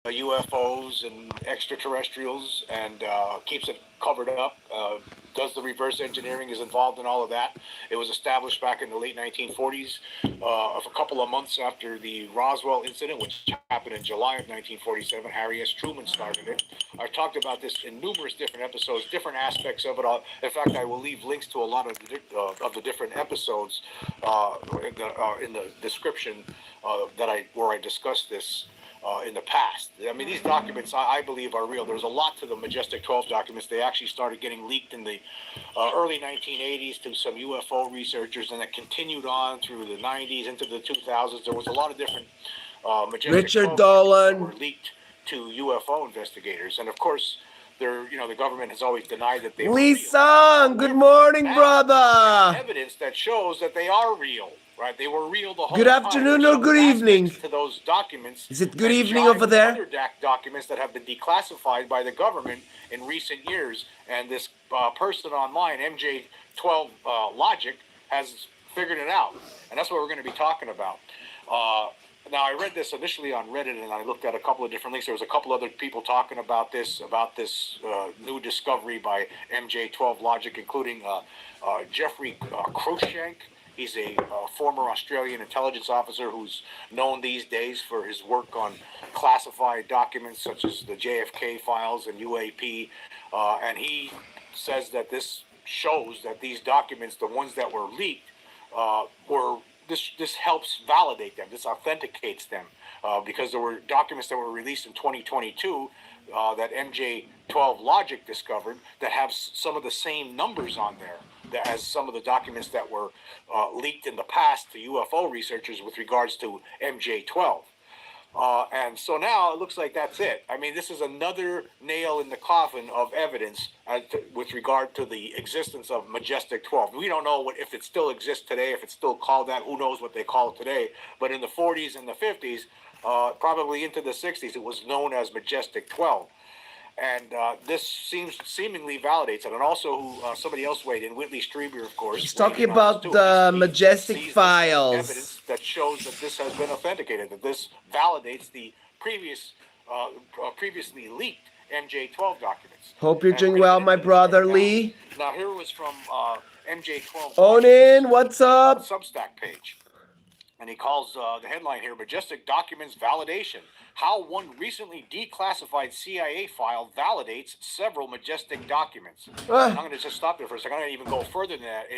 UFOs and extraterrestrials and keeps it covered up. Does the reverse engineering, is involved in all of that. It was established back in the late 1940s, of a couple of months after the Roswell incident, which happened in July of 1947. Harry S. Truman started it. I've talked about this in numerous different episodes, different aspects of it. In fact, I will leave links to a lot of the different episodes in the description where I discuss this in the past. I mean, these documents, I believe, are real. There's a lot to the Majestic 12 documents. They actually started getting leaked in the early 1980s to some UFO researchers, and it continued on through the 90s into the 2000s. There was a lot of different Majestic 12 documents that were leaked to UFO investigators, and of course, the government has always denied that they were real. Lee-san, good morning, brother. Evidence that shows that they are real. Right, they were real the whole time. Good afternoon or good evening. To those documents. Is it good evening over there? Other documents that have been declassified by the government in recent years, and this person online, MJ12 Logic, has figured it out, and that's what we're going to be talking about. Now, I read this initially on Reddit, and I looked at a couple of different links. There was a couple other people talking about this new discovery by MJ12 Logic, including Jeffrey Cruikshank. He's a former Australian intelligence officer who's known these days for his work on classified documents such as the JFK files and UAP. And he says that this shows that these documents, the ones that were leaked, this helps validate them. This authenticates them because there were documents that were released in 2022 that MJ12 Logic discovered that have some of the same numbers on there as some of the documents that were leaked in the past to UFO researchers with regards to MJ12. And so now it looks like that's it. I mean, this is another nail in the coffin of evidence with regard to the existence of Majestic 12. We don't know if it still exists today, if it's still called that. Who knows what they call it today. But in the 40s and the 50s, probably into the 60s, it was known as Majestic 12. And this seemingly validates it. And also, somebody else weighed in, Whitley Strieber, of course. He's talking about the Majestic files. Evidence that shows that this has been authenticated, that this validates the previously leaked MJ12 documents. Hope you're doing well, my brother Lee. Now, here was from MJ12. Onin, what's up? Substack page. And he calls the headline here, Majestic Documents Validation. How one recently declassified CIA file validates several Majestic documents. I'm going to just stop there for a second. I'm going to even go further than that.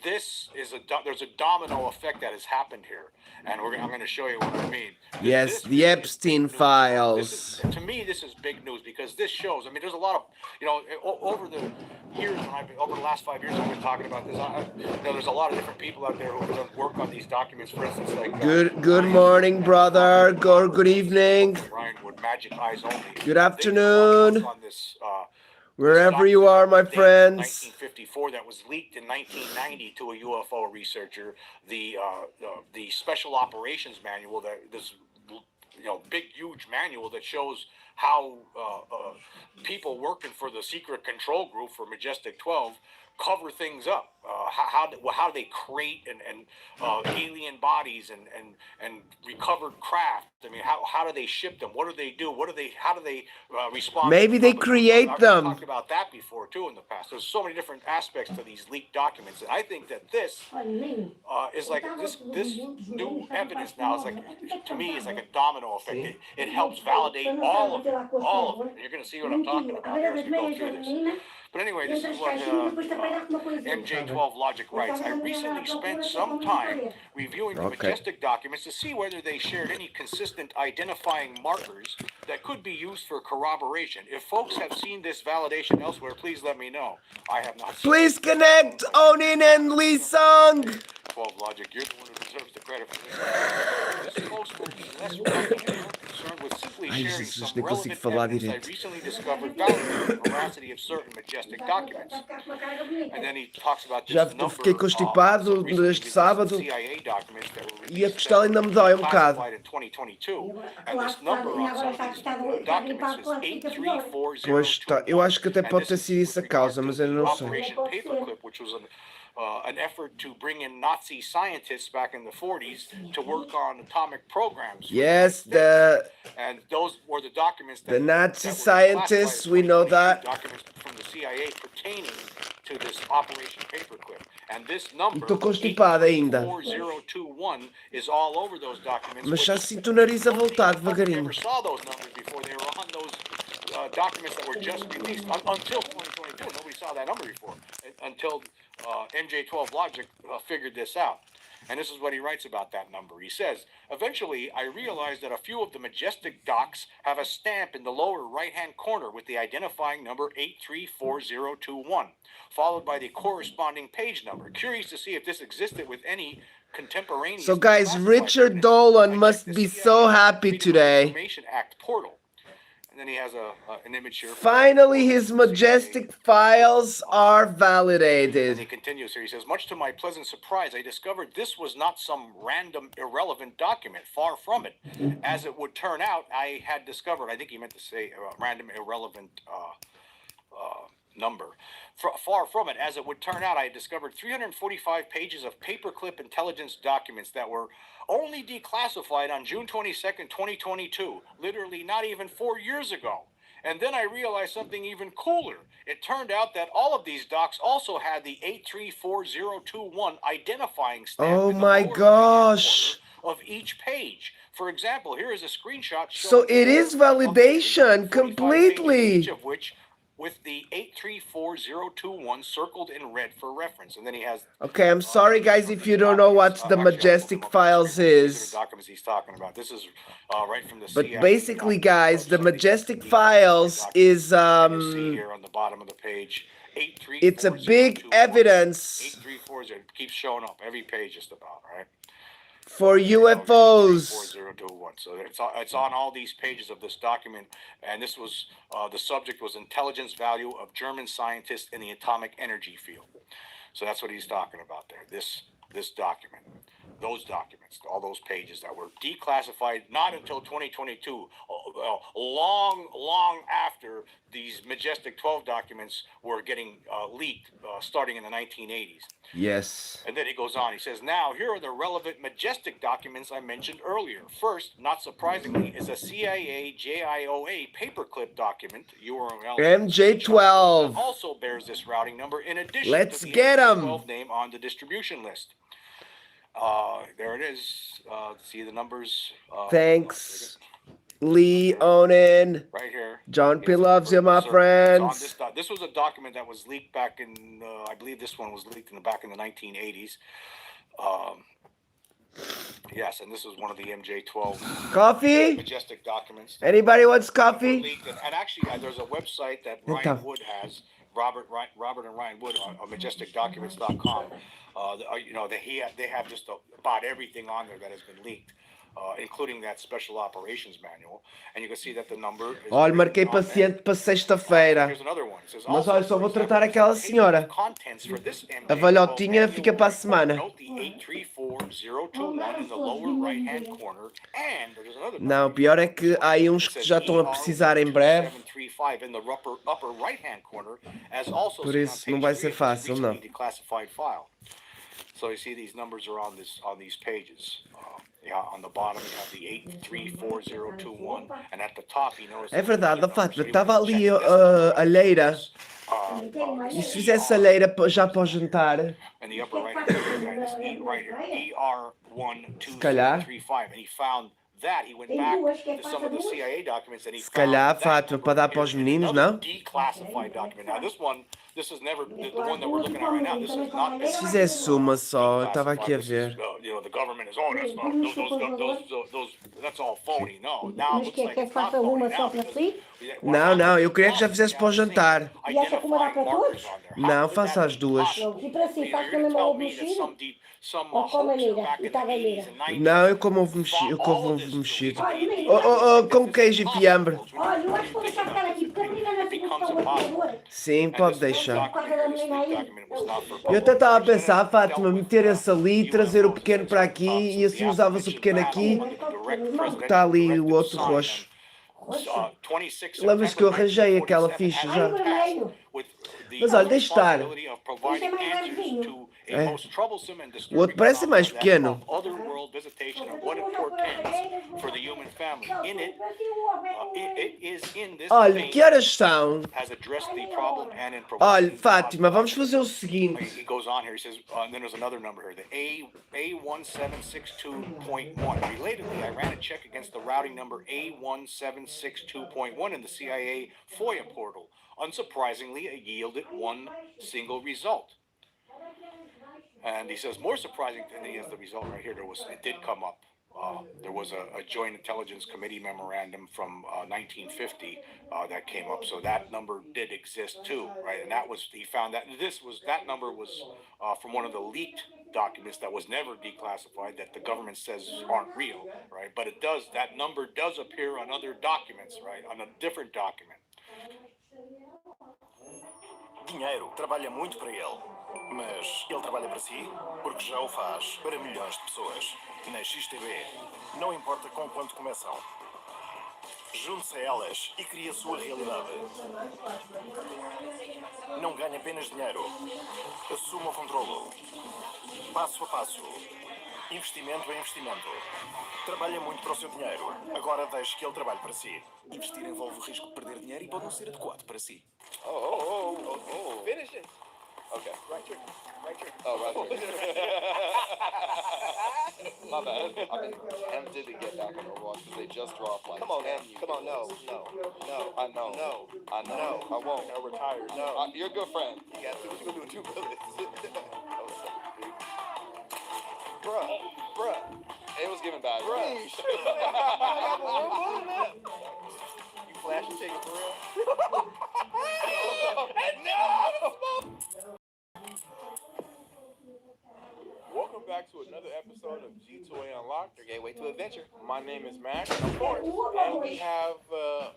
There's a domino effect that has happened here. And I'm going to show you what I mean. Yes, the Epstein files. To me, this is big news because this shows, I mean, there's a lot of, over the years, over the last 5 years, I've been talking about this. There's a lot of different people out there who have done work on these documents. For instance, like good morning, brother. Good evening. Magic Eyes Only. Good afternoon. On this, wherever you are, my friends. 1954 that was leaked in 1990 to a UFO researcher. The Special Operations Manual, this big, huge manual that shows how people working for the secret control group for Majestic 12 cover things up. How do they create and alien bodies and recovered craft? I mean, how do they ship them? What do they do? How do they respond? Maybe they create them. I've talked about that before too in the past. There's so many different aspects to these leaked documents, and I think that this is like this new evidence now is like, to me, is like a domino effect. It helps validate all of it. You're going to see what I'm talking about here as we go through this. But anyway, this is what MJ12 Logic writes. I recently spent some time reviewing the Majestic documents to see whether they shared any consistent identifying markers that could be used for corroboration. If folks have seen this validation elsewhere, please let me know. I have not seen Please connect Onin and Lee Sung. 12 Logic, you're the one who deserves the credit for this. This post will be less concerned with simply sharing some relevant evidence I recently discovered validating the veracity of certain Majestic documents. And then he talks about this Já fiquei constipado neste sábado CIA documents that were e a costela ainda me dói bocado. in 2022. And this number on some of these documents is 83402. Pois está, eu acho que até pode ter sido isso a causa, mas eu não sei. Operation Paperclip, which was an effort to bring in Nazi scientists back in the 40s to work on atomic programs. Yes, and those were the documents the Nazi scientists, we know that. Documents from the CIA pertaining to this Operation Paperclip. And this number, Estou constipado ainda. 4021, is all over those documents. Mas já sinto o nariz a voltar devagarinho. Never saw those numbers before. They were on those documents that were just released until 2022. Nobody saw that number before until MJ12 Logic figured this out. And this is what he writes about that number. He says, eventually, I realized that a few of the Majestic docs have a stamp in the lower right-hand corner with the identifying number 834021, followed by the corresponding page number. Curious to see if this existed with any contemporaneous... So guys, Richard Dolan must be so happy today. Information Act portal. And then he has an image here. Finally, his Majestic files are validated. And he continues here. He says, much to my pleasant surprise, I discovered this was not some random, irrelevant document. Far from it. As it would turn out, I had discovered, I think he meant to say random, irrelevant number. Far from it. As it would turn out, I had discovered 345 pages of paperclip intelligence documents that were only declassified on June 22nd, 2022, literally not even 4 years ago. And then I realized something even cooler. It turned out that all of these docs also had the 834021 identifying stamp oh my gosh, of each page. For example, here is a screenshot. So it is validation completely. Each of which with the 834021 circled in red for reference. And then he has... Okay, I'm sorry guys if you don't know what the Majestic files is. Documents he's talking about. This is right from the But basically guys, the Majestic files is see here on the bottom of the page. It's a big evidence 8340. It keeps showing up every page just about, right? For UFOs. 4021. So it's on all these pages of this document, and this was the subject was intelligence value of German scientists in the atomic energy field. So that's what he's talking about there. This document, those documents, all those pages that were declassified not until 2022, long after these Majestic 12 documents were getting leaked, starting in the 1980s. Yes. And then he goes on. He says, now, here are the relevant Majestic documents I mentioned earlier. First, not surprisingly, is a CIA JIOA paperclip document, URL MJ12. that also bears this routing number in addition Let's to the get 'em. MJ12 name on the distribution list. There it is. See the numbers. Thanks, Lee Onan. Right here. John P. loves you, my friends. This was a document that was leaked back in, I believe this one was leaked back in the 1980s. Yes, and this is one of the MJ12 Coffee? Majestic documents. Anybody wants coffee? And actually, there's a website that Ryan Wood has, Robert and Ryan Wood on majesticdocuments.com. They have just about everything on there that has been leaked. Including that special operations manual, and you can see that the number is... Olha, marquei paciente para sexta-feira. Mas olha, só vou tratar aquela senhora. A velhotinha fica para a semana. Não, o pior é que há aí uns que já estão a precisar em breve. Por isso não vai ser fácil, não. So you see these numbers are on these pages. On the bottom you have the 834021, and at the top you notice... É verdade, Fátima, estava ali a leira. E se fizesse a leira já para o jantar? And the upper right here, ER12335, and he found that. He went back to some of the CIA documents and he se calhar, Fátima, para dar para os meninos, não? Declassified document. Now this is never the one that we're looking at right now. This is not... Se fizesse uma só, eu estava aqui a ver. The government is on us. That's all phony. No, now it looks like it's not phony now. Não, eu queria que já fizesse para o jantar. E acha que mandar para todos? Não, faça as duas. E para si, faz com a mesma ovo mexido? Ou com a maneira? E está a maneira? Não, eu como ovo mexido. Com queijo e fiambre. Olha, eu acho que vou deixar ficar aqui, porque a menina não fica com o computador. Sim, pode deixar. Por causa da menina aí. Eu até estava a pensar, Fátima, meter esse ali, trazer o pequeno para aqui e assim usava-se o pequeno aqui, porque está ali o outro roxo. 26 Lembra-se que eu arranjei aquela ficha já. Mas olha, deixa estar. É. O outro parece mais pequeno. Olha, que horas são? Olha, Fátima, vamos fazer o seguinte. He goes on here. He says, and then there's another number here, the A1762.1. Relatedly, I ran a check against the routing number A1762.1 in the CIA FOIA portal. Unsurprisingly, it yielded one single result. And he says, more surprising than the result right here, it did come up. There was a Joint Intelligence Committee memorandum from 1950 that came up, so that number did exist too, right? And he found that that number was from one of the leaked documents that was never declassified that the government says aren't real, right? But that number does appear on other documents, right? On a different document. Dinheiro trabalha muito para ele, mas ele trabalha para si porque já o faz para milhões de pessoas. Na XTB, não importa com quanto começam. Junte-se a elas e crie a sua realidade. Não ganhe apenas dinheiro. Assuma o controlo. Passo a passo. Investimento em investimento. Trabalha muito para o seu dinheiro. Agora deixe que ele trabalhe para si. Investir envolve o risco de perder dinheiro e pode não ser adequado para si. Finish it. Okay. Right here. Oh, right here. My bad. I've been tempted to get back on Overwatch because they just dropped like. Come on, no. I know. No. I won't. I'll retire. No. You're a good friend. You got to do what you gonna do in 2 minutes. Bruh. It was given bad. Bruh. You flashing chicken for real? No! Welcome back to another episode of G2A Unlocked, your gateway to adventure. My name is Max, of course, and we have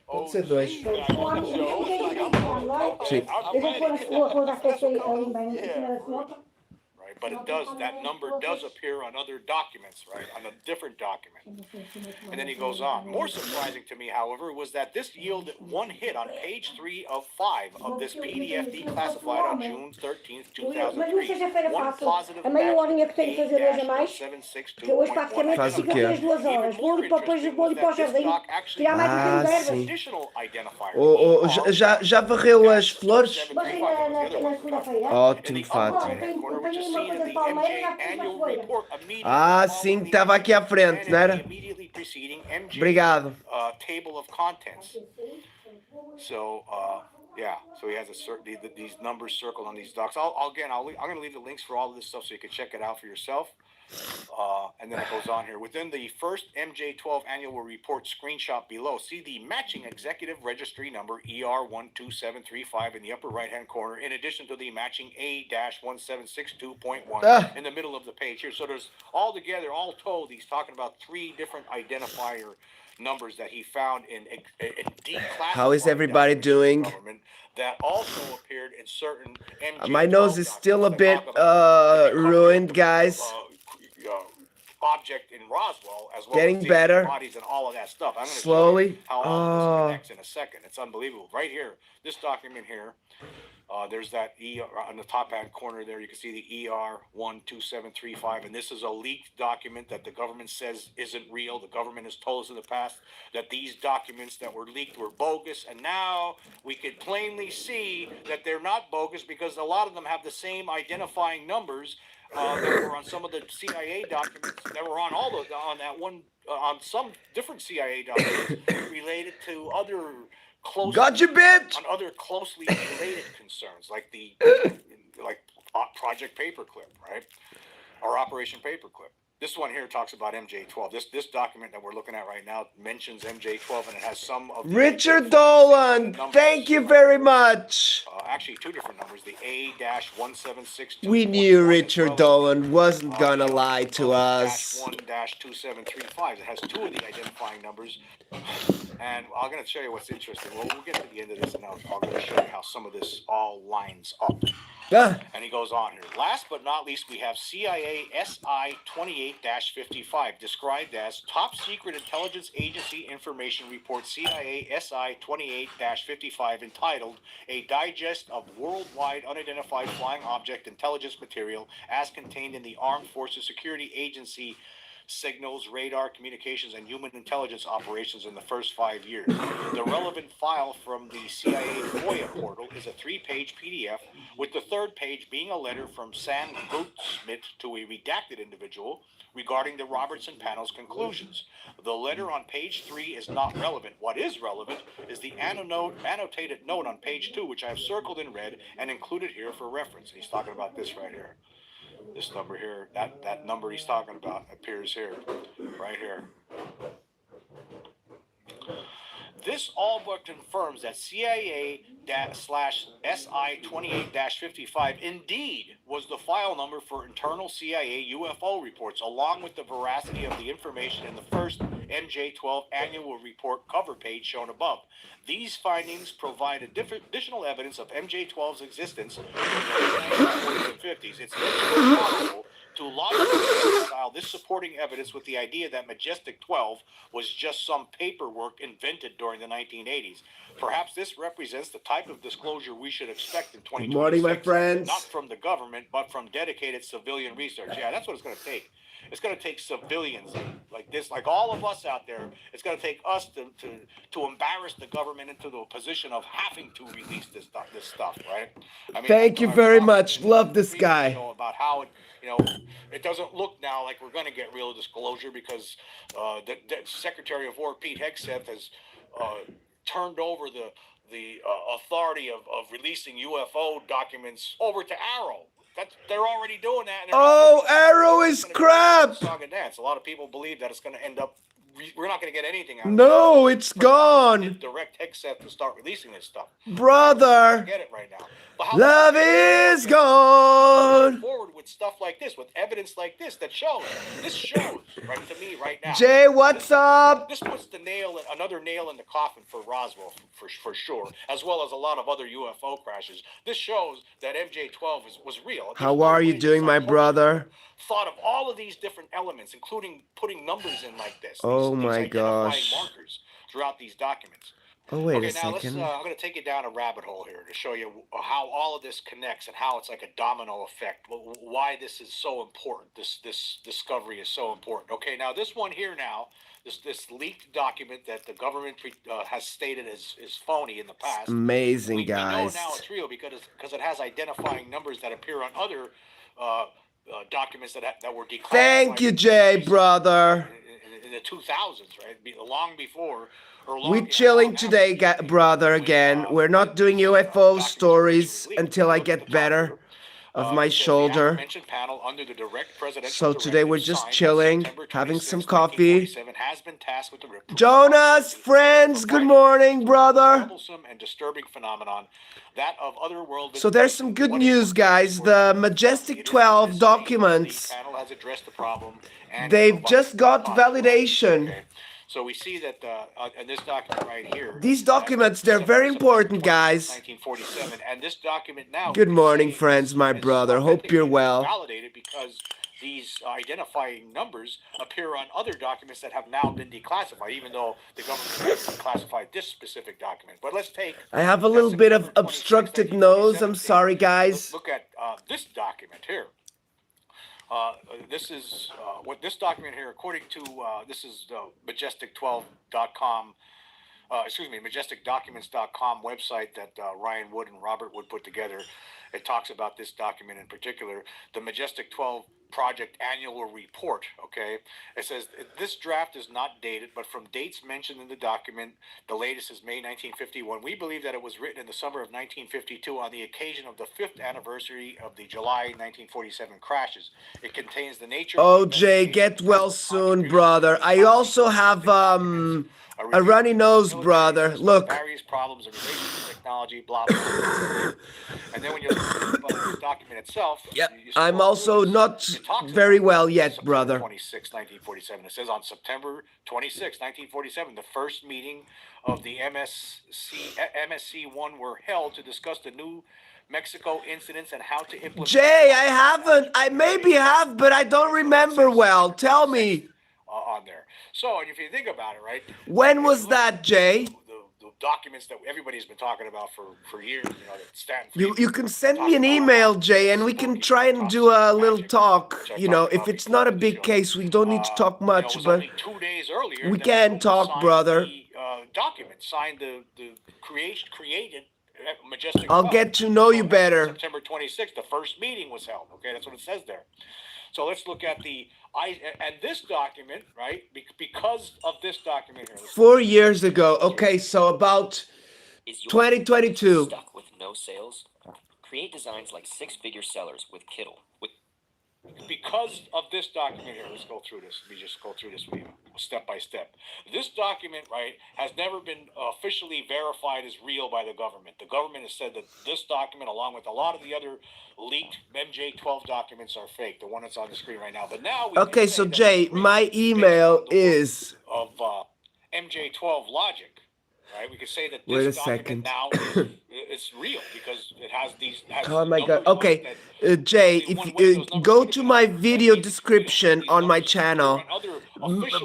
Pode ser dois. back on the show. Sim. Right, but that number does appear on other documents, right, on a different document. And then he goes on. More surprising to me, however, was that this yielded one hit on page 3 of 5 of this PDF declassified on June 13th, 2003. One positive match Faz o quê? Sim. additional identifier. Já varreu as flores? Ótimo, Fátima. Sim, estava aqui à frente, não era? Obrigado. Table of contents. So, so he has these numbers circled on these docs. I'm going to leave the links for all of this stuff so you can check it out for yourself. And then it goes on here. Within the first MJ12 annual report screenshot below, see the matching executive registry number ER12735 in the upper right-hand corner, in addition to the matching A-1762.1 in the middle of the page here. So there's all told, he's talking about 3 different identifier numbers that he found in declassified. How is everybody doing? That also appeared in certain MJ12 My nose is still a bit ruined, guys. Object in Roswell, as well Getting as better. bodies and all of that stuff. I'm going to Slowly. show you how all of this connects in a second. It's unbelievable. Right here, this document here. There's that on the top hand corner there. You can see the ER12735, and this is a leaked document that the government says isn't real. The government has told us in the past that these documents that were leaked were bogus, and now we could plainly see that they're not bogus because a lot of them have the same identifying numbers that were on some of the CIA documents that were on on some different CIA documents related to other. Gotcha, bitch! On other closely related concerns, like Project Paperclip, right? Or Operation Paperclip. This one here talks about MJ12. This document that we're looking at right now mentions MJ12, and it has some of the Richard Dolan, thank you very much. Actually, 2 different numbers. The A-1762. We knew Richard Dolan wasn't gonna lie to us. -1-2735. It has 2 of the identifying numbers. And I'm going to show you what's interesting. Well, we'll get to the end of this, and I'm going to show you how some of this all lines up. And he goes on here. Last but not least, we have CIA SI 28-55, described as Top Secret Intelligence Agency Information Report CIA SI 28-55, entitled A Digest of Worldwide Unidentified Flying Object Intelligence Material as Contained in the Armed Forces Security Agency Signals, radar, communications, and human intelligence operations in the first 5 years. The relevant file from the CIA FOIA portal is a 3-page PDF, with the third page being a letter from Sam Bootsmith to a redacted individual regarding the Robertson panel's conclusions. The letter on page 3 is not relevant. What is relevant is the annotated note on page 2, which I have circled in red and included here for reference. He's talking about this right here. This number here, that number he's talking about appears here, right here. This all but confirms that CIA/SI 28-55 indeed was the file number for internal CIA UFO reports, along with the veracity of the information in the first MJ-12 annual report cover page shown above. These findings provide additional evidence of MJ-12's existence in the 1940s and 50s. It's possible to logically reconcile this supporting evidence with the idea that Majestic 12 was just some paperwork invented during the 1980s. Perhaps this represents the type of disclosure we should expect in 2026. Good morning, my friends. Not from the government, but from dedicated civilian research. Yeah, that's what it's going to take. It's going to take civilians like this, like all of us out there. It's going to take us to embarrass the government into the position of having to release this stuff, right? I mean, Thank you very much. Love this guy. About how it, it doesn't look now like we're going to get real disclosure because the Secretary of War Pete Hegseth has turned over the authority of releasing UFO documents over to Arrow. They're already doing that. Oh, Arrow is crap. Song and dance. A lot of people believe that it's going to end up. We're not going to get anything out of it. No, it's gone. Direct Hegseth to start releasing this stuff. Brother. Get it right now. Love is gone. Forward with stuff like this, with evidence like this that shows. This shows, right to me, right now. Jay, what's up? This puts another nail in the coffin for Roswell, for sure, as well as a lot of other UFO crashes. This shows that MJ-12 was real. How are you doing, my brother? Thought of all of these different elements, including putting numbers in like this. Oh my these gosh. Markers throughout these documents. Oh, wait okay, a second. I'm going to take you down a rabbit hole here to show you how all of this connects and how it's like a domino effect. Why this is so important. This discovery is so important. Okay, now this one here now, this leaked document that the government has stated is phony in the past. It's amazing, We guys. know now it's real because it has identifying numbers that appear on other documents that were declassified. Thank you, Jay, brother. In the 2000s, right? Long before. We're chilling today, brother, again. We're not doing UFO stories until I get better of my shoulder. So today we're just chilling, having some coffee. Jonas, friends, good morning, brother. So there's some good news, guys. The Majestic 12 documents, they've just got validation. So we see that in this document right here. These documents, they're very important, guys. 1947, and this document now. Good morning, friends, my brother. Hope you're well. Validated because these identifying numbers appear on other documents that have now been declassified, even though the government has declassified this specific document. But let's take. I have a little bit of obstructed nose. I'm sorry, guys. Look at this document here. This is what this document here, according to this is the majestic12.com, majesticdocuments.com website that Ryan Wood and Robert Wood put together. It talks about this document in particular, the Majestic 12 Project Annual Report, okay? It says, this draft is not dated, but from dates mentioned in the document, the latest is May 1951. We believe that it was written in the summer of 1952 on the occasion of the 5th anniversary of the July 1947 crashes. It contains the nature... Oh, Jay, get well soon, brother. I also have a runny nose, brother. Look. Various problems and relationships technology, blah, blah, blah. And then when you look about this document itself, Yep. you scroll I'm also through this, not it talks very about well yet, September brother. 26, 1947. It says on September 26, 1947, the first meeting of the MSC1 were held to discuss the new Mexico incidents and how to implement. Jay, I haven't. I maybe have, but I don't remember well. Tell me. On there. So, and if you think about it, right? When was that, Jay? The documents that everybody's been talking about for years, that Stanton. You can send me an email, Jay, and we can try and do a little talk. If it's not a big case, we don't need to talk much, but only 2 days earlier we can talk, brother. Document signed the created Majestic. I'll get to know you better. September 26th, the first meeting was held. Okay, that's what it says there. So let's look at and this document, right? Because of this document here. 4 years ago. Okay, so about 2022. Stuck with no sales? Create designs like six-figure sellers with Kittle. Because of this document here, let's go through this. Let me just go through this for you, step by step. This document, right, has never been officially verified as real by the government. The government has said that this document, along with a lot of the other leaked MJ12 documents, are fake. The one that's on the screen right now. But now we okay, so Jay, my email is of MJ12 logic. Right, we could say that this wait a document second. now it's real because it has these. Oh my God. Okay, Jay, if you go to my video description on my channel.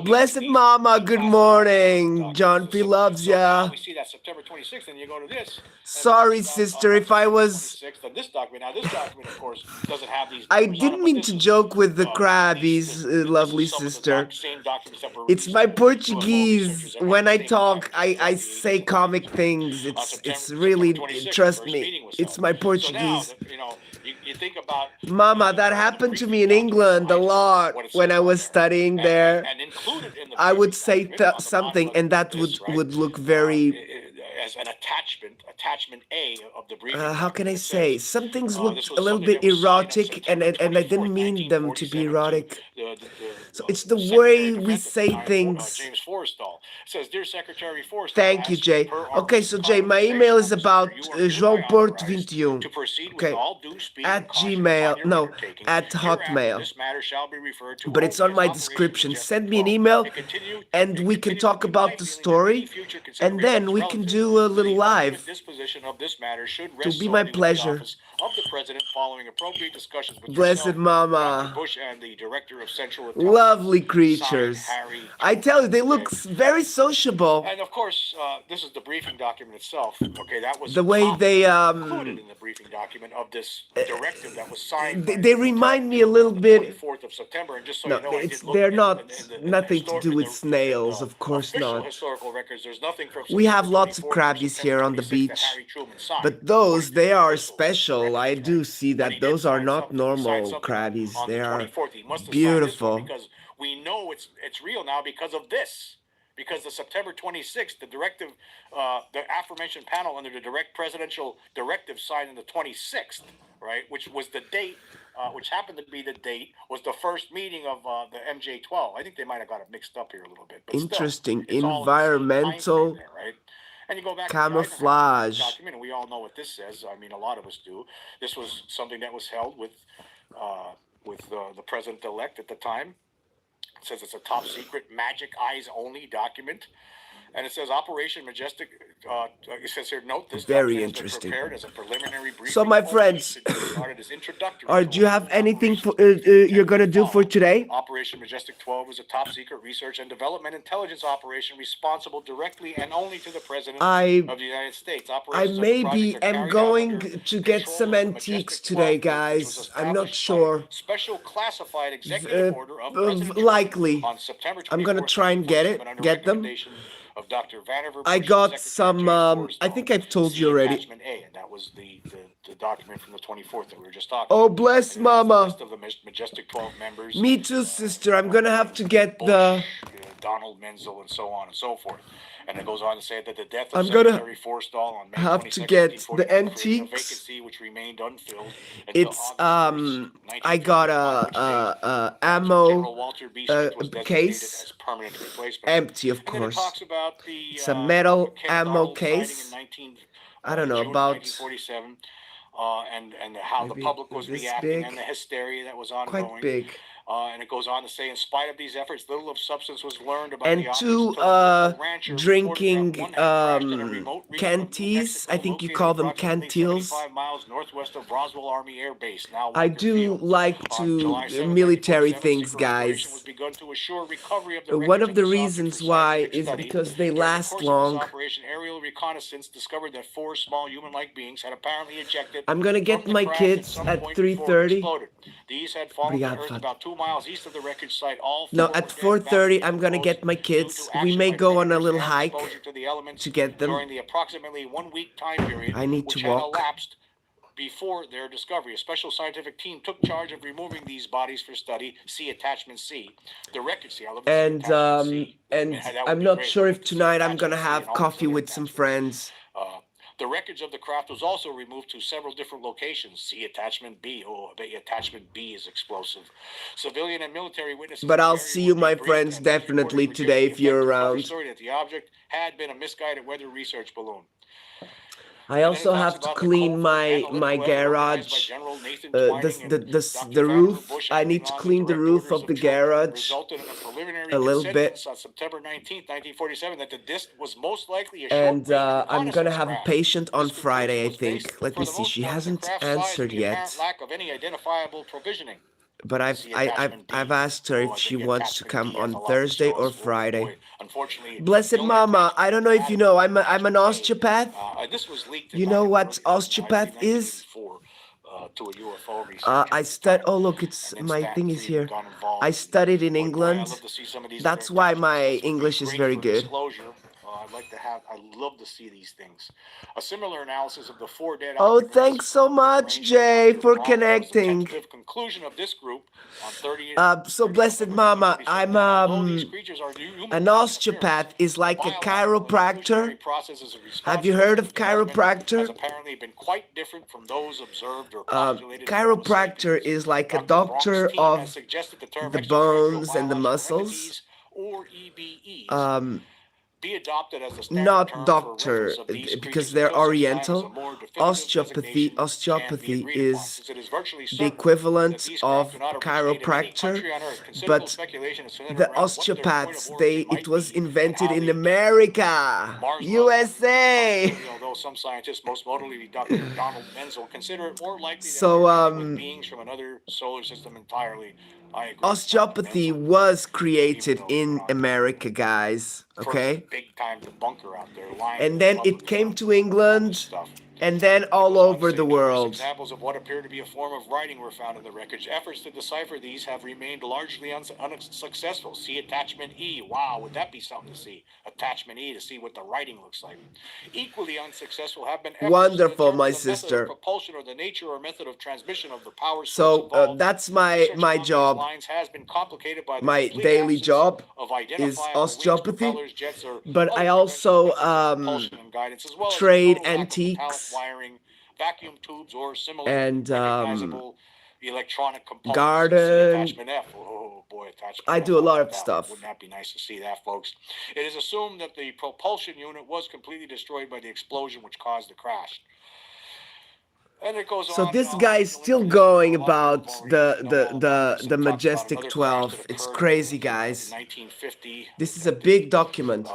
Blessed Mama, good morning. John P. loves ya. We see that September 26th, and you go to this. Sorry, sister, if I was. This document, of course, doesn't have these. I didn't mean to joke with the crabbies, lovely sister. It's my Portuguese. When I talk, I say comic things. It's really, trust me, it's my Portuguese. You think about Mama, that happened to me in England a lot when I was studying there. I would say something, and that would look very. As an attachment A of the briefing. How can I say? Some things looked a little bit erotic, and I didn't mean them to be erotic. So it's the way we say things. James Forrestal says, "Dear Secretary Forrestal." Thank you, Jay. Okay, so Jay, my email is about João Porto 21. Okay, at Gmail, no, at Hotmail. But it's on my description. Send me an email, and we can talk about the story, and then we can do a little live. It'll be my pleasure. Of the president, following appropriate discussions with Blessed Mama. Bush and the director of Central Lovely creatures. I tell you, they look very sociable. And of course, this is the briefing document itself. Okay, that was the way they included in the briefing document of this directive that was signed. They remind me a little bit. 4th of September, and just so No, you know, they're not nothing to do with snails, of course not. Historical records, there's nothing from We have lots of crabbies here on the beach, but those, they are special. I do see that those are not normal crabbies. They are beautiful. Because we know it's real now because of this. Because the September 26th, the directive, the aforementioned panel under the direct presidential directive signed on the 26th, right, which was the date, which happened to be the date, was the first meeting of the MJ12. I think they might have got it mixed up here a little bit. But interesting. Still, Environmental there, right? And you go back camouflage. To the document, and we all know what this says. I mean, a lot of us do. This was something that was held with the president-elect at the time. It says it's a top secret, magic eyes only document. And it says Operation Majestic, it says here, note this very document has been interesting. prepared as a preliminary briefing. So my friends, do you have anything you're going to do for today? Operation Majestic 12 is a top secret research and development intelligence operation responsible directly and only to the President of the United States. I maybe am going to get some antiques today, guys. I'm not sure. Special classified executive order of President likely. on September 24th, I'm going to try and get them. Of Dr. Vannevar I Bush, got Secretary some, James I think I've told See you already. attachment A, and that was the document from the 24th that we were just talking Oh, about. bless And it has the Mama. list of the Majestic 12 members. Me too, sister. I'm going to have to get the... Donald Menzel and so on and so forth. And it goes on to say that the death of I'm gonna Secretary Forrestal on May have to 22nd, get 1941 the created a antiques. vacancy which remained unfilled until It's, August 1st, I got 1951, ammo General Walter B. Smith was designated case. as permanent replacement. Empty, of And then it course. talks about the It's a metal Kenneth ammo Arnold signing case. in I don't in know, June about 1947, and how the maybe public was this reacting big, and the hysteria that was quite ongoing. big. And it goes on to say, in spite of these efforts, little of substance was learned about And the objects two until a local rancher reported that drinking one had crashed in a remote region of New cantees. Mexico, I think you located call them approximately canteels. 75 miles northwest of Roswell Army Air Base, now I Walker do Field. like On to July 7, military 1947, things, secret operation was guys. begun to assure recovery of the One wreckage of of the this object reasons for why scientific is study. because they During the last course of long. this operation, aerial reconnaissance discovered that 4 small human-like beings had apparently ejected I'm gonna get from the my craft kids some at point before it 3:30. exploded. These had fallen to Obrigado, earth Fad. about 2 miles east of the wreckage site. All 4 No, were at dead, 4:30, badly I'm gonna decomposed get my due kids. to We action may by go on a predators little and hike exposure to the elements to get them. during the approximately 1-week time period I need which to had walk. elapsed before their discovery. A special scientific team took charge of removing these bodies for study. See attachment C. The wreckage. See, I love to see And attachment C. and That would I'm be not great. sure I'd if like to see tonight I'm gonna attachment C have and all these coffee other with some attachments. friends. The wreckage of the craft was also removed to several different locations. See attachment B. Oh, I bet you attachment B is explosive. Civilian and military witnesses. But in the I'll area see were you, my debriefed, friends, and these definitely reporters today revealed if the you're effective cover around. story that the object had been a misguided weather research balloon. I also have to clean my garage. The roof. I need to clean the roof of the garage a little bit. On September 19th, 1947, that the disc was most likely a And short-range I'm gonna have a craft. patient on This conclusion Friday, I was based, think. Let for me the see. most She part, on the hasn't craft's size and answered the apparent yet. lack of any identifiable provisioning. But See attachment D. I've asked her Oh, I if bet she you wants to attachment come D has a on lot to Thursday show or us. Oh, Friday. boy. Unfortunately, Blessed the only Mama, attachment I don't know if you know, I'm an osteopath. this was leaked You back know in the what early osteopath is? 1984 to a UFO researcher. I studied. Oh, look, it's And then my Stanton thing is Friedman here. got involved. I studied in Boy, I love England. to see some of these That's other why attachments. my This would be English is great very for good. disclosure. I'd love to see these things. A similar analysis of the 4 dead Oh, object thanks so much, Jay, for connecting. tentative conclusion of this group on 30. So Blessed Mama, I'm an osteopath is like a chiropractor. Have you heard of chiropractor? Has apparently been quite different from those observed or postulated. Chiropractor is like a doctor of the bones and the muscles. Or EBEs. Be adopted as the standard Not term doctor, for these because creatures they're until such time as a Oriental. more definitive designation Osteopathy can be agreed upon, is since it is virtually the certain equivalent that these craft of do not originate in any country chiropractor, on Earth. Considerable but speculation is centered the around what their point of osteopaths, origin it might was be and invented how in they America, Mars USA. possibility, although some scientists, most notably Dr. Donald Menzel, consider it more likely So, that they're with beings from another solar system entirely. I agree. Osteopathy was created in America, guys. Okay? Big time debunker out there, lying And to then the it public came about to all this England, stuff. and then all over the world. Examples of what appear to be a form of writing were found in the wreckage. Efforts to decipher these have remained largely unsuccessful. See attachment E. Wow, would that be something to see? Attachment E to see what the writing looks like. Equally unsuccessful have been efforts Wonderful, to my determine the sister. method of propulsion or the nature or method of transmission of the power source So involved. that's my Research along job. these lines has been complicated by the My complete daily absence job of is identifiable wings, osteopathy, propellers, jets, or but other I also conventional methods of propulsion and guidance, as well as a trade total lack of metallic antiques wiring, vacuum tubes, or similar and recognizable electronic components. garden. See attachment F. Oh boy, attachment I F. do a How lot about of that? stuff. Wouldn't that be nice to see that, folks? It is assumed that the propulsion unit was completely destroyed by the explosion which caused the crash. And it goes So on, this guy is still going about the Majestic 12. It's crazy, guys. 1950. This is a big document.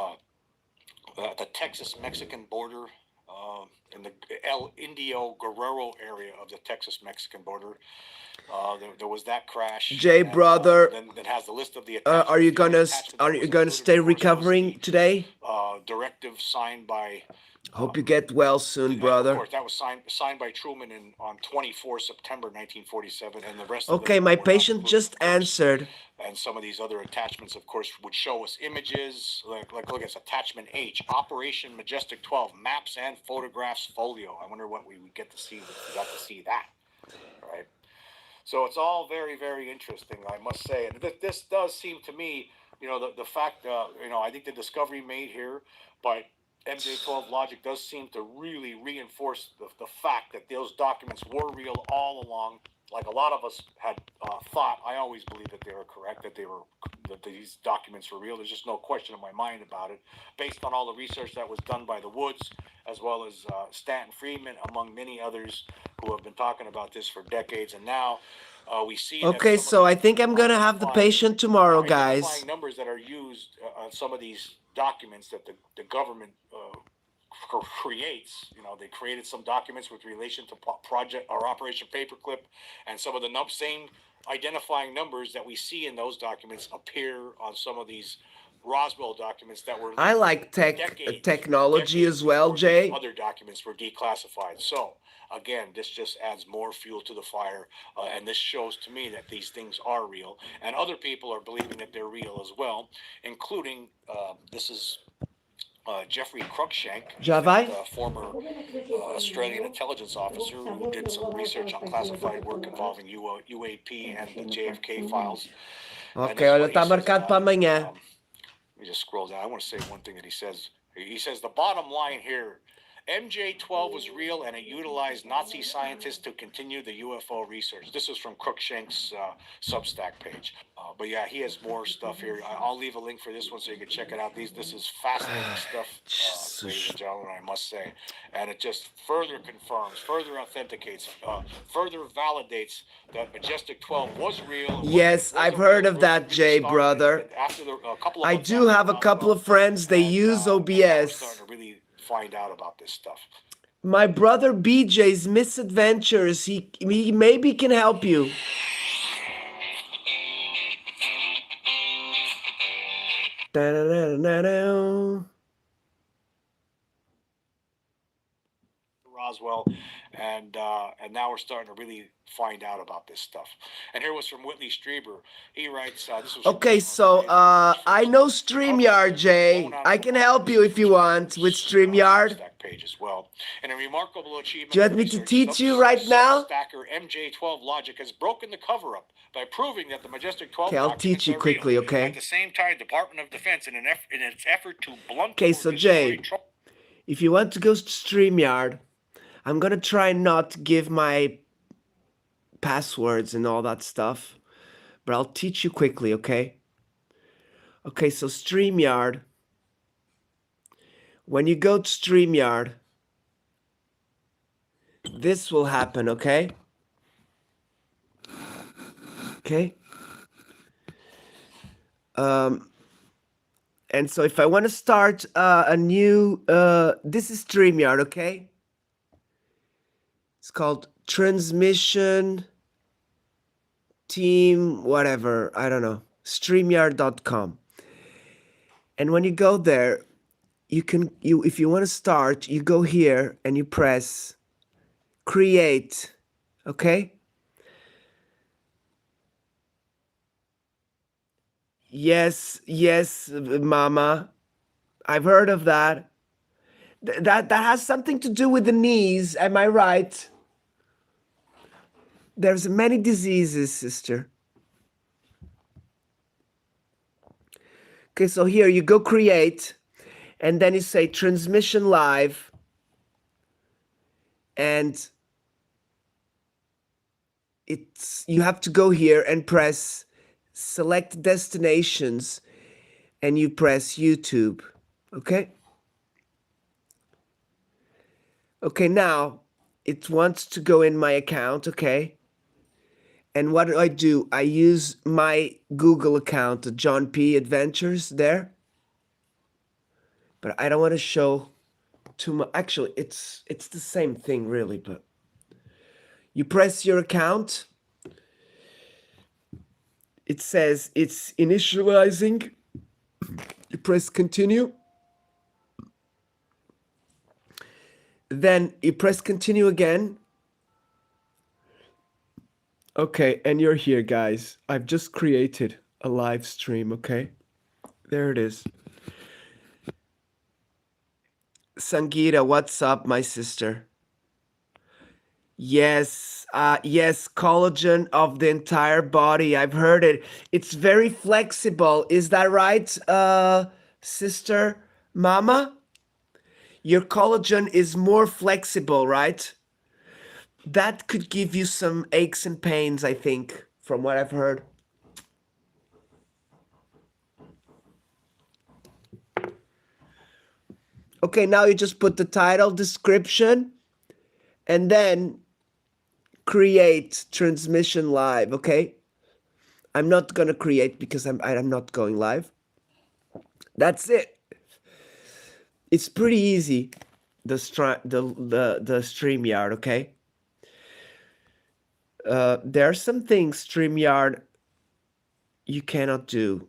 The Texas-Mexican border, in the El Indio Guerrero area of the Texas-Mexican border. There was that crash. Jay, and, brother, then that has the list of the are you gonna stay recovering today? Directive signed by. Hope you get well soon, Of brother. course, that was signed by Truman on 24 September 1947, and the rest. Okay, my patient just answered. And some of these other attachments, of course, would show us images. Like look at this, attachment H, Operation Majestic 12, maps and photographs folio. I wonder what we would get to see if we got to see that. Right. So it's all very, very interesting, I must say. And this does seem to me, the fact, I think the discovery made here by MJ12 logic does seem to really reinforce the fact that those documents were real all along. Like a lot of us had thought. I always believed that they were correct, that these documents were real. There's just no question in my mind about it, based on all the research that was done by the Woods as well as Stanton Friedman, among many others who have been talking about this for decades. And now we see. Okay, so I think I'm gonna have the patient tomorrow, guys. Numbers that are used on some of these documents that the government creates. They created some documents with relation to project or Operation Paperclip, and some of the same identifying numbers that we see in those documents appear on some of these Roswell documents that were. I like technology as well, Jay. Other documents were declassified. So again, this just adds more fuel to the fire, and this shows to me that these things are real, and other people are believing that they're real as well, including this is Jeffrey Cruikshank, Javai? former Australian intelligence officer who did some research on classified work involving UAP and the JFK files. Ok, olha, tá marcado para amanhã. Let me just scroll down. I want to say one thing that he says. He says the bottom line here, MJ-12 was real and it utilized Nazi scientists to continue the UFO research. This is from Cruikshank's Substack page. But yeah, he has more stuff here. I'll leave a link for this one so you can check it out. This is fascinating stuff, ladies and gentlemen, I must say. And it just further confirms, further authenticates, further validates that Majestic 12 was real. Yes, I've heard of that, Jay, brother. I do have a couple of friends, they use OBS. Find out about this stuff. My brother BJ's misadventures, he maybe can help you. Roswell, and now we're starting to really find out about this stuff. And here was from Whitley Strieber. He writes, this was okay, so I know StreamYard, Jay. I can help you if you want with StreamYard. Page as well. And a remarkable achievement. Do you want me to teach you right now? Stacker MJ-12 logic has broken the cover-up by proving that the Majestic 12. Okay, I'll teach you quickly, okay? At the same time, Department of Defense, in its effort to blunt. Okay, so Jay, if you want to go to StreamYard, I'm gonna try not give my passwords and all that stuff, but I'll teach you quickly, okay? Okay, so StreamYard. When you go to StreamYard, this will happen, okay? Okay? And so if I want to start a new, this is StreamYard, okay? It's called Transmission Team, whatever, I don't know, StreamYard.com. And when you go there, if you want to start, you go here and you press create, okay? Yes, mama. I've heard of that. That has something to do with the knees, am I right? There's many diseases, sister. Okay, so here you go create, and then you say transmission live, and you have to go here and press select destinations, and you press YouTube, okay? Okay, now it wants to go in my account, okay? And what do? I use my Google account, the John P. Adventures there. But I don't want to show too much. Actually, it's the same thing, really. But you press your account. It says it's initializing. You press continue. Then you press continue again. Okay, and you're here, guys. I've just created a live stream, okay? There it is. Sangeeta, what's up, my sister? Yes, yes, collagen of the entire body. I've heard it. It's very flexible. Is that right, sister Mama? Your collagen is more flexible, right? That could give you some aches and pains, I think, from what I've heard. Okay, now you just put the title, description, and then create transmission live, okay? I'm not gonna create because I'm not going live. That's it. It's pretty easy, the StreamYard, okay? There are some things StreamYard you cannot do.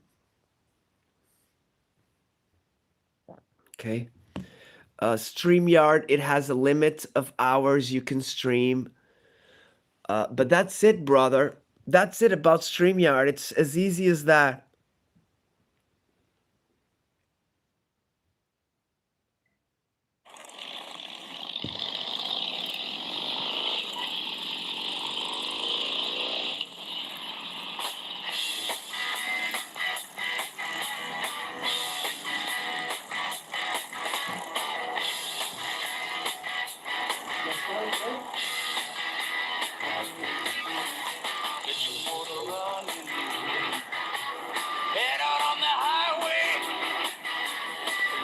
Okay. StreamYard, it has a limit of hours you can stream. But that's it, brother. That's it about StreamYard. It's as easy as that. Head out on the highway,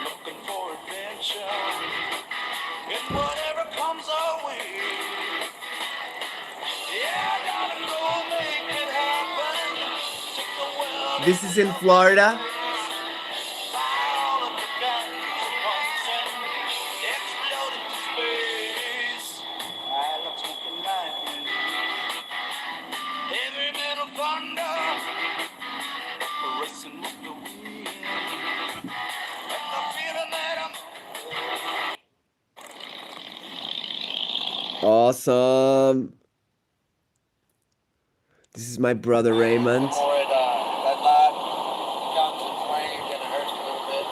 looking for adventure, and whatever comes our way. Yeah, I gotta go make it happen. Take the world This is in Florida. fly all of the guns and pumps and explode into space. I love smoking like you. Heavy metal thunder, racing with the wind. And the feeling that I'm Awesome. This is my brother Raymond. More at that night comes in flames and it hurts a little bit.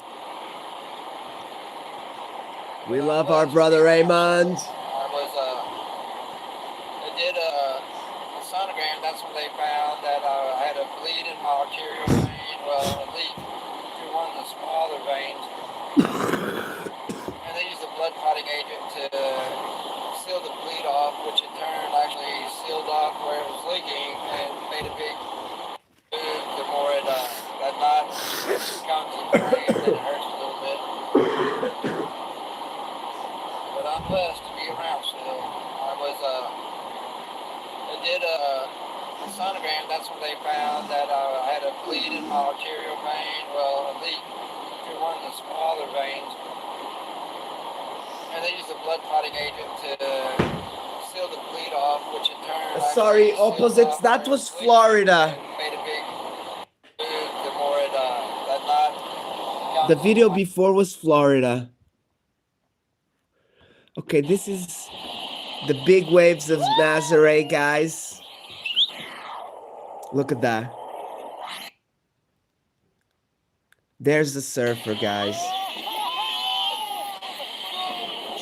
We love our brother Raymond. They did a sonogram. That's when they found that I had a bleed in my arterial vein. Well, a leak through one of the smaller veins. And they used a blood clotting agent to seal the bleed off, which in turn actually sealed off where it was leaking and made a big ooze. The more that knot comes in flames and it hurts a little bit. But I'm blessed to be around still. They did a sonogram. That's when they found that I had a bleed in my arterial vein. Well, a leak through one of the smaller veins. And they used a blood clotting agent to seal the bleed off, which in turn Sorry, actually sealed opposites. off That where it was leaking Florida. and made a big ooze. The more that knot The video before was Florida. Okay, this is the big waves of Nazaré, guys. Look at that. There's the surfer, guys.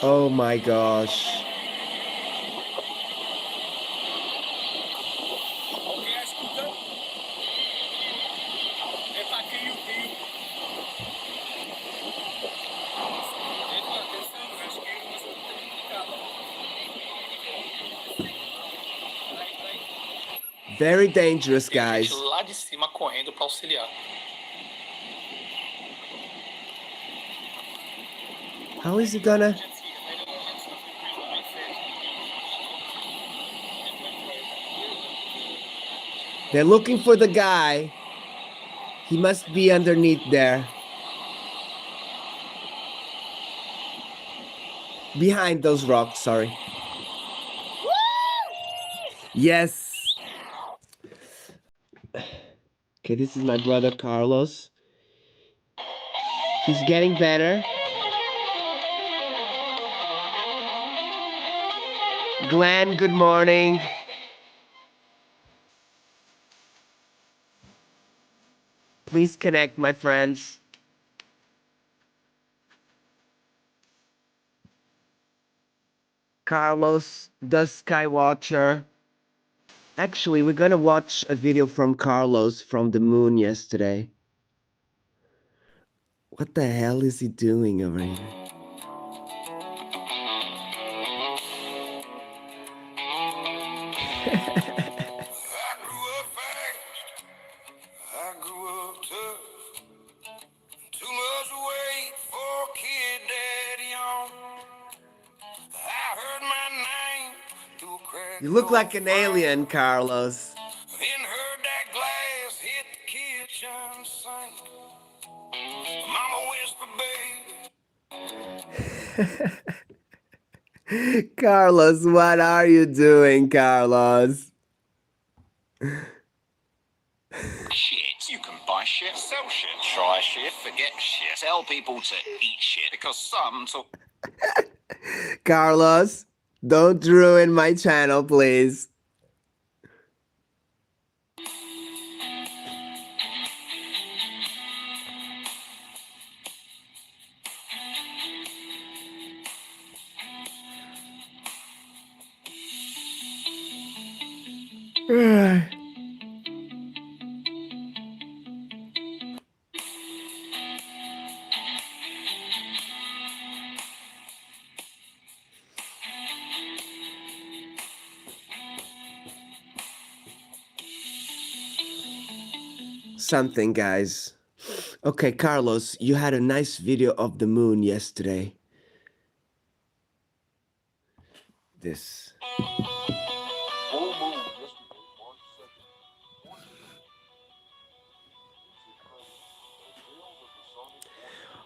Oh my gosh. Very dangerous, guys. Lá de cima correndo para auxiliar. How is he gonna? They're looking for the guy. He must be underneath there. Behind those rocks, sorry. Yes. Okay, this is my brother Carlos. He's getting better. Glenn, good morning. Please connect, my friends. Carlos, the Skywatcher. Actually, we're gonna watch a video from Carlos from the moon yesterday. What the hell is he doing over here? I grew up tough. Too much weight for a kid that You look like an alien, Carlos. Then heard that glass hit the kitchen sink. Mama whispered, baby. Carlos, what are you doing, Carlos? Shit. You can buy shit, sell shit, try shit, forget shit, tell people to eat shit because some talk. Carlos, don't ruin my channel, please. Something, guys. Okay, Carlos, you had a nice video of the moon yesterday. This.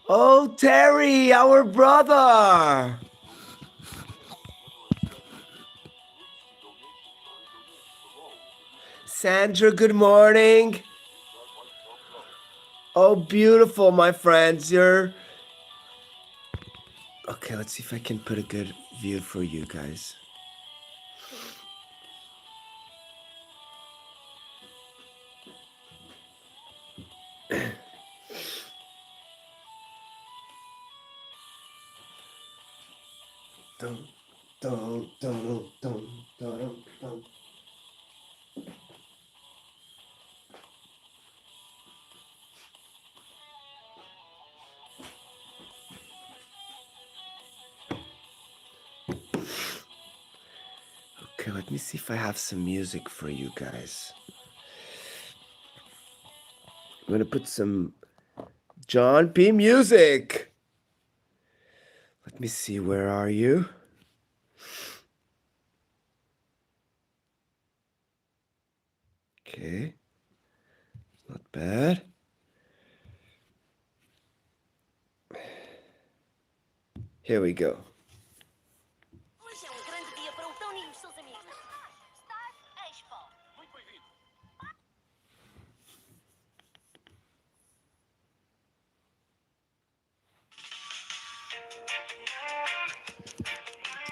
Oh, Terry, our brother. Sandra, good morning. Oh, beautiful, my friends. You're... Okay, let's see if I can put a good view for you guys. Dun, dun, dun, dun, dun, dun. Okay, let me see if I have some music for you guys. I'm gonna put some John P. music. Let me see, where are you? Okay, not bad. Here we go. Hoje é grande dia para o Tony e os seus amigos. Start Expo. Muito bem-vindo.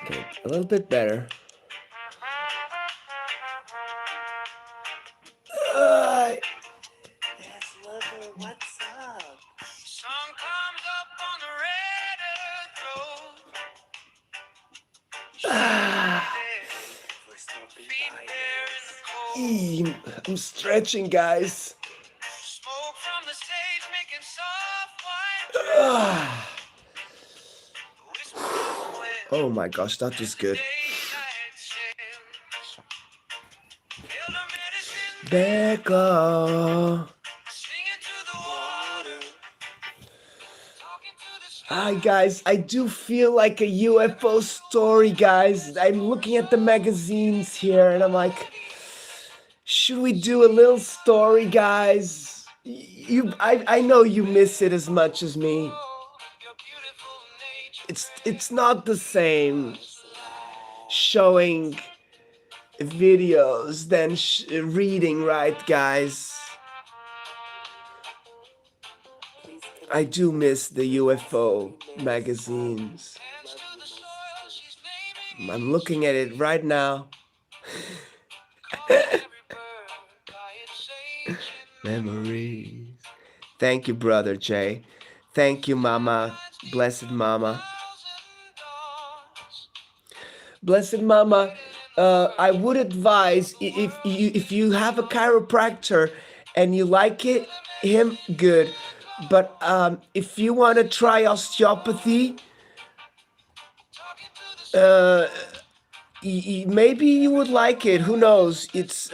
Okay, a little bit better. Yes, lover, what's up? Sun comes up on the red earth road. Feet bare in the cold. I'm stretching, guys. Smoke from the stage making soft white whisper of wind. Oh my gosh, that was good. Daylight sails. Build a medicine Becca. singing to the water. Talking to the sky. Hi guys, I do feel like a UFO story, guys. I'm looking at the magazines here and I'm like, should we do a little story, guys? I know you miss it as much as me. Your beautiful nature. It's not the same showing videos than reading, right, guys? I do miss the UFO magazines. I'm looking at it right now. Memories. Thank you, brother Jay. Thank you, Mama. Blessed Mama. Blessed Mama, I would advise if you have a chiropractor and you like him, good. But if you want to try osteopathy, maybe you would like it. Who knows? It's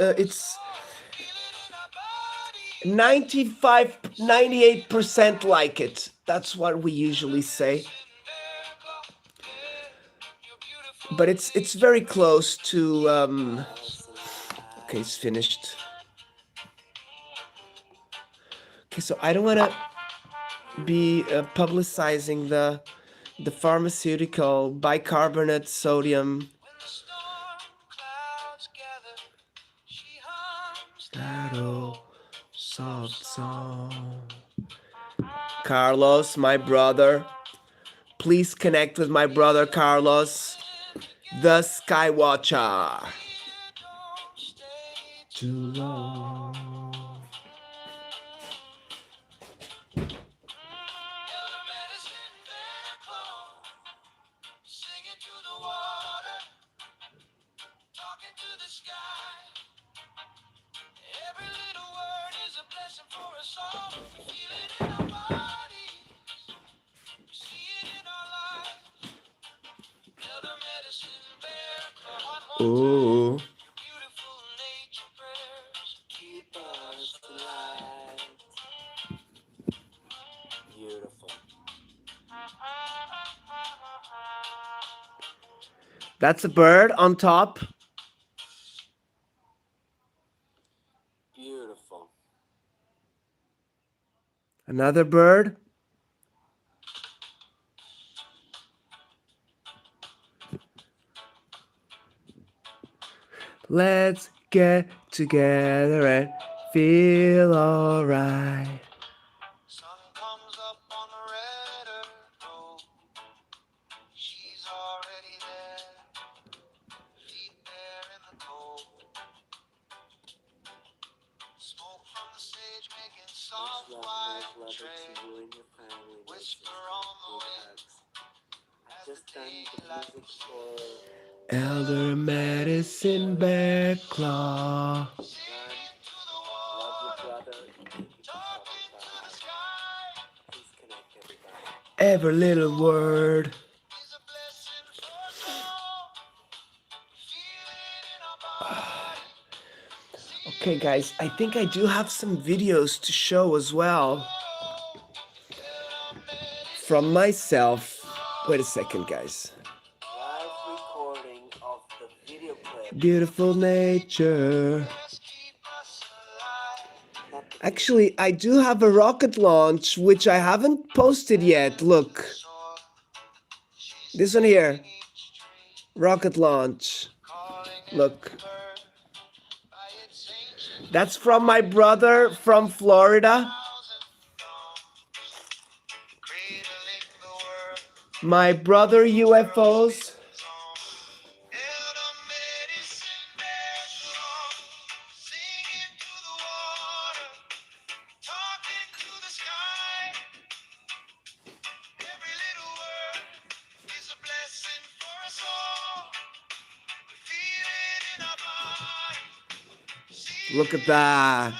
95, 98% like it. That's what we usually say. but it's very close to okay, it's finished. Okay, so I don't want to be publicizing the pharmaceutical bicarbonate sodium. That old soft song. Carlos, my brother. Please connect with my brother Carlos, the Skywatcher. Too long. Ooh. Beautiful. That's a bird on top. Beautiful. Another bird. Let's get together and feel alright. Sun comes up on the red earth, oh, she's already there, feet there in the cold. Smoke from the sage making soft white trail, whisper on the wind as the daylight falls. Elder medicine bear claw. Singing to the water, talking to the sky. Please connect everybody. Every little word. Is a blessing for us all. Feel it in our body. Okay, guys, I think I do have some videos to show as well from myself. Wait a second, guys. Live recording of the video clip. Beautiful nature. Just keep us alive. Actually, I do have a rocket launch, which I haven't posted yet. Look. This one here. Rocket launch. Look. That's from my brother from Florida. My brother UFOs. Look at that.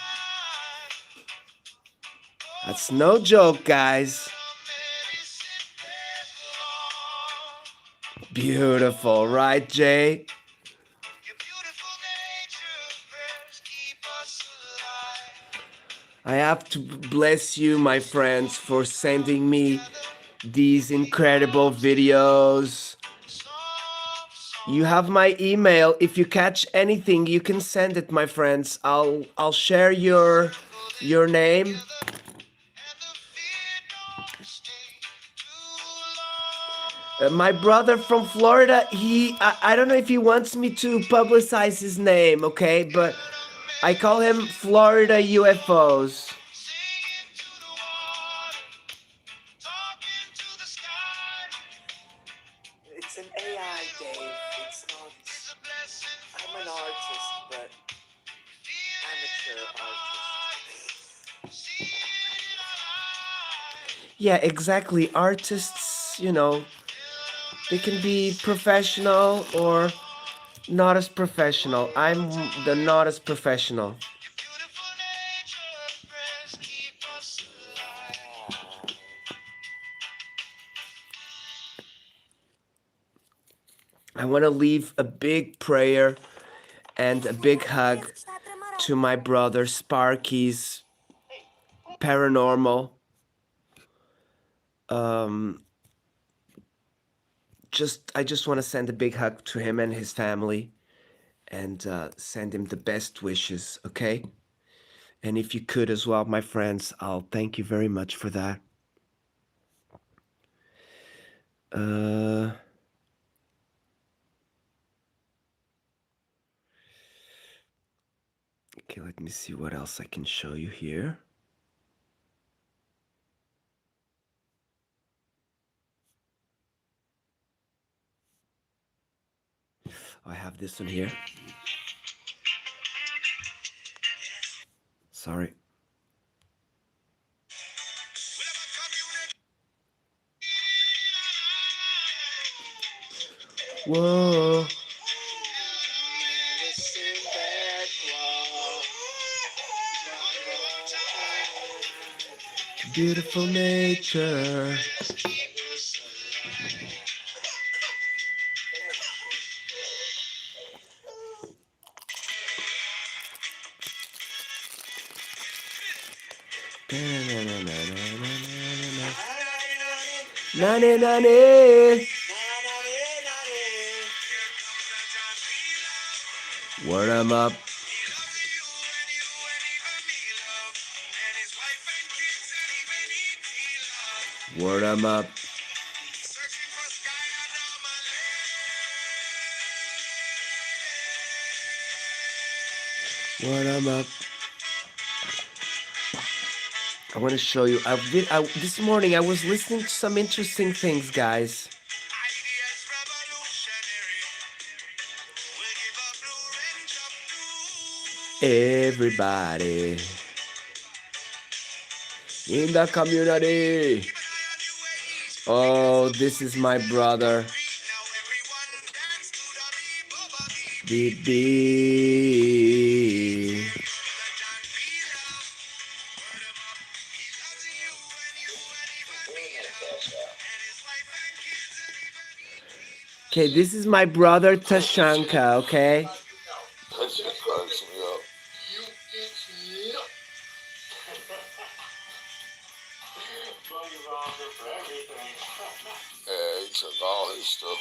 That's no joke, guys. Beautiful, right, Jay? I have to bless you, my friends, for sending me these incredible videos. You have my email. If you catch anything, you can send it, my friends. I'll share your name. My brother from Florida, I don't know if he wants me to publicize his name, okay? But I call him Florida UFOs. It's an AI, Dave. It's not. I'm an artist, but amateur artist. Yeah, exactly. Artists, you know, they can be professional or not as professional. I'm the not as professional. I want to leave a big prayer and a big hug to my brother Sparky's paranormal I just want to send a big hug to him and his family, and send him the best wishes. Okay. And if you could as well, my friends, I'll thank you very much for that. Okay, let me see what else I can show you here. I have this one here. Sorry. Whoa. Beautiful nature. Nane nane. Word 'em up. Word 'em up. Word 'em up. I want to show you. This morning I was listening to some interesting things, guys. Everybody in the community. Oh, this is my brother. BB. Okay, this is my brother Tashanka, okay? That shit cracks me up. Yeah, he took all his stuff.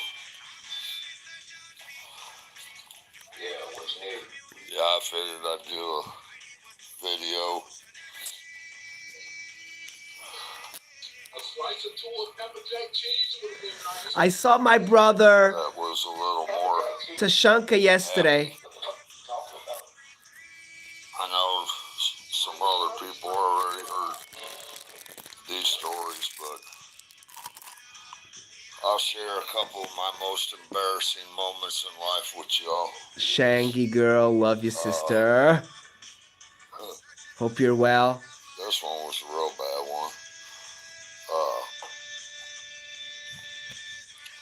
Yeah, what's new? Yeah, I figured I'd do a video. A slice or two of pepper jack cheese would have been nice. I saw my brother That was a little more. Tashanka yesterday. I know some other people already heard these stories, but I'll share a couple of my most embarrassing moments in life with y'all. Shangy girl, love you, sister. Hope you're well. This one was a real bad one.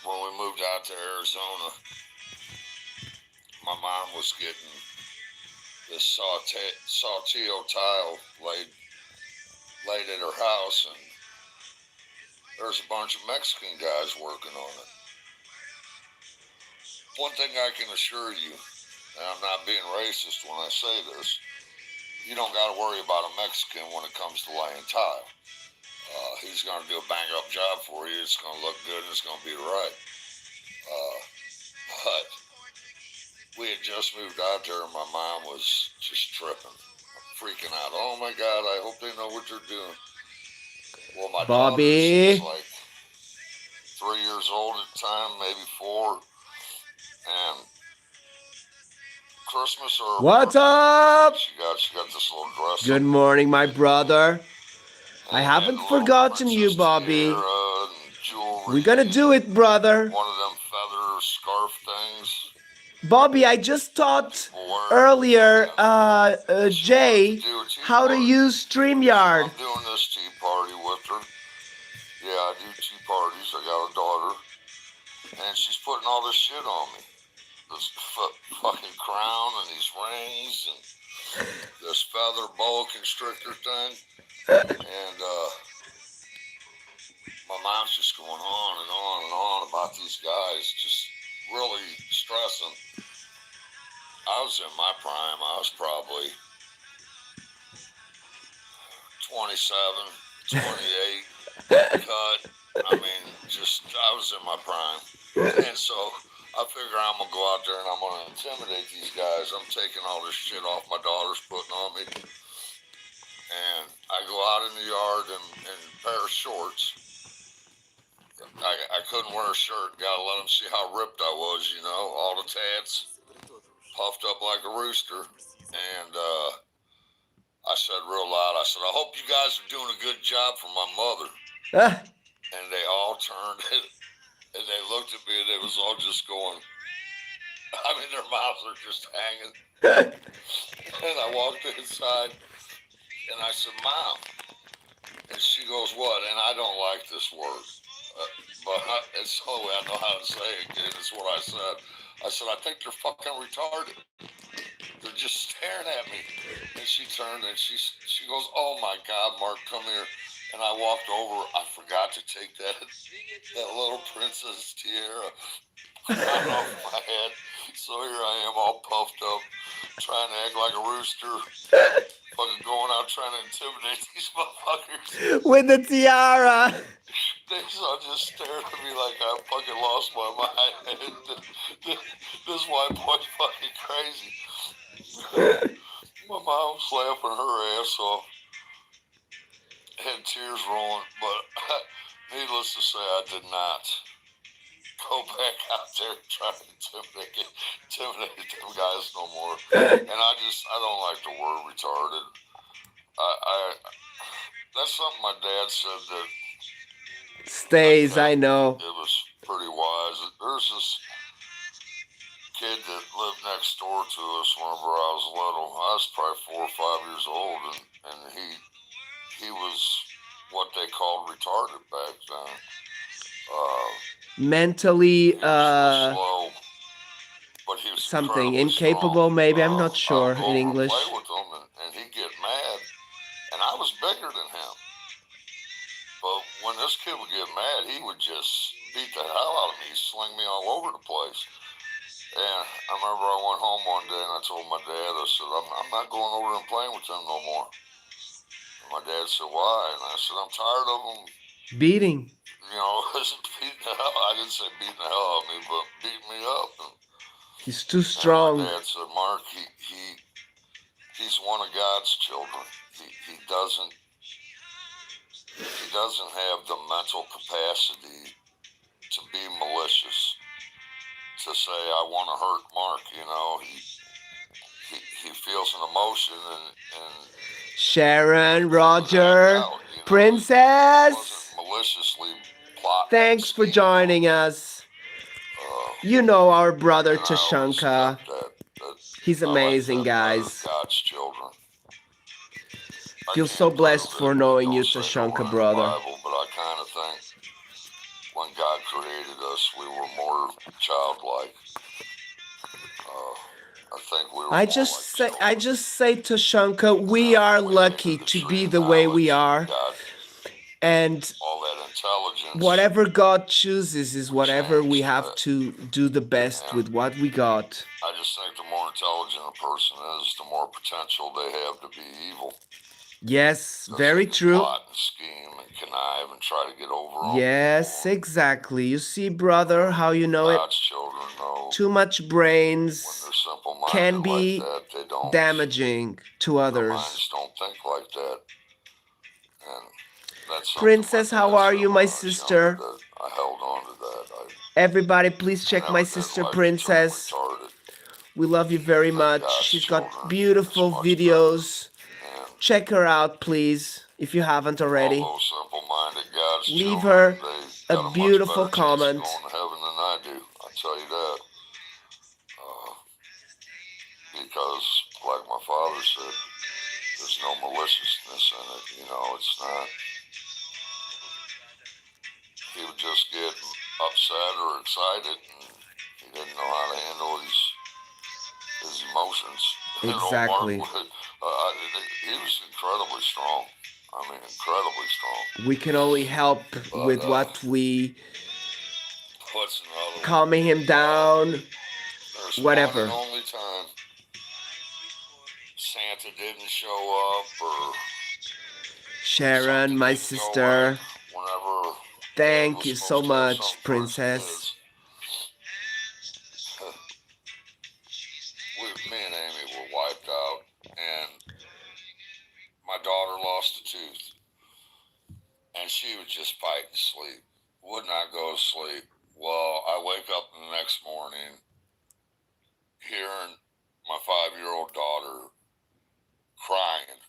When we moved out to Arizona, my mom was getting this saltillo tile laid at her house, and there's a bunch of Mexican guys working on it. One thing I can assure you, and I'm not being racist when I say this, you don't got to worry about a Mexican when it comes to laying tile. He's going to do a bang-up job for you. It's going to look good and it's going to be right. But we had just moved out there and my mom was just tripping, freaking out. Oh my God, I hope they know what they're doing. Well, my Bobby. daughter, she's like 3 years old at the time, maybe 4. And Christmas or What's up? she got this little dress. Good morning, my brother. I haven't forgotten you, Bobby. We're gonna do it, brother. One of them feather scarf things. Bobby, I just taught earlier, Jay, how to use StreamYard. I'm doing this tea party with her. Yeah, I do tea parties. I got a daughter. And she's putting all this shit on me. This fucking crown and these rings and this feather boa constrictor thing. And my mom's just going on and on and on about these guys, just really stressing. I was in my prime. I was probably 27, 28, cut. I mean, I was in my prime. And so I figure I'm gonna go out there and I'm gonna intimidate these guys. I'm taking all this shit off my daughter's putting on me. And I go out in the yard in a pair of shorts. I couldn't wear a shirt. Gotta let them see how ripped I was, you know, all the tats, puffed up like a rooster. And I said real loud, I said, I hope you guys are doing a good job for my mother. And they all turned and they looked at me and it was all just going, I mean, their mouths are just hanging. And I walked inside and I said, Mom. And she goes, what? And I don't like this word. But it's the only way I know how to say it, kid. It's what I said. I said, I think they're fucking retarded. They're just staring at me. And she turned and she goes, oh my God, Mark, come here. And I walked over. I forgot to take that little princess tiara off my head. So here I am all puffed up, trying to act like a rooster. Fucking going out trying to intimidate these motherfuckers. With the tiara. They all just stared at me like I fucking lost my mind. This white boy's fucking crazy. My mom was laughing her ass off. Had tears rolling, but needless to say, I did not go back out there and try to intimidate them guys no more. And I don't like the word retarded. That's something my dad said that stays, I know. It was pretty wise. There's this kid that lived next door to us whenever I was little. I was probably 4 or 5 years old, and he was what they called retarded back then. Mentally, slow, but he was something strong. incapable, maybe. I'm not sure in English. Play with him, and he'd get mad, and I was bigger than him. But when this kid would get mad, he would just beat the hell out of me. He'd sling me all over the place. And I remember I went home one day and I told my dad, I said, I'm not going over and playing with him no more. And my dad said, why? And I said, I'm tired of him beating. You know, beating the hell. I didn't say beating the hell out of me, but beating me up. And he's too strong. My dad said, Mark, he's one of God's children. He doesn't have the mental capacity to be malicious, to say, I want to hurt Mark, you know. He feels an emotion and Sharon, Roger, Princess, maliciously plotting. Thanks for joining us. You know our brother Tashanka. He's amazing, guys. God's children. Feel so blessed for knowing you, Tashanka, brother. Bible, but I kind of think when God created us, we were more childlike. I think we were. I just say, Tashanka, we are lucky to be the way we are, and all that intelligence. Whatever God chooses is whatever we have to do the best with what we got. I just think the more intelligent a person is, the more potential they have to be evil. Yes, very true. Plot and scheme and connive and try to get over them. Yes, exactly. You see, brother, how you know it? God's children know. Too much brains can be like that, damaging to others. Their minds don't think like that. And that's Princess, how are you, my sister? I held on to that. Everybody, please check my sister, Princess. We love you very much. She's got beautiful videos. Check her out, please, if you haven't already. Leave her a beautiful comment. I tell you that. Because, like my father said, there's no maliciousness in it. You know, it's not. He would just get upset or excited, and he didn't know how to handle his emotions. Exactly. He was incredibly strong. I mean, incredibly strong. We can only help with what we... calming him down, whatever. Only time Santa didn't show up, or Sharon, my sister. Whenever thank you so much, Princess. tooth. And she would just fight to sleep, would not go to sleep. Well, I wake up the next morning hearing my 5-year-old daughter crying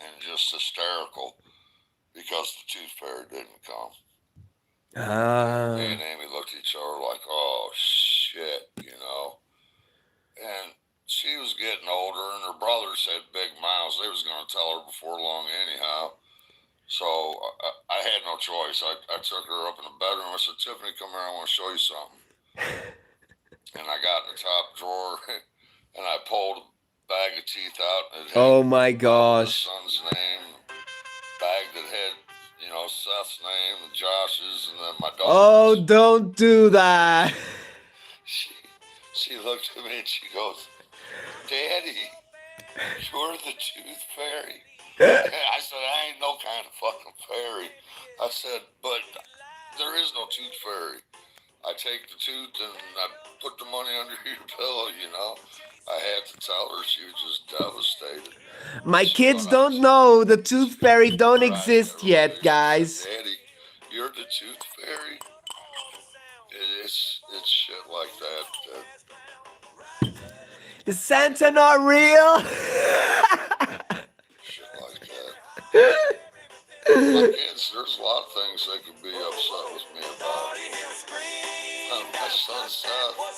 and just hysterical because the tooth fairy didn't come. Me and Amy looked at each other like, oh, shit, you know. And she was getting older, and her brothers had big mouths. They was going to tell her before long anyhow. So I had no choice. I took her up in the bedroom. I said, Tiffany, come here. I want to show you something. And I got in the top drawer, and I pulled a bag of teeth out. And it had Oh my gosh. my son's name, bag that had, you know, Seth's name, and Josh's, and then my daughter's. Oh, don't do that. She looked at me and she goes, Daddy, you're the tooth fairy. I said, I ain't no kind of fucking fairy. I said, but there is no tooth fairy. I take the tooth and I put the money under your pillow, you know. I had to tell her. She was just devastated. My kids don't know the tooth fairy don't exist yet, guys. Said, Daddy, you're the tooth fairy. It's shit like that. Is Santa not real? Shit like that. My kids, there's a lot of things they could be upset with me about. My son Seth, all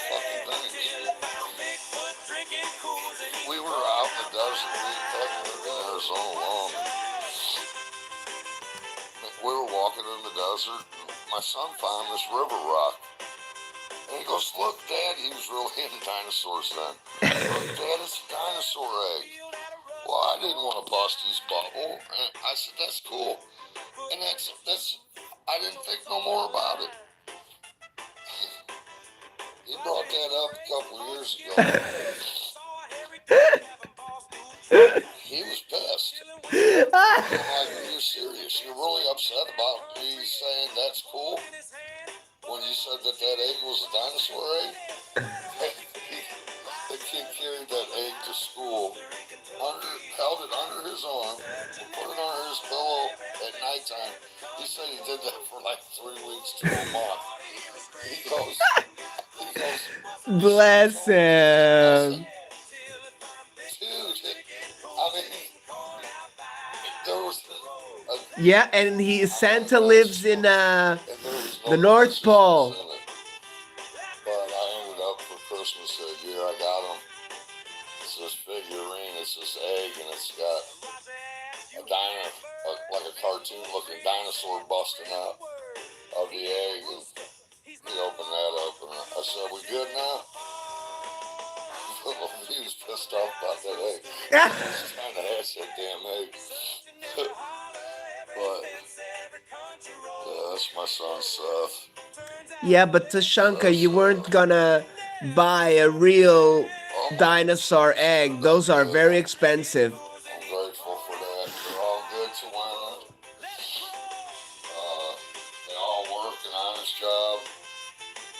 fucking things. We were out in the desert. We lived in Arizona long. We were walking in the desert, and my son found this river rock. And he goes, look, Dad, he was really into dinosaurs then. Look, Dad, it's a dinosaur egg. Well, I didn't want to bust his bubble. And I said, that's cool. And that's, I didn't think no more about it. He brought that up a couple of years ago. He was pissed. I'm like, are you serious? You're really upset about me saying that's cool? When you said that egg was a dinosaur egg? The kid carried that egg to school, held it under his arm, put it under his pillow at nighttime. He said he did that for like 3 weeks to a month. He goes, Bless him. Dude, I mean, there was yeah, and Santa lives in the North Pole. But I ended up for Christmas that year. I got him. It's this figurine. It's this egg, and it's got like a cartoon-looking dinosaur busting out of the egg. And he opened that up, and I said, "We good now?" He was pissed off about that egg. He was trying to hatch that damn egg. But yeah, that's my son Seth. Yeah, but Tashanka, you weren't gonna buy a real dinosaur egg. Those are very expensive. I'm grateful for that. They're all good to Wayne. They all work an honest job.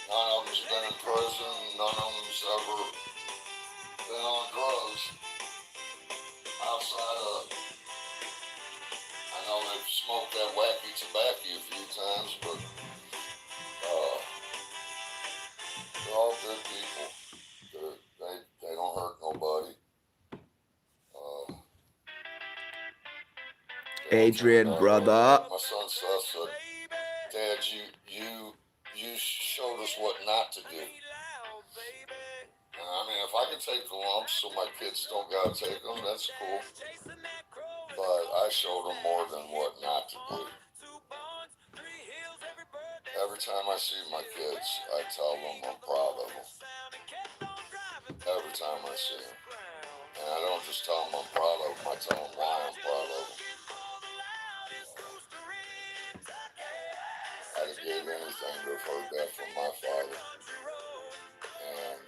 None of them's been in prison. None of them's ever been on drugs. Outside of, I know they've smoked that wacky tobacco a few times, but they're all good people. They don't hurt nobody. Adrian, brother. My son Seth said, Dad, you showed us what not to do. I mean, if I can take the lumps so my kids don't gotta take them, that's cool. But I showed them more than what not to do. Every time I see my kids, I tell them I'm proud of them. Every time I see them. And I don't just tell them I'm proud of them, I tell them why I'm proud of them. I'd have gave anything to have heard that from my father. And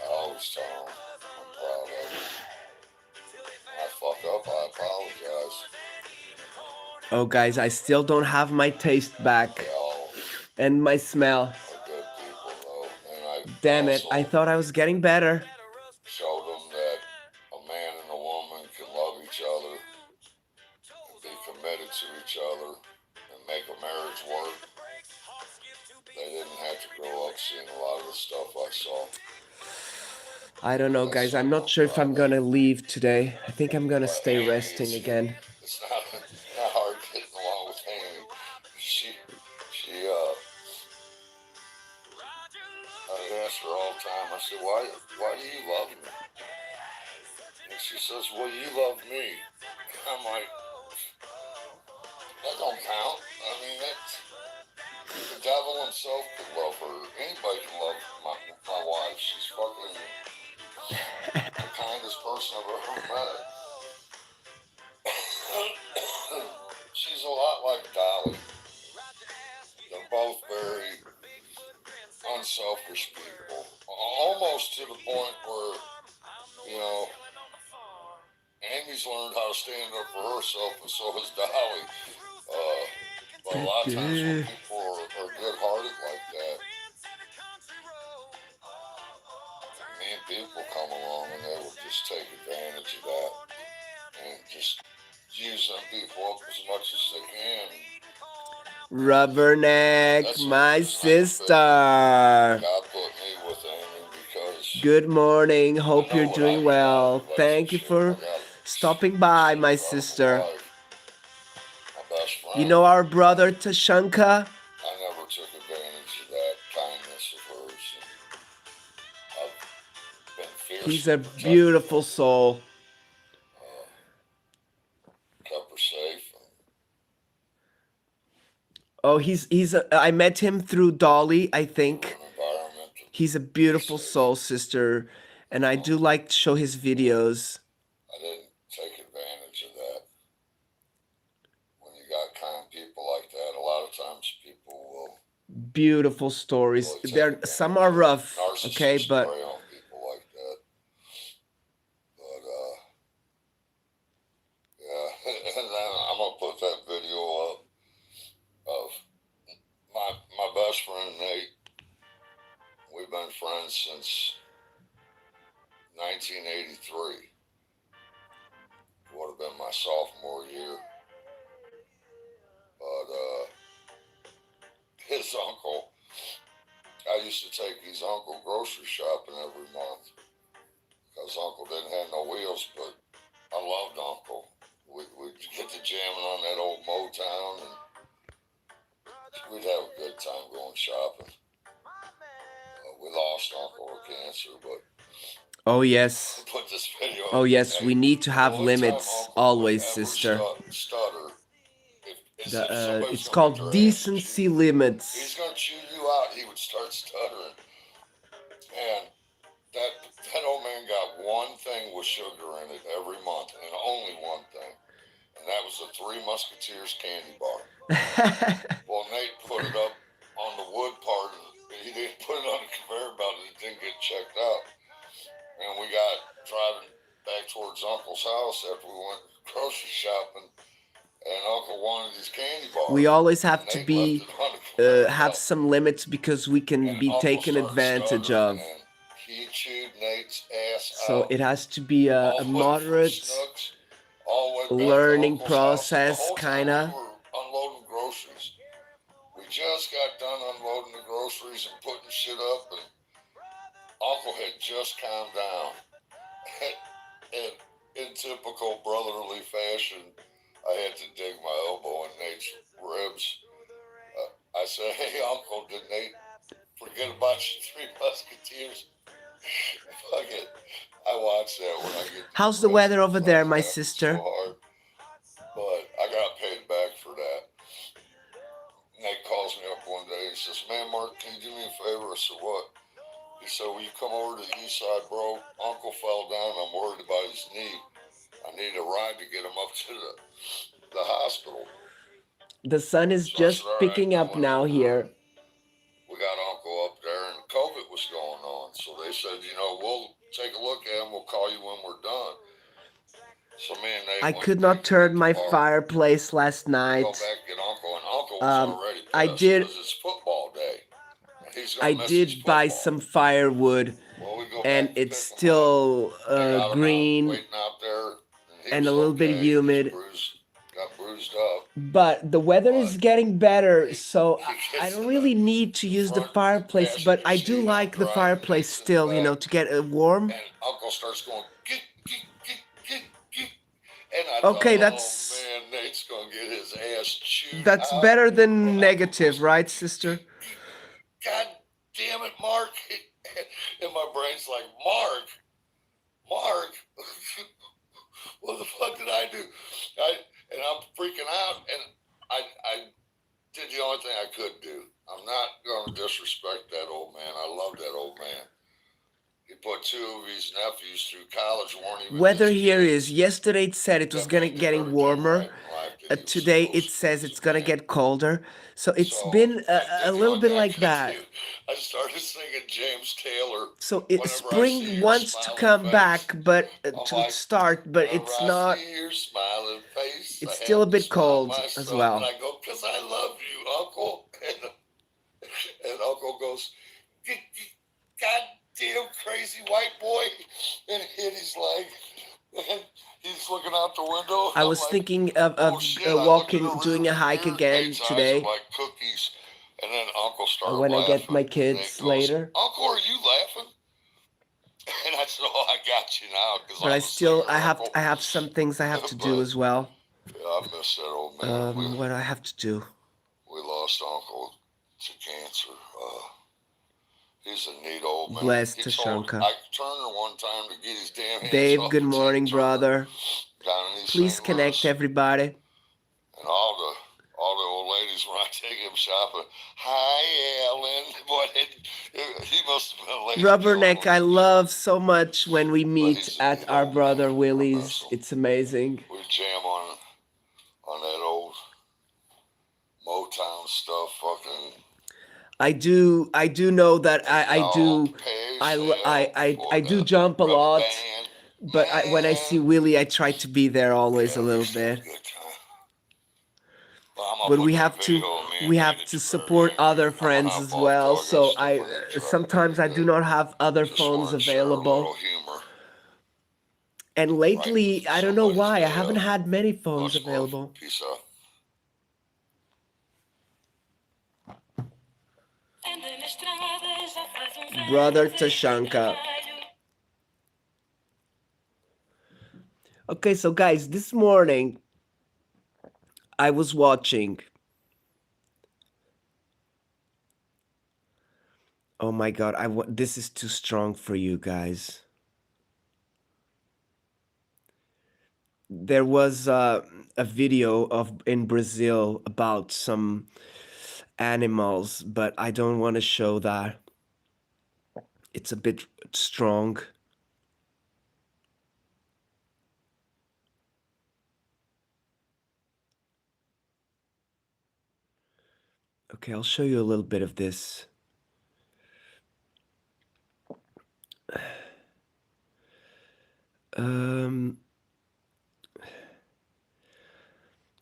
I always tell them I'm proud of them. When I fuck up, I apologize. Oh, guys, I still don't have my taste back. And my smell. Good people, though. And damn it, I thought I was getting better. Showed them that a man and a got to grow up seeing a lot of the stuff I saw. I don't know, guys. I'm not sure if I'm gonna leave today. I think I'm gonna stay Amy, resting again. It's not hard getting along with Amy. I ask her all the time. I said, why do you love me? And she says, well, you love me. I'm like, that don't count. I mean, the devil himself could love her. Anybody can love my wife. She's fucking the kindest person I've ever met. She's a lot like Dolly. They're both very unselfish people. Almost to the point where, you know, Amy's learned how to stand up for herself, and so has Dolly. But a lot of times when people are good-hearted like that, mean people come along and they will just take advantage of that and just use them people up as much as they can. Rubberneck, my sister. God put me with Amy because Good morning. Hope you're doing well. Thank you for stopping by, my sister. My best friend. You know our brother Tashanka? I never took advantage of that kindness of hers. I've been fierce. He's a beautiful soul. Kept her safe. Oh, I met him through Dolly, I think. He's a beautiful soul, sister, and I do like to show his videos. I didn't take advantage of that. When you got kind people like that, a lot of times people will. Beautiful stories. Some are rough, okay, but. Prey on people like that. But yeah, and then I'm gonna put that video up of my best friend Nate. We've been friends since 1983. Would have been my sophomore year. But his uncle, I used to take his uncle grocery shopping every month because Uncle didn't have no wheels, but I loved Uncle. We'd get to jamming on that old Motown, and we'd have a good time going shopping. We lost Uncle to cancer, but oh yes. put this video oh yes, we need to have limits always, sister. Stutter, it's called decency limits. He's gonna chew you out. He would start stuttering, and that old man got one thing with sugar in it every month, and only one thing, and that was the Three Musketeers candy bar. Well, Nate put it up on the wood part, and he didn't put it on the conveyor belt, and it didn't get checked out. And we got driving back towards Uncle's house after we went grocery shopping, and Uncle wanted his candy bar. We always have to have some limits because we can be taken advantage of. He chewed Nate's ass so out. It has to be a moderate learning process, kinda. We were unloading groceries. We just got done unloading the groceries and putting shit up, and Uncle had just calmed down. And in typical brotherly fashion, I had to dig my elbow in Nate's ribs. I said, hey, Uncle, did Nate forget about your Three Musketeers? Fuck it. I watch that when I get. How's the weather over there, my sister? So hard. But I got paid back for that. Nate calls me up one day and says, man, Mark, can you do me a favor? I said, what? He said, will you come over to the east side, bro? Uncle fell down. I'm worried about his knee. I need a ride to get him up to the hospital. The sun is just picking up now here. We got Uncle up there, and COVID was going on. So they said, you know, we'll take a look at him. We'll call you when we're done. So me and Nate I could not turn my fireplace last night. Go back and get Uncle, and Uncle was already pissed because it's football day. I did buy some firewood, and it's still green and a little bit humid. Got bruised up. but the weather is getting better, so I don't really need to use the fireplace, but I do like the fireplace still, you know, to get warm. And Uncle starts going, geek, geek, geek, geek, geek. And I Okay, thought, that's oh man, Nate's gonna get his ass chewed that's out. better than When negative, Uncle right, goes, sister? God damn it, Mark. And my brain's like, Mark, what the fuck did I do? And I'm freaking out, and I did the only thing I could do. I'm not going to disrespect that old man. I love that old man. He put two of his nephews through college, weren't even Weather his here kids. is, yesterday it said it was That man did getting everything warmer. right in life that he was Today it supposed to says do it's as a gonna man. get colder. So it's So been I a did the little only bit thing I like could that. do. I started singing James Taylor. So Whenever I see spring your wants to smiling come face, back, but I'm to like, start, but whenever it's I not. see your smiling face, It's I still a have to bit smile cold as myself. well. And I go, because I love you, Uncle. And Uncle goes, goddamn crazy white boy. And hit his leg. And he's looking out the window. I I'm was like, thinking of oh shit. I look in the walking, doing a rearview hike mirror. again Nate's eyes today. are like cookies. And then Uncle started When I get my laughing. kids Nate goes, later. Uncle, are you laughing? And I said, oh, I got you now, because But I'm a singer, Uncle. I have some things I have to do But as well. yeah, I miss that old man. What I have to do. We lost Uncle to cancer. He's a neat old man. Bless He told Tashanka. Ike Turner one time to get his damn hands Dave, off good of morning, Tina Turner brother. down in East Please St. connect Louis. everybody. And all the old ladies when I take him shopping, hi Ellen. Boy, he must have been a lady. Rubberneck, I love so much when we meet he's a at neat our old brother man. I Willie's. miss him. It's amazing. We jam on that old Motown stuff, fucking. I do know that I do Pay I yourself do for jump a the rubber lot, band, but when I see man. Willie, I try to be there always a Yeah, we little used to have a bit. good time. Well, I'm gonna But put that video of me and Nate at your support very other end. I'm gonna friends hop as off well. till I got So stuff I need to try to sometimes I do do. not have other Just phones wanted to share a available. little humor, And right? lately, I don't know Somebody's why, I day haven't up. had many phones Much love. available. Peace out. Brother Tashanka. Okay, so guys, this morning I was watching. Oh my God, this is too strong for you guys. There was a video in Brazil about some animals, but I don't want to show that. It's a bit strong. Okay, I'll show you a little bit of this.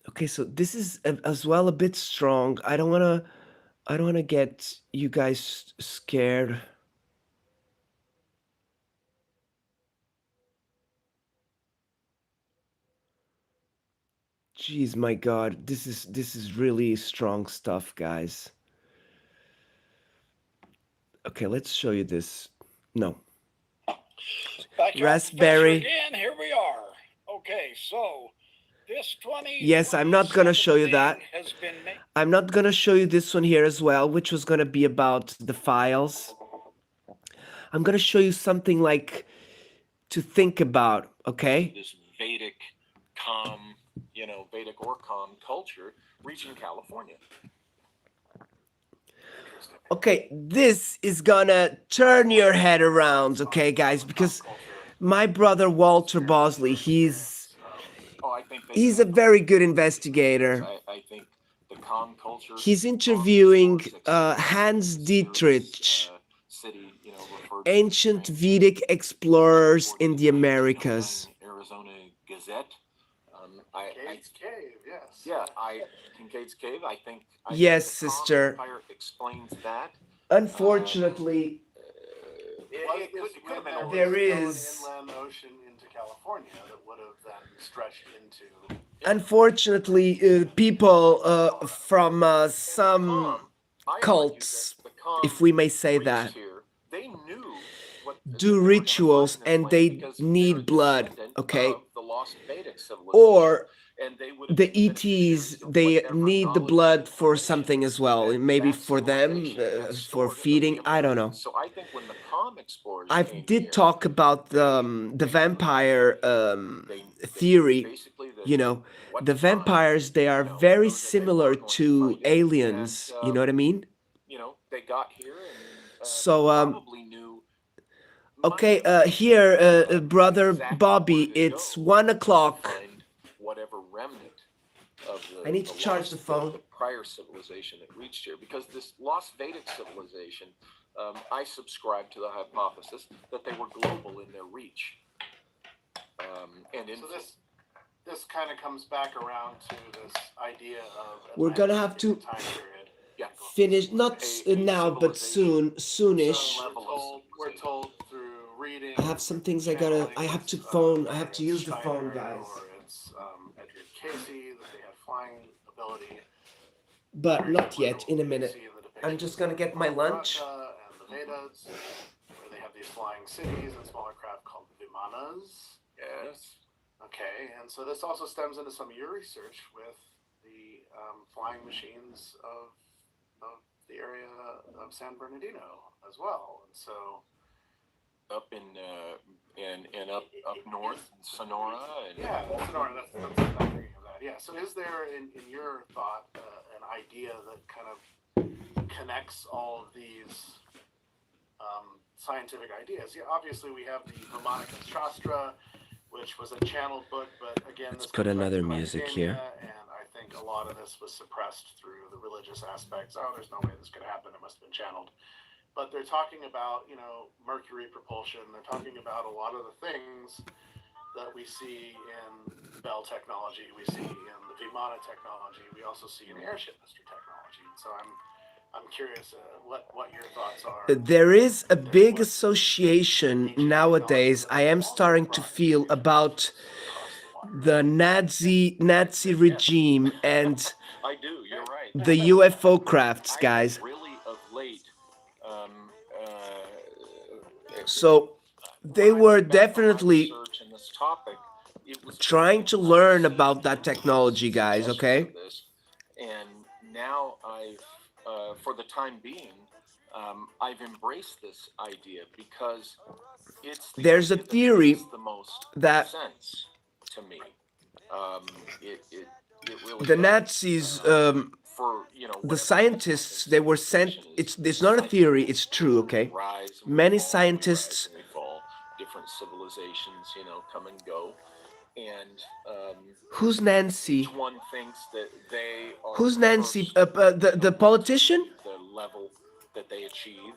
Okay, so this is as well a bit strong. I don't wanna get you guys scared. Jeez, my God, this is really strong stuff, guys. Okay, let's show you this. No. Raspberry. Again, here we are. Okay, so this 20. Yes, I'm not gonna show you that. I'm not gonna show you this one here as well, which was gonna be about the files. I'm gonna show you something like to think about, okay? This Vedic, calm, Vedic or calm culture reaching California. Okay, this is gonna turn your head around, okay, guys? Because my brother Walter Bosley, he's a very good investigator. I think the calm culture. He's interviewing Hans Dietrich, ancient Vedic explorers in the Americas. Arizona Gazette. Kincaid's Cave, yes. Yeah, Kincaid's Cave. I think yes, the sister. Empire explains that. Unfortunately, there there was is an inland ocean into California that would have then stretched into unfortunately, people from some cults, if we may say that, They knew what do rituals and they need blood, okay? Or the ETs, they need the blood for something as well. Maybe for them, for feeding, I don't know. So I think when the com explorers I came did here, talk about the vampire theory. basically You know, the vampires, they are very similar to aliens. You know what I mean? they got here and So, probably knew. okay, here, brother Bobby, it's 1 o'clock. Find whatever remnant of the I need to charge the phone. the prior civilization that reached here, because this lost Vedic civilization, I subscribe to the hypothesis that they were global in their reach. And in So this kind of comes back around to this idea of We're gonna have to time period. finish, not now, but soonish. We're told through reading. I have some things I have to use the phone, guys. Or it's Edgar Casey, that they have flying ability. But not yet, in a minute. I'm just gonna get my lunch. And the Vedas, where they have these flying cities and smaller craft called vimanas. Yes. Okay, and so this also stems into some of your research with the flying machines of the area of San Bernardino as well. And so up in up north, Sonora, and Sonora. That's I'm thinking of that. Yeah. So is there in your thought an idea that kind of connects all of these scientific ideas? Yeah. Obviously, we have the Brahmanic Shastra, which was a channeled book, but again, Let's put another music here. And I think a lot of this was suppressed through the religious aspects. Oh, there's no way this could happen. It must have been channeled. But they're talking about, mercury propulsion. They're talking about a lot of the things that we see in Bell technology. We see in the Vimana technology. We also see in airship mystery technology. And so I'm curious what your thoughts are. There is a big association nowadays. I am starting to feel about the Nazi regime and I do. You're right. the UFO crafts, guys. Really, of late. So they were definitely trying to learn about that technology, guys. Okay. And now for the time being, I've embraced this idea because there's a theory that sense to me. It really the Nazis, the scientists, they were sent. It's not a theory. It's true. Okay. Many scientists. Different civilizations, come and go. And who's Nancy? One thinks that they are. Who's Nancy? The politician? The level that they achieve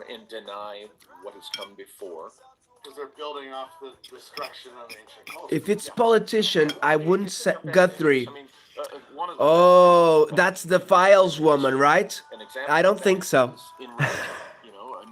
and deny what has come before. Because they're building off the destruction of ancient culture. If it's politician, I wouldn't say Guthrie. Oh, that's the Files woman, right? I don't think so. A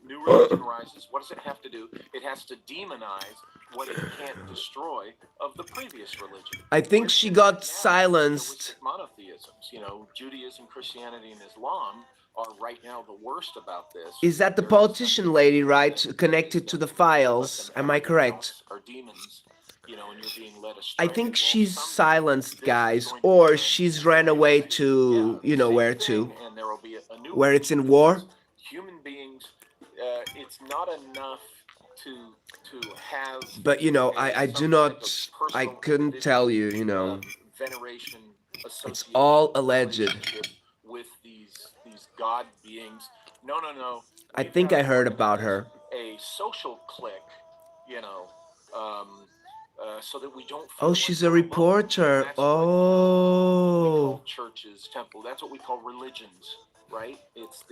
new religion rises. What does it have to do? It has to demonize what it can't destroy of the previous religion. I think she got silenced. Monotheisms, Judaism, Christianity, and Islam are right now the worst about this. Is that the politician lady, right? Connected to the Files? Am I correct? Are demons, and you're being led astray. I think she's silenced, guys, or she's ran away to, where to? Where it's in war? Human beings, it's not enough to have. But I do not. I couldn't tell you. Veneration. It's all alleged. With these god beings. No. I think I heard about her. A social clique, so that we don't. Oh, she's a reporter. Oh. Churches, temple. That's what we call religions, right? It's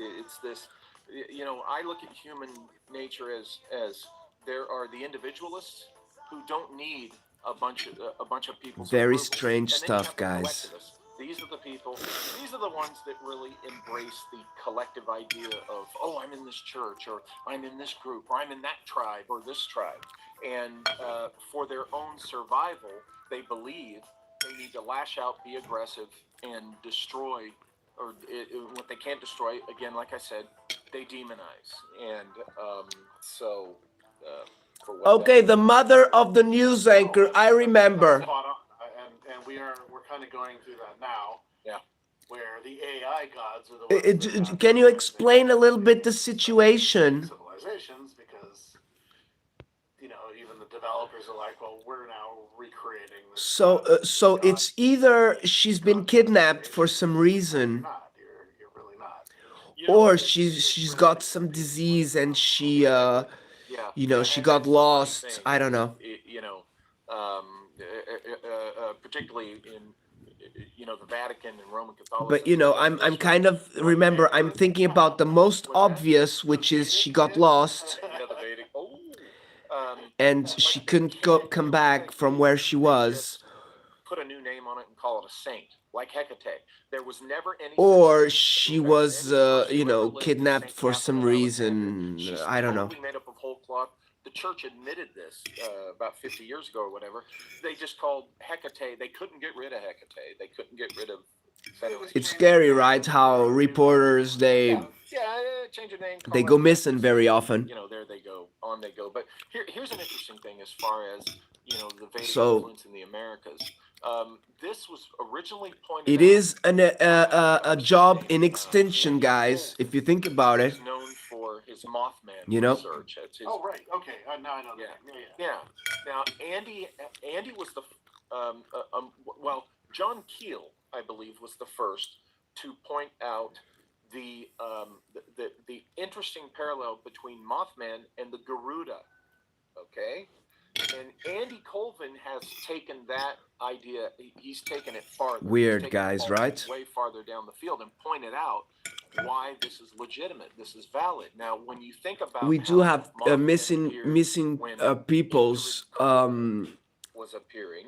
this. I look at human nature as there are the individualists who don't need a bunch of people. Very strange stuff, guys. These are the people. These are the ones that really embrace the collective idea of, oh, I'm in this church, or I'm in this group, or I'm in that tribe, or this tribe. And for their own survival, they believe they need to lash out, be aggressive, and destroy, or what they can't destroy. Again, like I said, they demonize, and so. For what Okay, the mother of the news anchor, I remember. Spot on. And we're kind of going through that now. Yeah. Where the AI gods are the ones Can you explain a little bit the situation? Civilizations, because even the developers are like, well, we're now recreating this. So it's either she's been kidnapped for some reason, You're really not. or she's got some disease and she she got lost. I don't know. Particularly in the Vatican and Roman Catholicism. But I'm kind of, remember, I'm thinking about the most obvious, which is she got lost and she couldn't come back from where she was. Put a new name on it and call it a saint, like Hecate. There was never any. Or she was, kidnapped for some reason. I don't know. Totally made up of whole cloth. The church admitted this about 50 years ago or whatever. They just called Hecate. They couldn't get rid of Hecate. They couldn't get rid of. It's scary, right? How reporters change the name. They go missing very often. There they go, on they go. But here's an interesting thing as far as the Vedic influence in the Americas. This was originally pointed. It is a job in extinction, guys. If you think about it. He's known for his Mothman research. Oh right, okay. Now I know that. Yeah. Now Andy was the John Keel, I believe, was the first to point out the interesting parallel between Mothman and the Garuda. Okay. And Andy Colvin has taken that idea, he's taken it farther. Weird, guys, right? Way farther down the field and pointed out why this is legitimate, this is valid. Now, when you think about we do have missing peoples. Was appearing.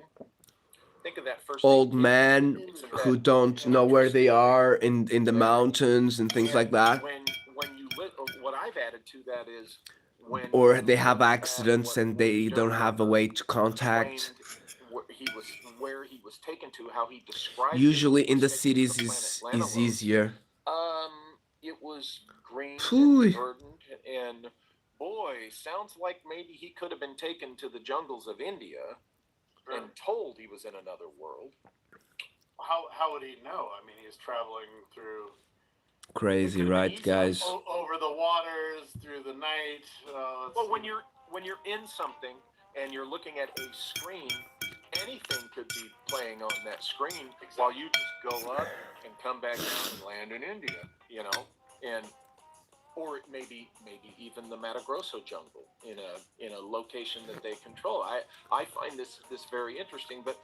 Think of that first old man who don't know where they are in the mountains and things like that. What I've added to that is. Or they have accidents and they don't have a way to contact. Where he was taken to, how he described. Usually in the cities is easier. It was green and verdant, and boy, sounds like maybe he could have been taken to the jungles of India and told he was in another world. How would he know? I mean, he's traveling through. Crazy, right, guys? Over the waters, through the night. Well, when you're in something and you're looking at a screen, anything could be playing on that screen while you just go up and come back down and land in India, or it may be even the Mato Grosso jungle in a location that they control. I find this very interesting, but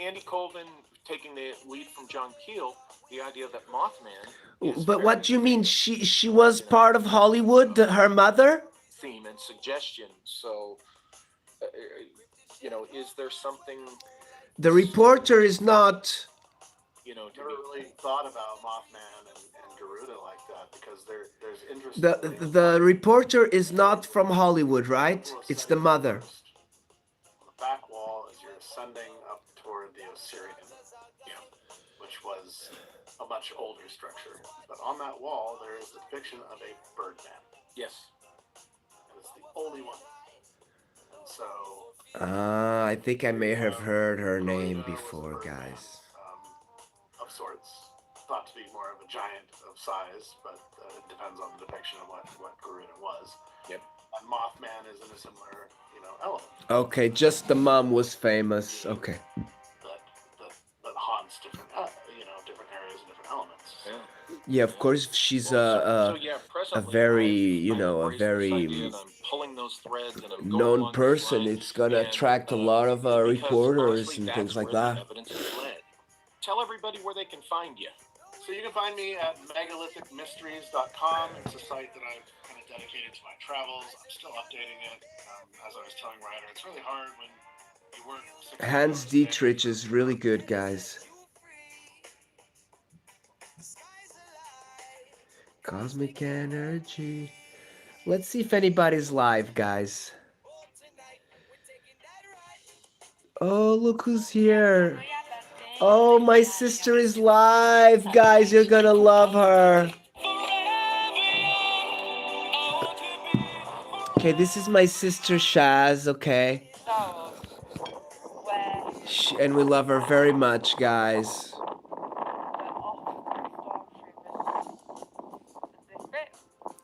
Andy Colvin taking the lead from John Keel, the idea that Mothman. But what do you mean? She was part of Hollywood, her mother? Theme and suggestion. So, is there something? The reporter is not. Never really thought about Mothman and Garuda like that, because there's interesting. The reporter is not from Hollywood, right? It's the mother. On the back wall, as you're ascending up toward the Osirian, which was a much older structure. But on that wall, there is the depiction of a Birdman. Yes. And it's the only one. And so. I think I may have heard her name before, guys. Of sorts. Thought to be more of a giant of size, but it depends on the depiction of what Garuda was. Yep. And Mothman is in a similar, element. Okay, just the mom was famous. Okay. That haunts different, different areas and different elements. Yeah. Yeah, of course, she's a very, a very known person. It's gonna attract a lot of reporters and things like that. Tell everybody where they can find you. So you can find me at megalithic.mysteries.com. It's a site that I've kind of dedicated to my travels. I'm still updating it. As I was telling Ryder, it's really hard when you work. Hans Dietrich is really good, guys. Cosmic energy. Let's see if anybody's live, guys. Oh, look who's here. Oh, my sister is live. Guys, you're gonna love her. Okay, this is my sister Shaz, okay? And we love her very much, guys.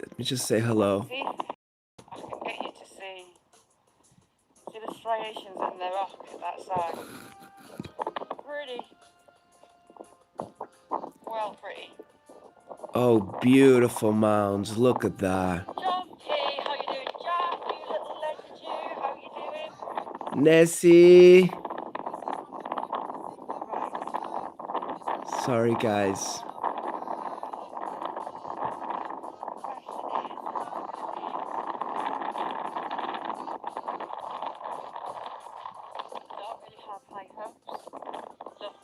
Let me just say hello. See? I can get you to see the striations in the rock at that side. Pretty. Well, pretty. Oh, beautiful mounds. Look at that. Jumpy, how you doing, Jack? You little legend, you. How you doing? Nessie. Sorry, guys. Don't really have high hopes. Look.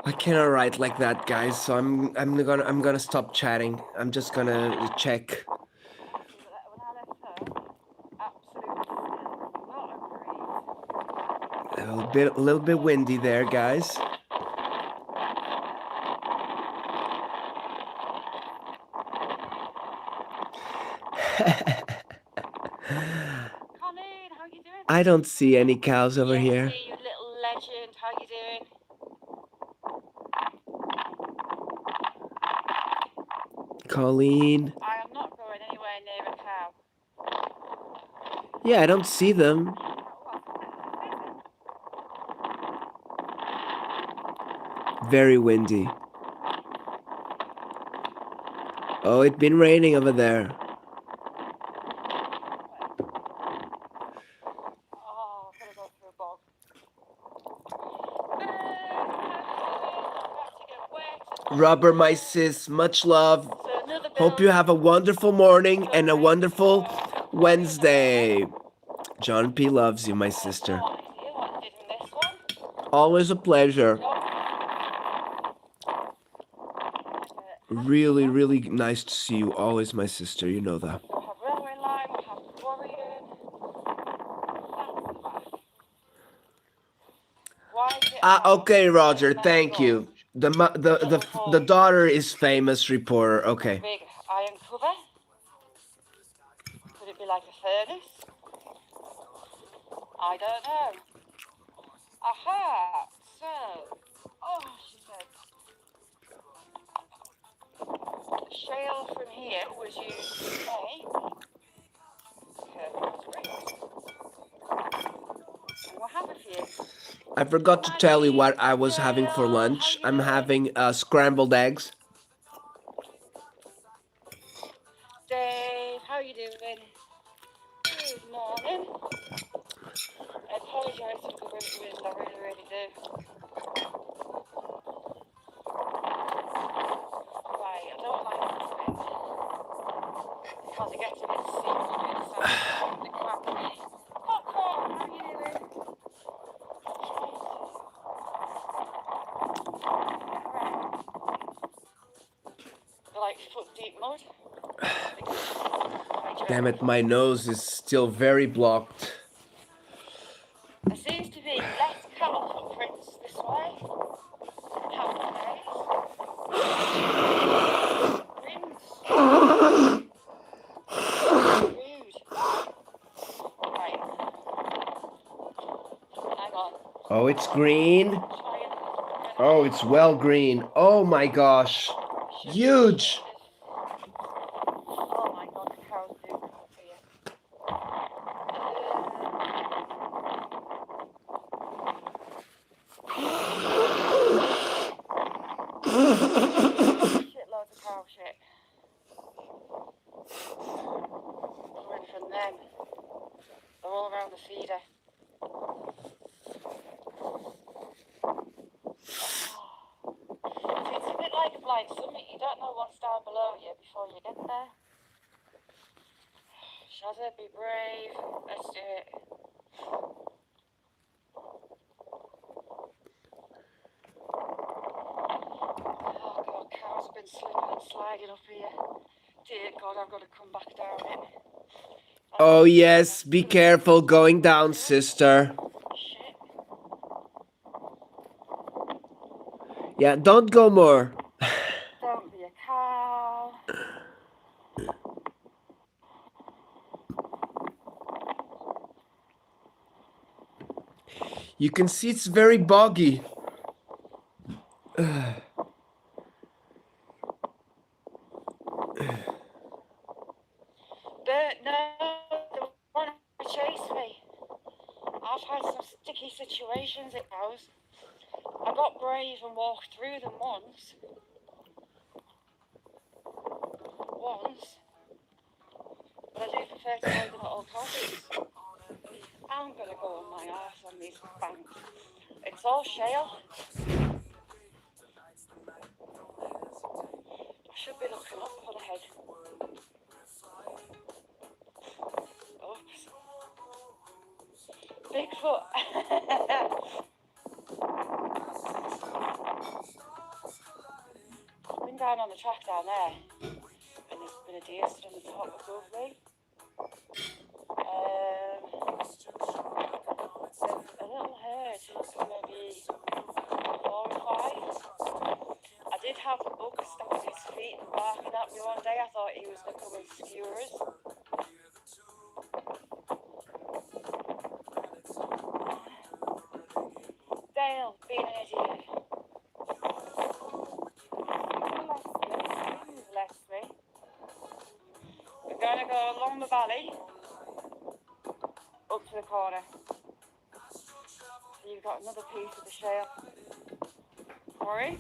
I cannot write like that, guys. So I'm gonna stop chatting. I'm just gonna check. A little bit windy there, guys. I don't see any cows over here. You little legend, how you doing? Colleen. I am not going anywhere near a cow. Yeah, I don't see them. Very windy. Oh, it's been raining over there. Oh, I'm gonna go through a bog. Rubber, my sis, much love. Hope you have a wonderful morning and a wonderful Wednesday. John P loves you, my sister. Always a pleasure. Really, really nice to see you. Always, my sister. You know that. Okay, Roger. Thank you. The daughter is famous reporter. Okay. Big iron cover. Could it be like a furnace? I don't know. Aha! So, she said, the shale from here was used to make and what happened for you? I forgot to tell you what I was having for lunch. I'm having scrambled eggs. Dave, how you doing? Good morning. I apologise for the wind, I really, really do. Right, I don't like this wind. Because it gets a bit seedy and so a bit crappy. Popcorn, how you doing? You like foot deep mud? Damn it, my nose is still very blocked. There seems to be less cattle footprints this way. Right. Hang on. Oh, it's green. Oh, it's well green. Oh my gosh. Huge. Oh my god, the cows do come up here. Shitloads of cow shit. Coming from them. They're all around the feeder. It's a bit like a blind summit. You don't know what's down below you before you get there. Shazza, be brave. Let's do it. Oh god, cows have been slipping and sliding up here. dear God, I've got to come back down it. Oh yes, be careful going down, sister. Shit. Yeah, don't go more. Don't be a cow. You can see it's very boggy. But no, they want to chase me. I've had some sticky situations at house. I got brave and walked through them once. But I do prefer to avoid them at all costs. I'm gonna go on my arse on these banks. It's all shale. I should be looking up for the head. Oops. Bigfoot. I've been down on the track down there, and there's been a deer stood on the top above me. There's a little herd, maybe 4 or 5. I did have a buck stamping his feet and barking at me one day. I thought he was going to come and skewer us. Dale, being an idiot. Bless me. We're going to go along the valley, up to the corner. So you've got another piece of the shale. Corey?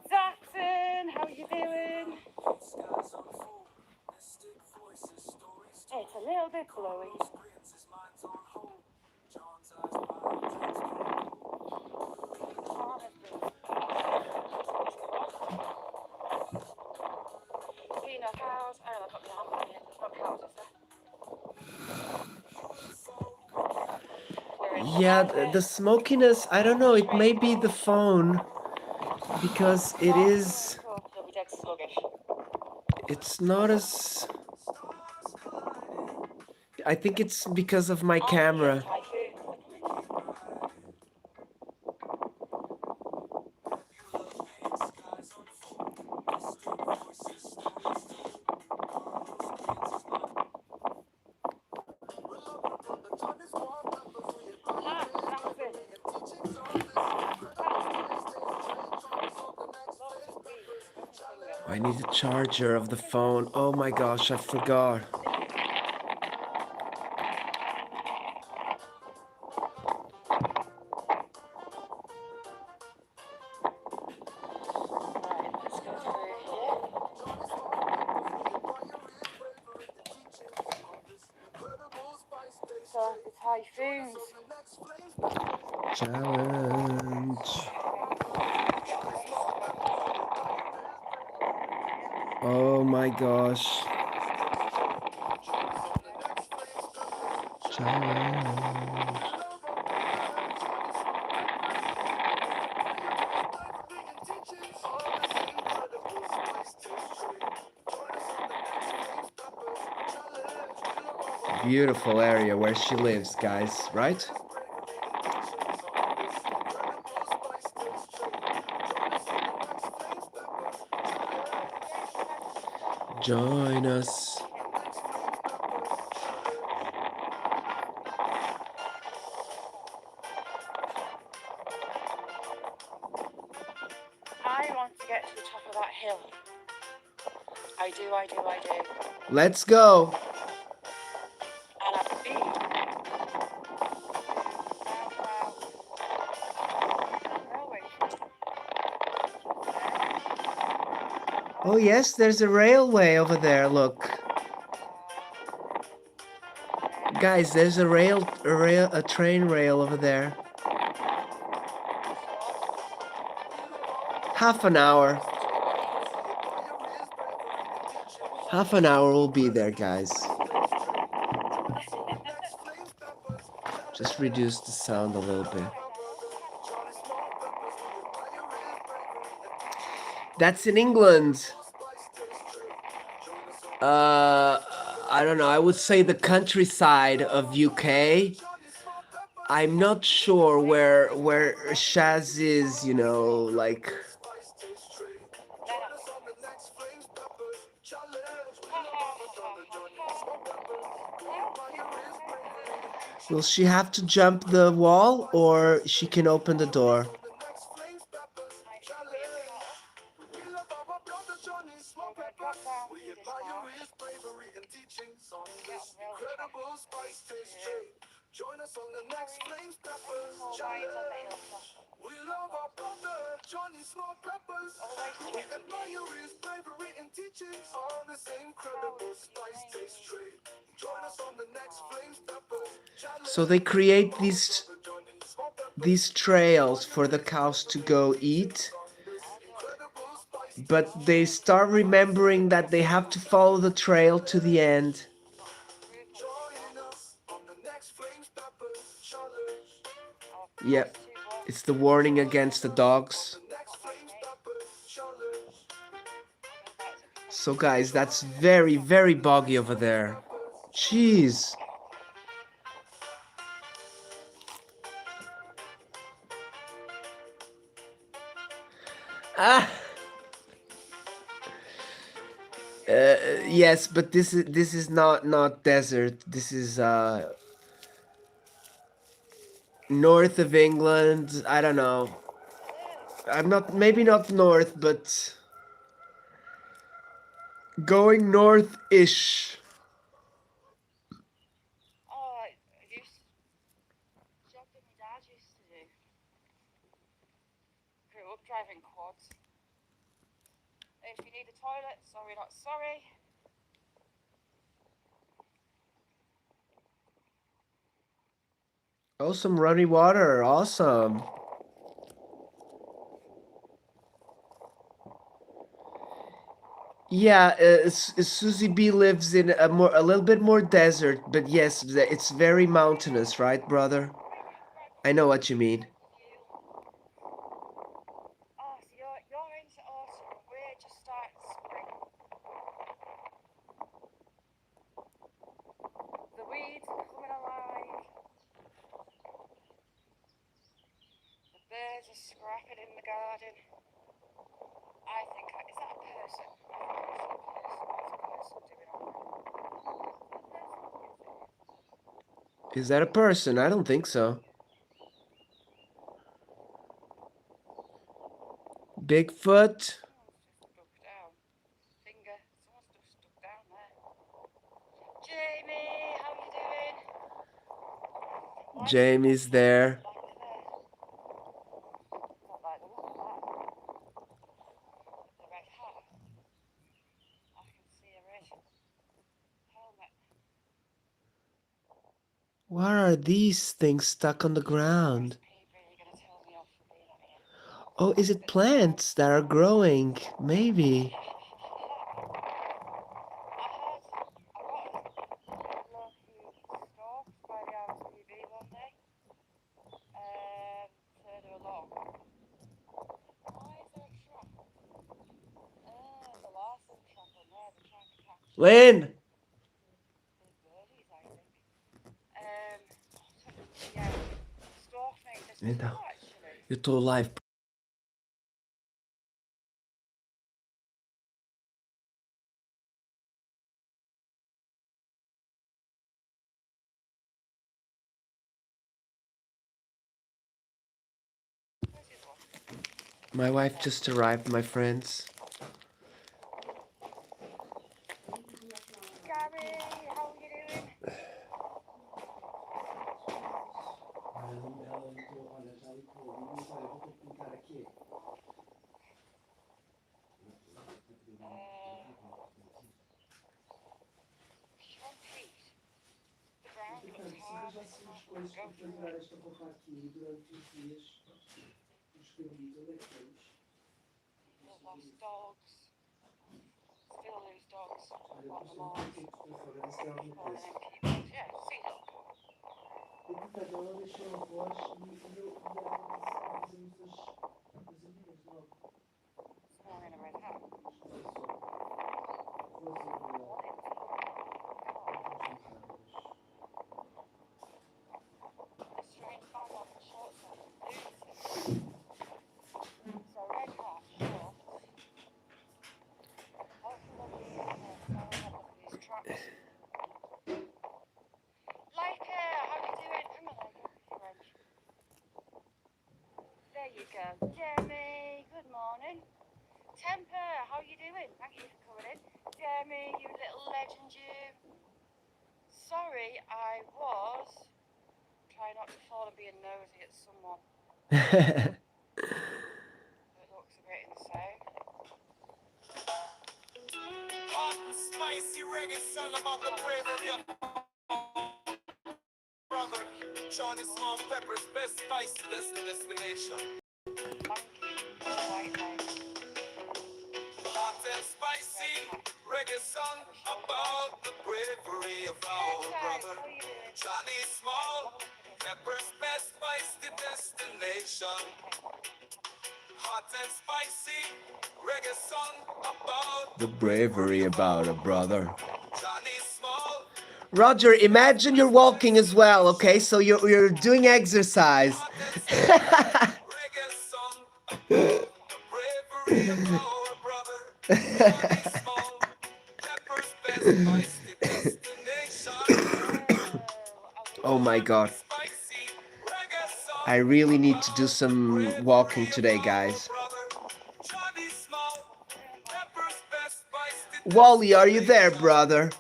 Jackson, how you doing? It's a little bit blowy. No cows. Oh, I've got my arm on here. There's no cows, is there? Yeah, the smokiness, I don't know, it may be the phone because it is, They'll be dead sluggish. it's not as, I think it's because of my camera. I need a charger of the phone. Oh my gosh, I forgot. So the typhoons. Challenge. Oh my gosh. Challenge. Beautiful area where she lives, guys, right? Join us. I want to get to the top of that hill. I do. Let's go. And I've been. Oh yes, there's a railway over there, look. Guys, there's a train rail over there. Half an hour. Half an hour we'll be there, guys. Just reduce the sound a little bit. That's in England. I don't know. I would say the countryside of UK. I'm not sure where Shaz is. You know, like. Will she have to jump the wall, or she can open the door? Join us on the next Flames Peppers challenge. We love our brother, Johnny Small Peppers. We admire his bravery and teachings on this incredible spice taste trade. Join us on the next Flames Peppers challenge. So they create these trails for the cows to go eat, but they start remembering that they have to follow the trail to the end. Yep, it's the warning against the dogs. So guys, that's very, very boggy over there. Jeez. Ah. Yes, but this is not desert. This is north of England. I don't know. I'm not, maybe not north, but going north-ish. Oh, I used job that my dad used to do. Grew up driving quads. If you need a toilet, sorry, not sorry. Oh, some runny water. Awesome. Yeah, Susie B lives in a little bit more desert, but yes, it's very mountainous, right, brother? I know what you mean. Oh, so you're into autumn and we're just starting spring. The weeds are coming alive. The birds are scrapping in the garden. I think, is that a person? I think it's a person. What's a person doing on there? Is that a person? I don't think so. Bigfoot? Someone's just ducked down. Finger. Someone's just ducked down there. Jamie, how you doing? Jamie's there. Not like the look of that. The red hat. I can see a red helmet. What are these things stuck on the ground? Oh, is it plants that are growing? Maybe. Lynn! Então, eu tô live. My wife just arrived, my friends. Gary, how are you doing? Lost dogs. Still lose dogs. Want them all. Yeah, see, look. someone in a red hat. A strange man on a short set of boots. So red hat, short. These tracks. Like, how you doing? Hang on, French. There you go. Jeremy, good morning. Temper, how you doing? Thank you for coming in. Jeremy, you little legend, you. Sorry, I was. Try not to fall and being nosy at someone. It looks a bit insane. Hot and spicy reggae song about the bravery of brother. Johnny Small Pepper's best spice destination. Hot and spicy reggae song about the bravery of our brother. Johnny Small Pepper's best spice destination. Hot and spicy reggae song about The bravery about a brother. Johnny Small. Roger, imagine you're walking as well, okay? So you're doing exercise. Reggae song about the bravery of our brother. Johnny Small Pepper's best spice destination. Oh my god. Spicy reggae song I really need to do some walking today, guys. Johnny Small Pepper's best spice Wally, are you there, brother?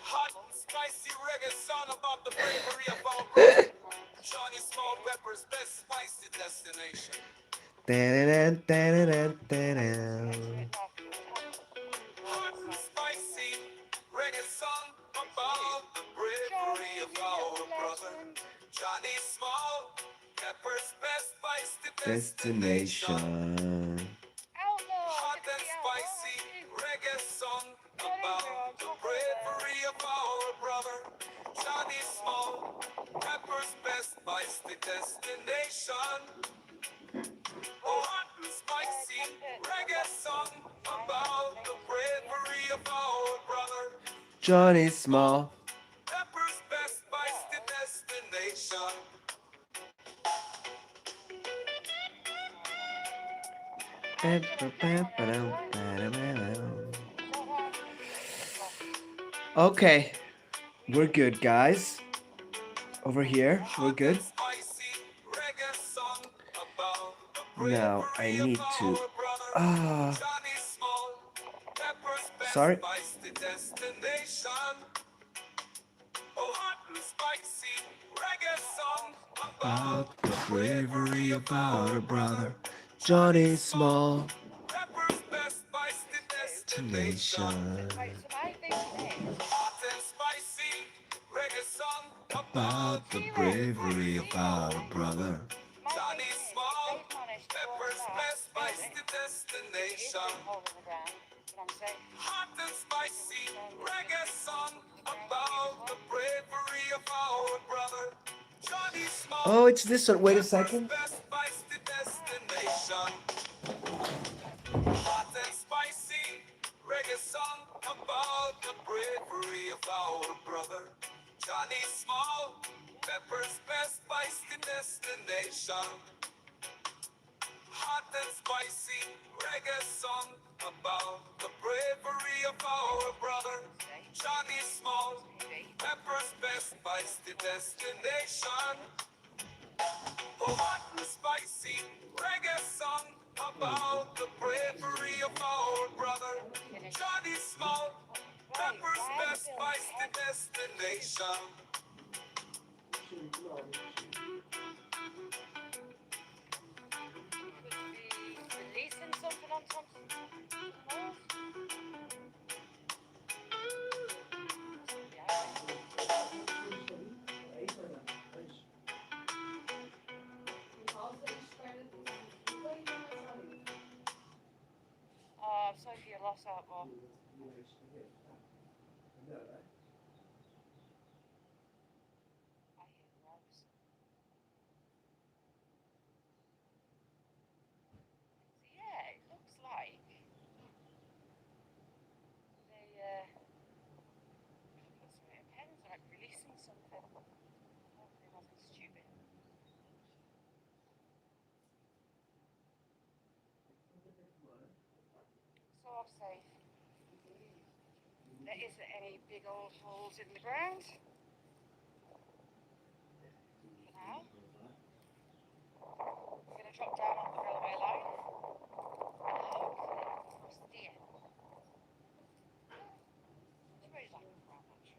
hot spicy reggae song about the bravery of our brother. Johnny Small Pepper's best spicy destination. Da-da-da, da-da-da, da-da. Hot and spicy reggae song about the bravery of our brother. Johnny Small Pepper's best spicy destination. Destination. Hot and spicy reggae song about the bravery of our brother. Johnny Small Pepper's best spicy destination. Oh, hot and spicy reggae song about the bravery of our brother. Johnny Small. Pepper's best spicy destination. Okay, we're good, guys. Over here, we're good. Now I need to. Sorry. About the bravery of our brother, Johnny Small. Destination. About the bravery of our brother. Johnny Small, Pepper's best spicy destination. Hot and spicy reggae song about the bravery of our brother. Johnny Small. Oh, it's this one. Wait a second. Best spicy destination. Hot and spicy reggae song about the bravery of our brother. Johnny Small, Pepper's best spicy destination. Hot and spicy reggae song about the bravery of our brother. Johnny Small, Pepper's best spicy destination. Oh, hot and spicy reggae song about the bravery of our brother. Johnny Small, Pepper's best spicy destination. Releasing something on Thompson's Moors? Oh, I'm sorry for your loss out, Bob. there isn't any big old holes in the ground. For now. We're going to drop down on the railway line. Hopefully across the end. It's really like around that tree.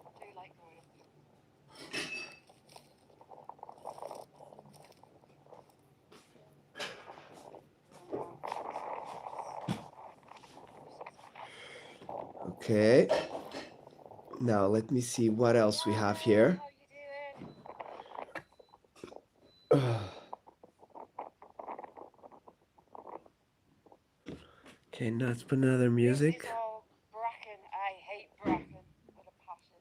I do like going up. Okay. Now let me see what else we have here. Okay, let's put another music. This is all bracken. I hate bracken with a passion.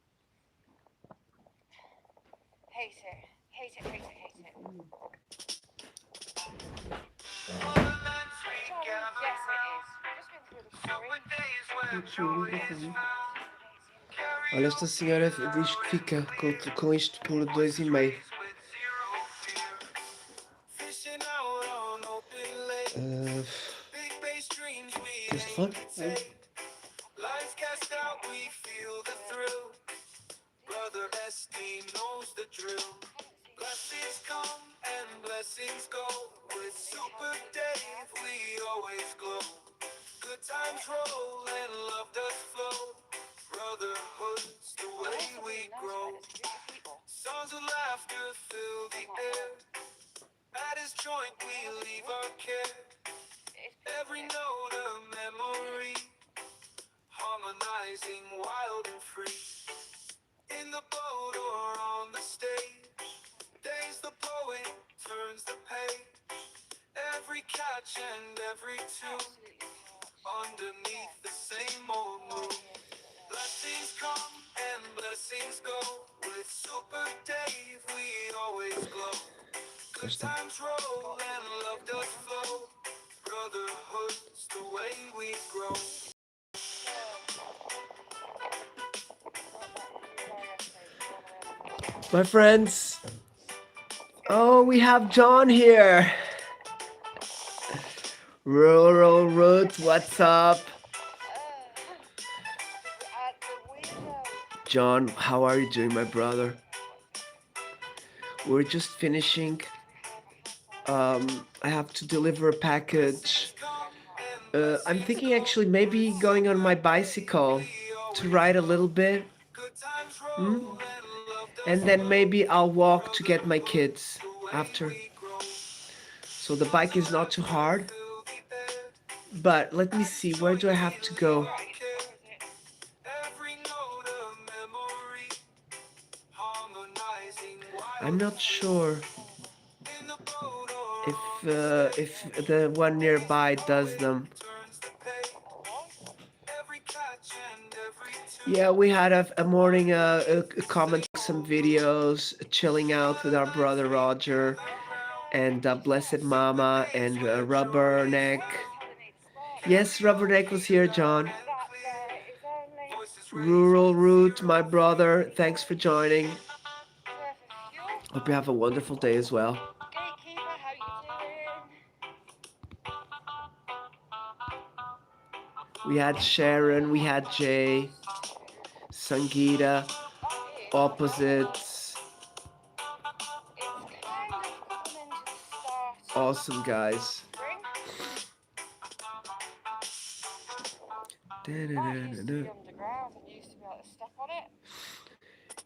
Hate it. Hate it, hate it, hate it. Yes, it is. Just been through the story. Olha, esta senhora diz que fica com isto por 2,5. Just fun. Life cast out, we feel the thrill. Brother SD knows the drill. Blessings come and blessings go. With Super Dave, we always glow. Good times roll and love does flow. Brotherhood's the way we grow. Songs of laughter fill the air. At his joint we leave our care. Every note a memory, harmonizing wild and free. In the boat or on the stage, Dave's the poet, turns the page. Every catch and every tune, underneath the same old moon. Blessings come and blessings go. With Super Dave we always glow. Good times roll and love does flow. Brotherhood's the way we grow. My friends. Oh, we have John here. Rural Root, what's up? John, how are you doing, my brother? We're just finishing. I have to deliver a package. I'm thinking actually maybe going on my bicycle to ride a little bit. And then maybe I'll walk to get my kids after. So the bike is not too hard. But let me see, where do I have to go? I'm not sure if the one nearby does them. Yeah, we had a morning comment, some videos, chilling out with our brother Roger, and Blessed Mama, and Rubberneck. Yes, Rubberneck was here, John. Rural Root, my brother, thanks for joining. Hope you have a wonderful day as well. Gatekeeper, how you doing? We had Sharon, we had Jay, Sangeeta, Opposites. Awesome guys.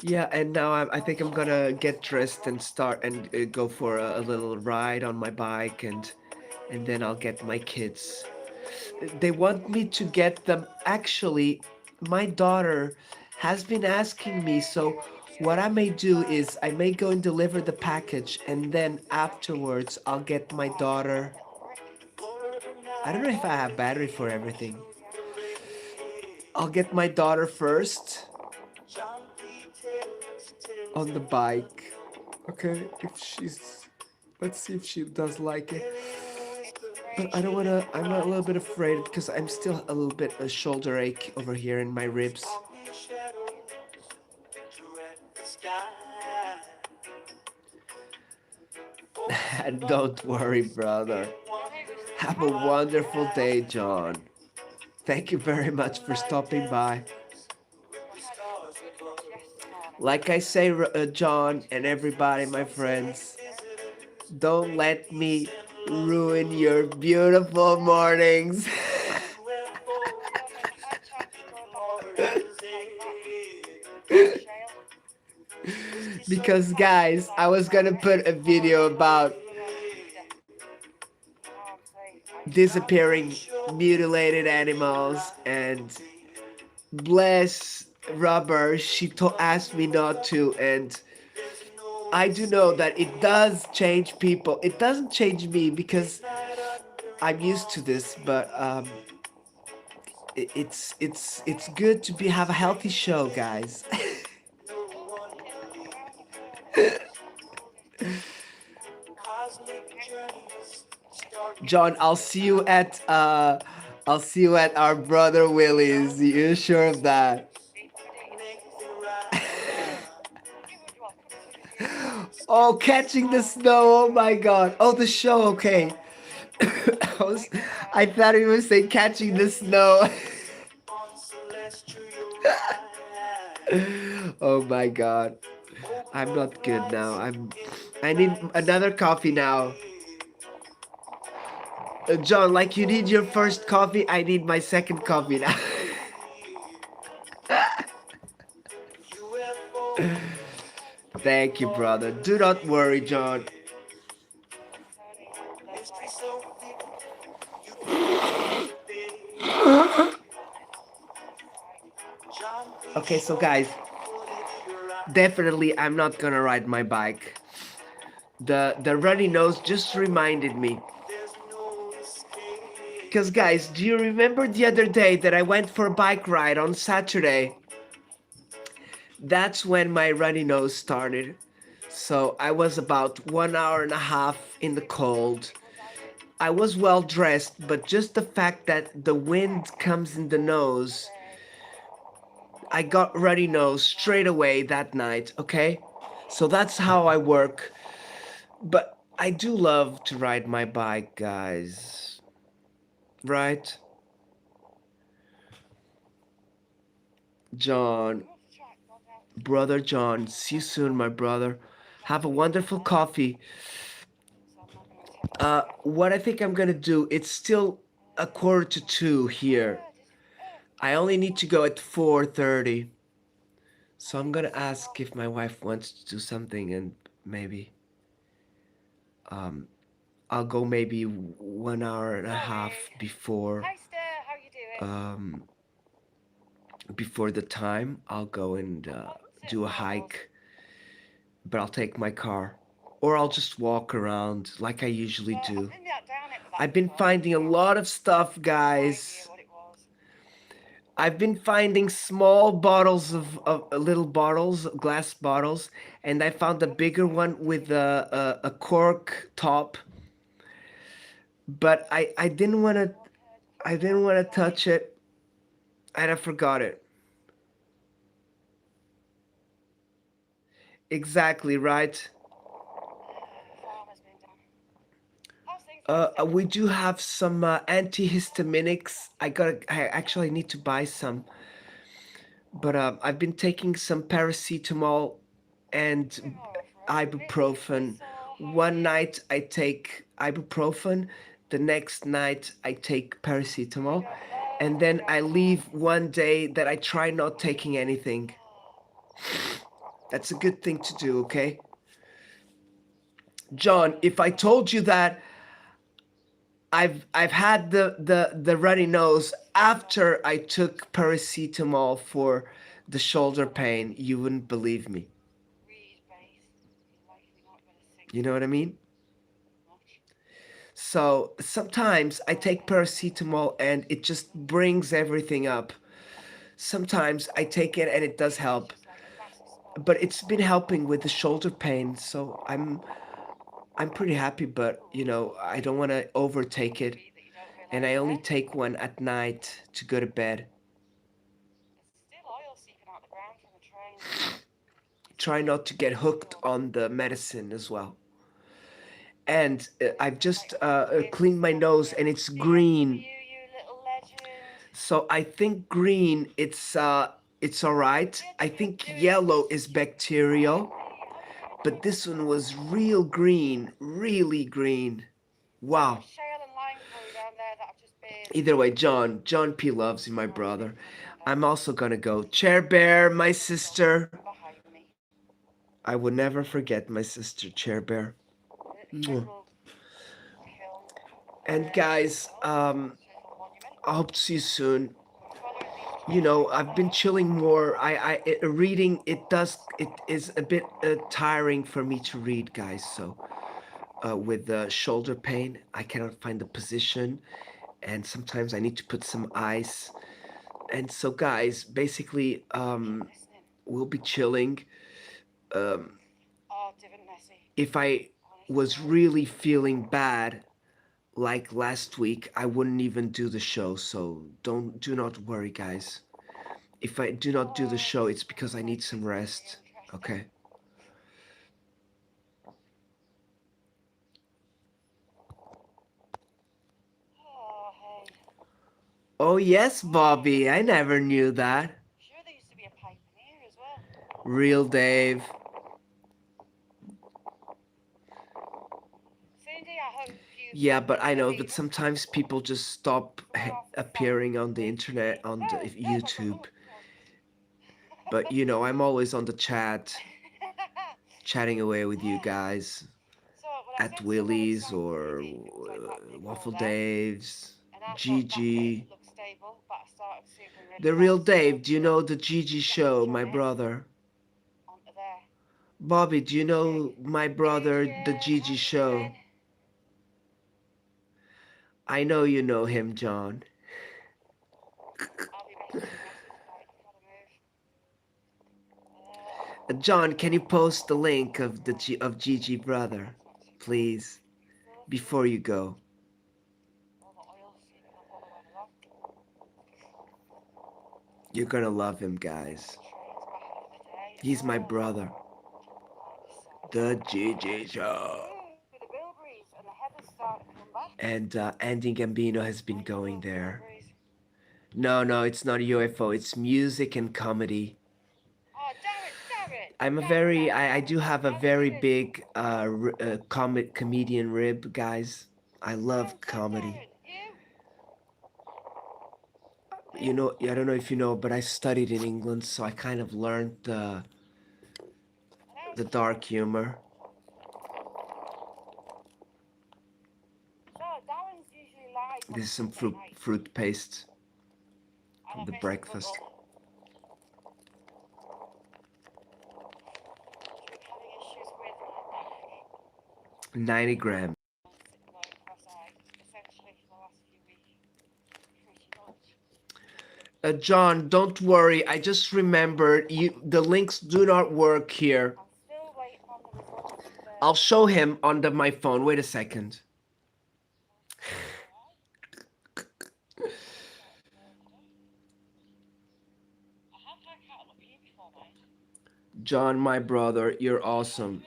Yeah, and now I think I'm gonna get dressed and start and go for a little ride on my bike, and then I'll get my kids. They want me to get them. Actually, my daughter has been asking me, so what I may do is I may go and deliver the package, and then afterwards I'll get my daughter. I don't know if I have battery for everything. I'll get my daughter first on the bike. Okay, let's see if she does like it. But I don't wanna, I'm a little bit afraid because I'm still a little bit a shoulder ache over here in my ribs. Don't worry, brother. Have a wonderful day, John. Thank you very much for stopping by. Like I say, John and everybody, my friends, don't let me ruin your beautiful mornings. Because, guys, I was gonna put a video about disappearing mutilated animals, and bless Rubber, she asked me not to, and I do know that it does change people. It doesn't change me because I'm used to this, but it's good to have a healthy show, guys. John, I'll see you at our brother Willie's. You sure of that? Oh, catching the snow! Oh my God! Oh, the show. Okay. I thought he was saying catching the snow. Oh my God! I'm not good now. I need another coffee now. John, like you need your first coffee, I need my second coffee now. Thank you, brother. Do not worry, John. Okay, so guys, definitely I'm not gonna ride my bike. The runny nose just reminded me. Because guys, do you remember the other day that I went for a bike ride on Saturday? That's when my runny nose started. So I was about 1 hour and a half in the cold. I was well dressed, but just the fact that the wind comes in the nose, I got runny nose straight away that night, okay? So that's how I work. But I do love to ride my bike, guys. Right? John, brother John, see you soon, my brother. Have a wonderful coffee. What I think I'm gonna do, it's still a quarter to 2 here. I only need to go at 4:30. So I'm gonna ask if my wife wants to do something, and maybe I'll go maybe 1 hour and a half before um before the time. I'll go and do a hike, but I'll take my car. Or I'll just walk around like I usually do. I've been finding a lot of stuff, guys. I've been finding small bottles of little bottles, glass bottles, and I found a bigger one with a cork top. But I didn't want to touch it, and I forgot it. Exactly right. We do have some antihistaminics. I actually need to buy some. But I've been taking some paracetamol and ibuprofen. One night I take ibuprofen, the next night I take paracetamol, and then I leave one day that I try not taking anything. That's a good thing to do, okay? John, if I told you that I've had the runny nose after I took paracetamol for the shoulder pain, you wouldn't believe me. You know what I mean? So sometimes I take paracetamol and it just brings everything up. Sometimes I take it and it does help. But it's been helping with the shoulder pain, so I'm pretty happy, but I don't want to overtake it. And I only take one at night to go to bed. Try not to get hooked on the medicine as well. And I've just cleaned my nose, and it's green. So I think green, it's all right. I think yellow is bacterial, but this one was real green, really green. Wow. Either way, John P loves you, my brother. I'm also gonna go. Chair Bear, my sister. I will never forget my sister, Chair Bear. Mwah. And guys, I hope to see you soon. You know, I've been chilling more. Reading, it is a bit tiring for me to read, guys. So with shoulder pain, I cannot find the position, and sometimes I need to put some ice. And so, guys, basically, we'll be chilling. Um, if I was really feeling bad, like last week, I wouldn't even do the show. So do not worry, guys. If I do not do the show, it's because I need some rest. Okay. Oh yes, Bobby. I never knew that. Real Dave. Yeah, but I know that sometimes people just stop appearing on the internet, on the YouTube. But you know, I'm always on the chat, chatting away with you guys at Willie's or Waffle Dave's, Gigi. The Real Dave, do you know the Gigi show, my brother? Bobby, do you know my brother, the Gigi show? I know you know him, John. John, can you post the link of of Gigi brother, please, before you go? You're gonna love him, guys. He's my brother. The Gigi Show. And Andy Gambino has been going there. No, it's not a UFO. It's music and comedy. I do have a very big comedian rib, guys. I love comedy. You know, I don't know if you know, but I studied in England, so I kind of learned the dark humor. This is some fruit paste from the breakfast. 90 grams. John, don't worry. I just remembered the links do not work here. I'll show him on my phone. Wait a second. John, my brother, you're awesome.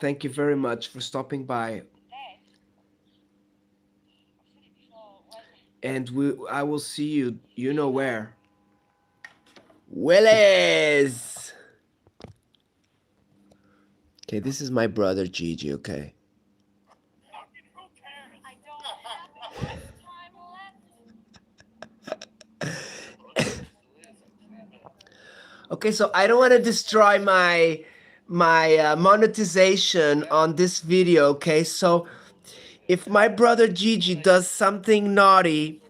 Thank you very much for stopping by. And I will see you, you know where. Willis! Okay, this is my brother Gigi, okay? Okay, so I don't want to destroy my monetization on this video, okay? So if my brother Gigi does something naughty,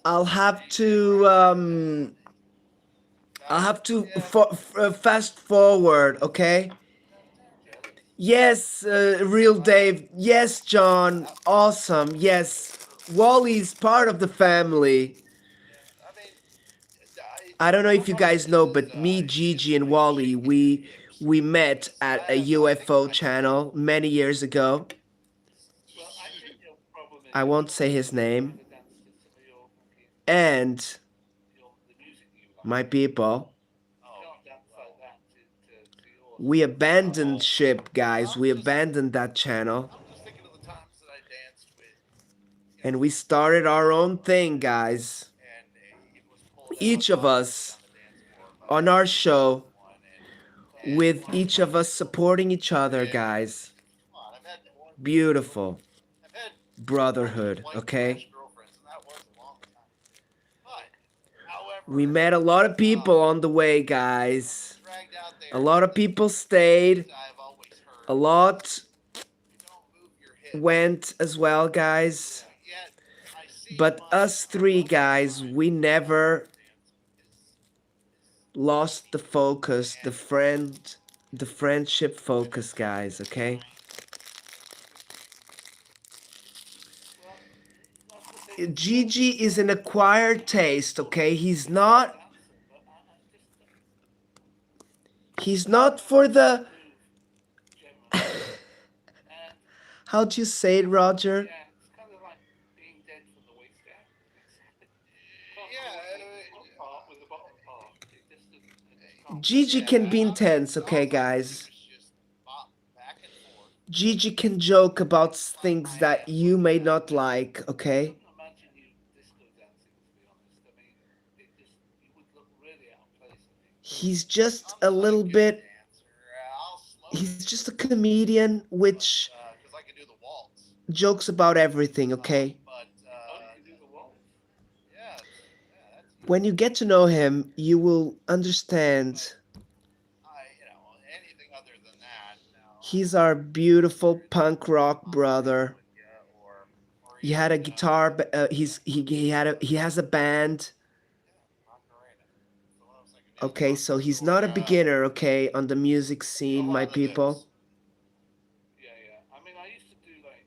I'll have to fast forward, okay? Yes, real Dave. Yes, John. Awesome. Yes, Wally's part of the family. I don't know if you guys know, but me, Gigi, and Wally, we met at a UFO channel many years ago. I won't say his name. And my people, We abandoned ship, guys. We abandoned that channel. I'm just thinking of the times that I danced with. And we started our own thing, guys. Each of us on our show, with each of us supporting each other, guys. Beautiful brotherhood, okay? We met a lot of people on the way, guys. A lot of people stayed. A lot went as well, guys. But us three, guys, we never lost the focus, the friendship focus, guys, okay? Gigi is an acquired taste, okay? He's not for the how'd you say it, Roger? It's kind of like being dead from the waist down. With the bottom part. Gigi can be intense, okay, guys? Gigi can joke about things that you may not like, okay? Imagine you disco dancing, to be honest. I mean, you would look really out of place, I think. He's just a little bit. He's just a comedian which jokes about everything, okay? When you get to know him, you will understand. He's our beautiful punk rock brother. He had a guitar. He has a band. Okay, so he's not a beginner. Okay, on the music scene, my people. I mean, I used to do like.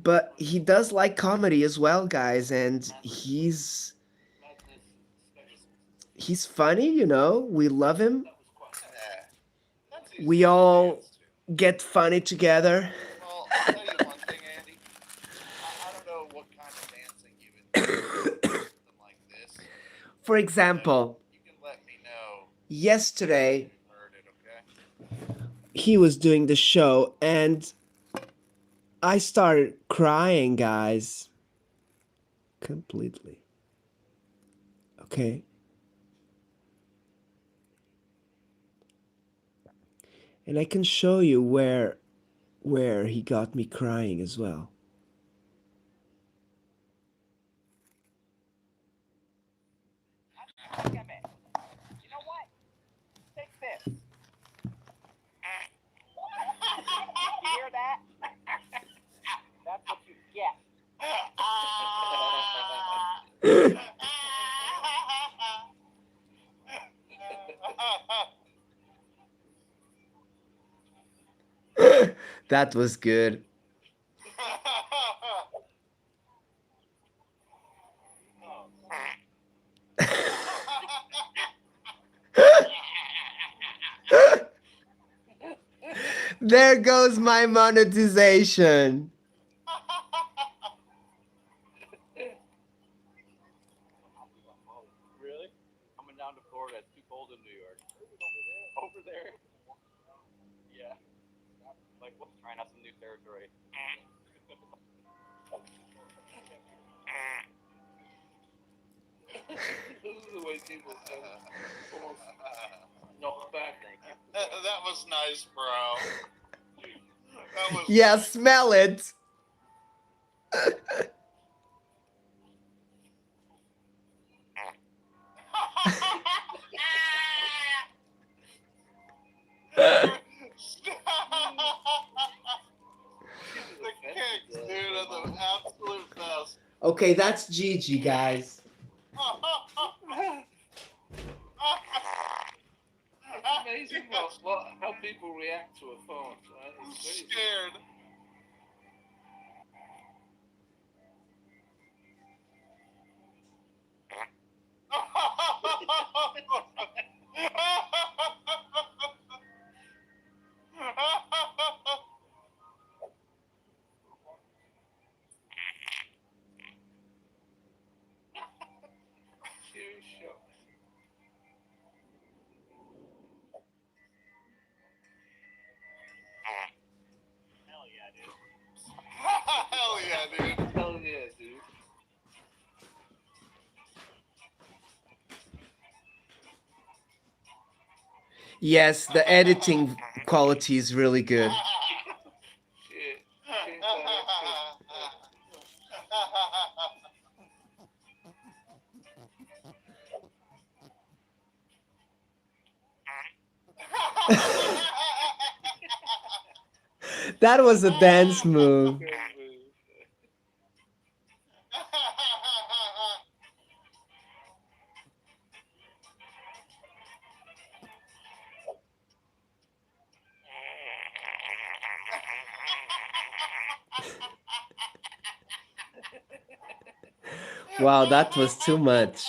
But he does like comedy as well, guys, and he's funny, you know. We love him. We all get funny together. Well, I'll tell you one thing, Andy. I don't know what kind of dancing you would do, something like this. For example, You can let me know. yesterday Heard it, okay? he was doing the show and I started crying, guys. Completely. Okay. And I can show you where he got me crying as well. You know what? Take this. You hear that? That's what you get. That was good. There goes my monetization. Really? Coming down to Florida, it's too cold in New York. Over there? Yeah. Like, we're trying out some new territory. This is the way people almost knocked back. That was nice, bro. That was Yeah, nice. smell it. The kicks, dude, are the absolute best. Okay, that's Gigi, guys. It's amazing how people react to a fart, right? I'm It's crazy. scared. Huge shock. Yes, the editing quality is really good. Shit. That was a dance move. Wow, that was too much.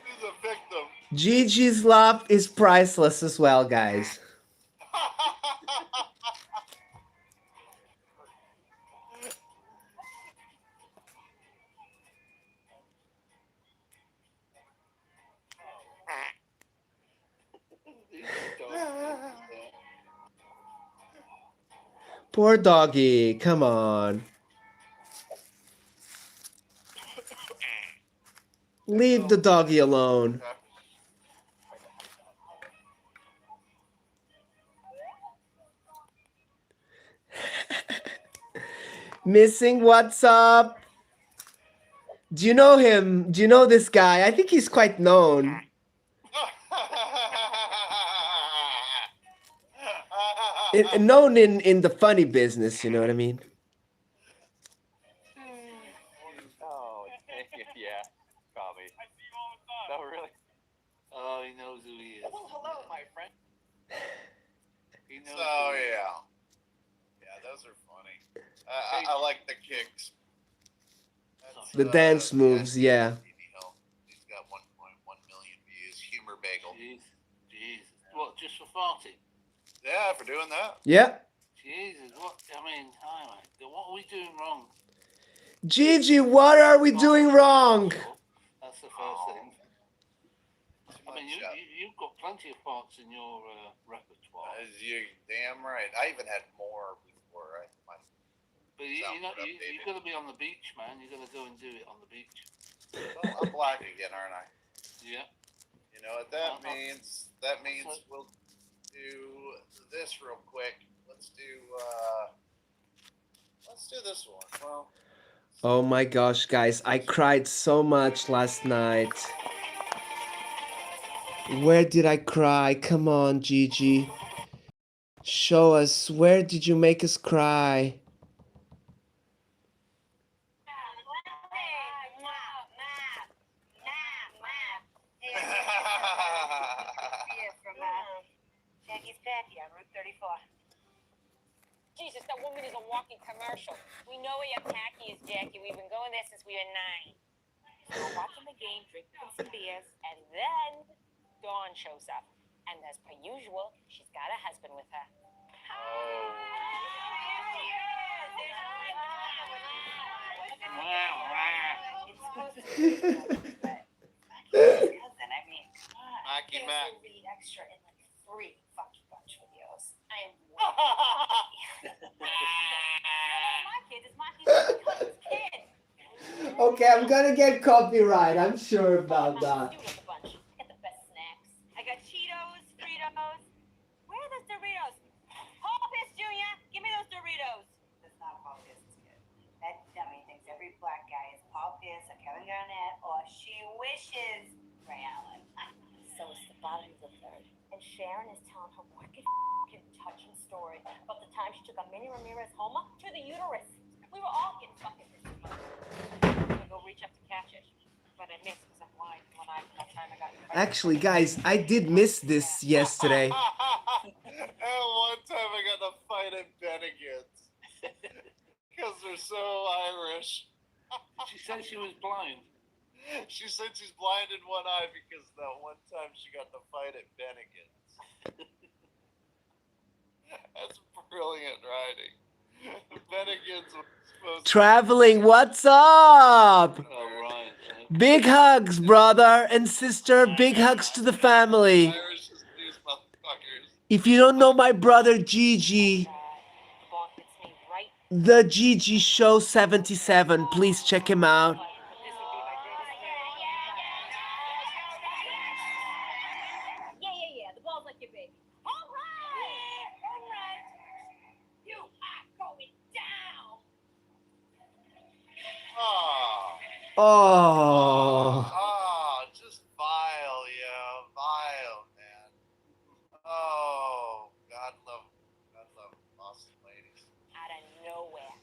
He's a victim. Gigi's laugh is priceless as well, guys. Poor doggy, come on. Leave the doggy alone. Missing, what's up? Do you know him? Do you know this guy? I think he's quite known. Known in the funny business, you know what I mean? Oh, yeah. Probably. No, really? Oh, he knows who he is. Well, hello, my friend. He knows Oh, who he is. yeah. Yeah, those are funny. I like the kicks. That's, The dance moves, yeah. He's got 1.1 million views. Humor Bagel. Jesus. What, just for farting? Yeah, for doing that. Yeah. Jesus, what? I mean, hi, mate. What are we doing wrong? Gigi, what are we doing wrong? That's the first thing. I mean, you've got plenty of farts in your repertoire. You're damn right. I even had more before. But you've got to be on the beach, man. You've got to go and do it on the beach. Well, I'm black again, aren't I? Yeah. You know what that means? That means we'll do this real quick. Let's do this one. Well. Oh my gosh, guys, I cried so much last night. Where did I cry? Come on, Gigi. Show us. Where did you make us cry? Jackie's Packy on Route 34. Jesus, that woman is a walking commercial. We know where your Packy is, Jackie. We've been going there since we were 9. So we're watching the game, drinking some beers, and then Dawn shows up. And as per usual, she's got a husband with her. Macky Mac. Extra in like 3 fucking bunch videos. I am my kid is my kid. Okay, I'm gonna get copyright. I'm sure about that. Get the best snacks. I got Cheetos, Fritos. Where are those Doritos? Paul Piss Jr., give me those Doritos. That's not Paul Piss's kid. That dummy thinks every black guy is Paul Piss or Kevin Garnett or she wishes Ray Allen. So it's the bottom of the 3rd. And Sharon is telling her wicked touching story about the time she took a Minnie Ramirez Homa to the uterus. We were all getting fucking pissed. I'm gonna go reach up to catch it. But I missed because I'm blind when that time I got Actually, guys, I did miss this yesterday. And one time I got to fight at Bennigan's. Because they're so Irish. She said she was blind. She said she's blind in one eye because that one time she got to fight at Bennigan's. brilliant writing. Bennigan's was supposed Traveling, what's up? Oh, right. Big hugs, brother and sister. Big hugs to the family. Irish is these motherfuckers. If you don't know my brother Gigi, the Gigi Show 77, please check him out. Yeah. The ball's like your baby. All right. You are going down. Oh. Just vile, vile, man. Oh, God love Boston ladies. Out of nowhere.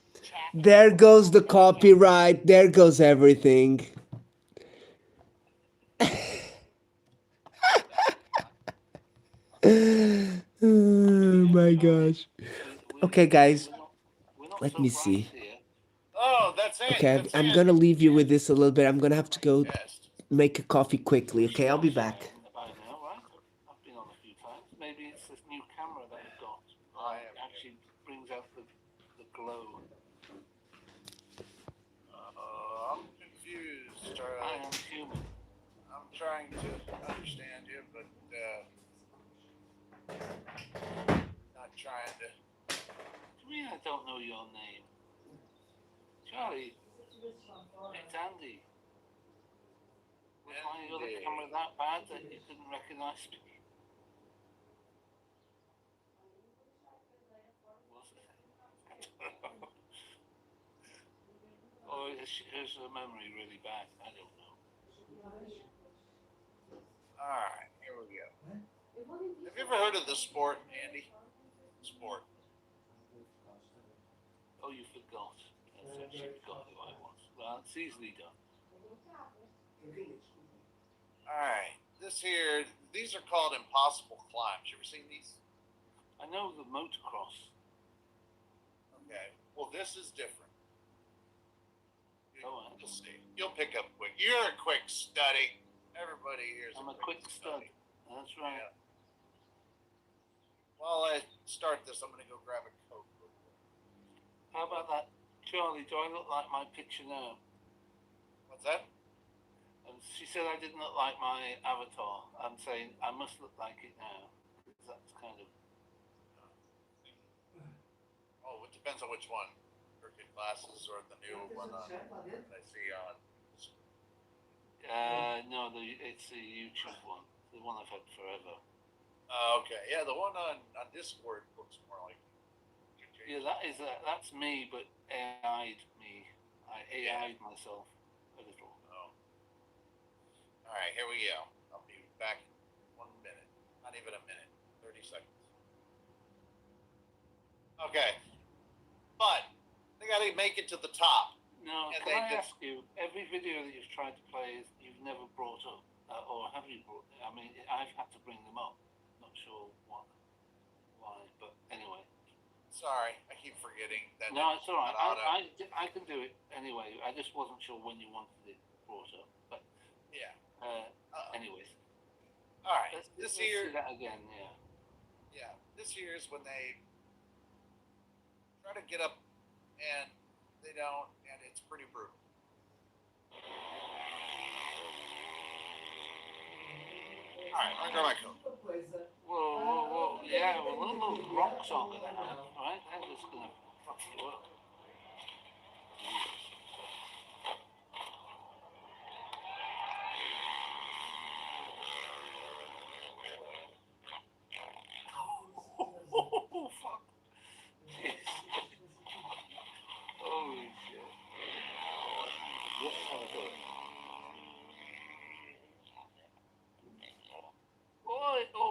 There goes the copyright. There goes everything. Oh my gosh. Okay, guys. Let me see. Oh, that's it. Okay, I'm gonna leave you with this a little bit. I'm gonna have to go make a coffee quickly. Okay, I'll be back. By now, right? I've been on a few times. Maybe it's this new camera that I've got. Actually brings out the glow. I'm confused, Charlie. I am human. I'm trying to understand you, but not trying to. What do you mean I don't know your name? Charlie, it's Andy. Was my other camera that bad that you couldn't recognize me? Was it? I don't know. Or is her memory really bad? I don't know. Alright, here we go. Have you ever heard of the sport, Andy? Sport. Oh, you forgot. She forgot who I was. Well, it's easily done. Alright, these are called impossible climbs. You ever seen these? I know the motocross. Okay, well, this is different. You'll see. You'll pick up quick. You're a quick study. Everybody here's I'm a quick study. That's right. Yeah. While I start this, I'm going to go grab a Coke real quick. How about that? Charlie, do I look like my picture now? What's that? She said I didn't look like my avatar. I'm saying I must look like it now. Because that's kind of... Oh, it depends on which one. Crooked glasses or the new one that I see on... No, it's the YouTube one. The one I've had forever. Okay. Yeah, the one on Discord looks more like... Yeah, that's me, but AI'd me. I AI'd myself a little. Oh. Alright, here we go. I'll be back in 1 minute. Not even a minute. 30 seconds. Okay. But they gotta make it to the top. Now, can I ask you, every video that you've tried to play, you've never brought up, or have you brought? I mean, I've had to bring them up. Not sure why, but anyway. Sorry, I keep forgetting that. No, it's all right. I can do it anyway. I just wasn't sure when you wanted it brought up, but yeah. Anyways. All right. Let's see that again. Yeah. Yeah. This here is when they try to get up and they don't, and it's pretty brutal. All right, I'll grab my Coke. Whoa, yeah, well, little rocks on it, right? That's just gonna fuck you up. Oh, fuck. Holy shit. Oh.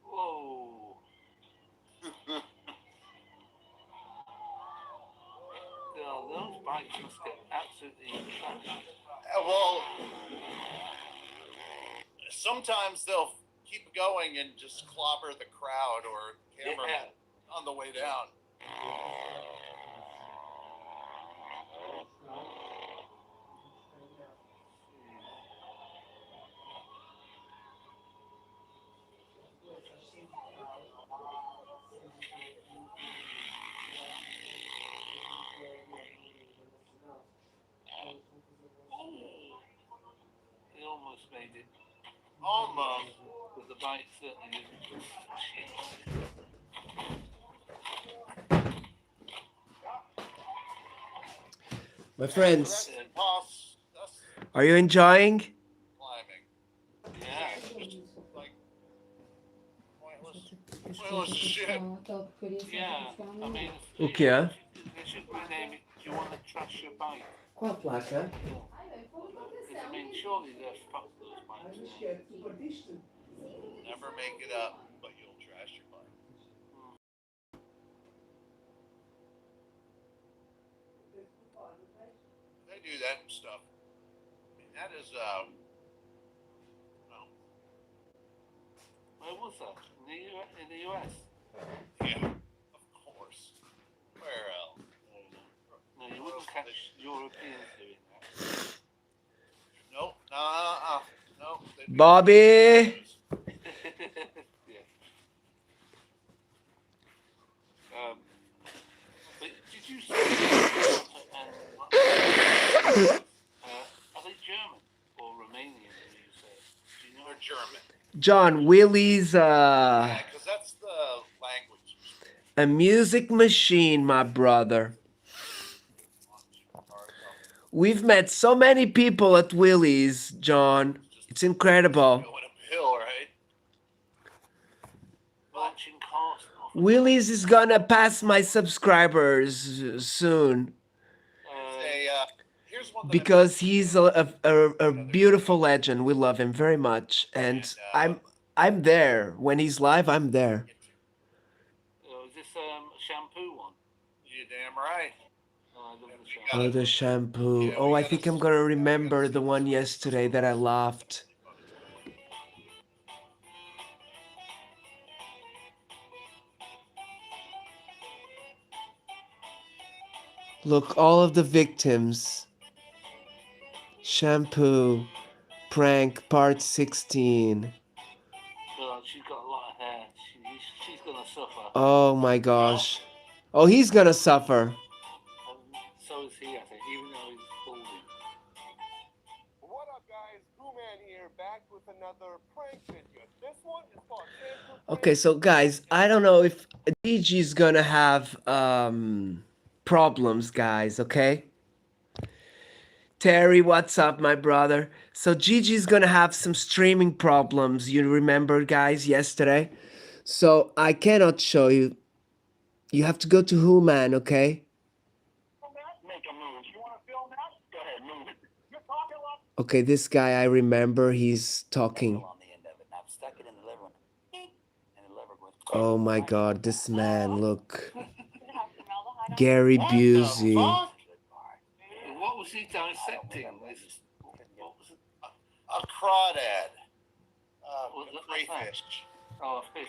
Whoa. Those bikes must get absolutely trashed. Well, sometimes they'll keep going and just clobber the crowd or cameraman on the way down. Almost. But the bite certainly isn't. My friends, Toss. That's are you enjoying? climbing. Yeah. Like pointless shit. Yeah. I mean, O que é? they should rename it. Do you want to trash your bike? Qual a placa? Because I mean, surely they're fucked those bikes now. Never make it up, but you'll trash your bike. They do that stuff. I mean, that is no. Where was that? In the US? Yeah, of course. Where else? No, you wouldn't catch Europeans doing that. Nope. Nope. Bobby! Yeah. But did you say are they German or Romanian? You say? Do you know? They're German. John, Willie's Yeah, because that's the language. a music machine, my brother. We've met so many people at Willie's, John. It's incredible. Going uphill, right? Launching cars. Willie's is gonna pass my subscribers soon Here's one that because he's a beautiful legend. We love him very much, and I'm there when he's live. I'm there. Is this shampoo one? You're damn right. Oh, I love the shampoo. Oh, the shampoo. Oh, I think I'm gonna remember the one yesterday that I laughed. Look, all of the victims. Shampoo. Prank part 16. God, she's got a lot of hair. She's gonna suffer. Oh my gosh. Oh, he's gonna suffer. So is he, I think, even though he's balding. What up, guys? Booman here, back with another prank video. This one is called Shampoo Okay, so guys, I don't know if DG's gonna have problems, guys, okay? Terry, what's up, my brother? So Gigi's gonna have some streaming problems. You remember, guys, yesterday? So I cannot show you. You have to go to Who Man, okay? Make a move. You want to film that? Go ahead, move it. You're talking a lot. Okay, this guy, I remember he's talking. On the end of it. And I've stuck it in the liver. And the liver goes. Oh my god, this man, look. Gary Busey. What was he dissecting? What was it? A crawdad. A crayfish. Oh, a fish.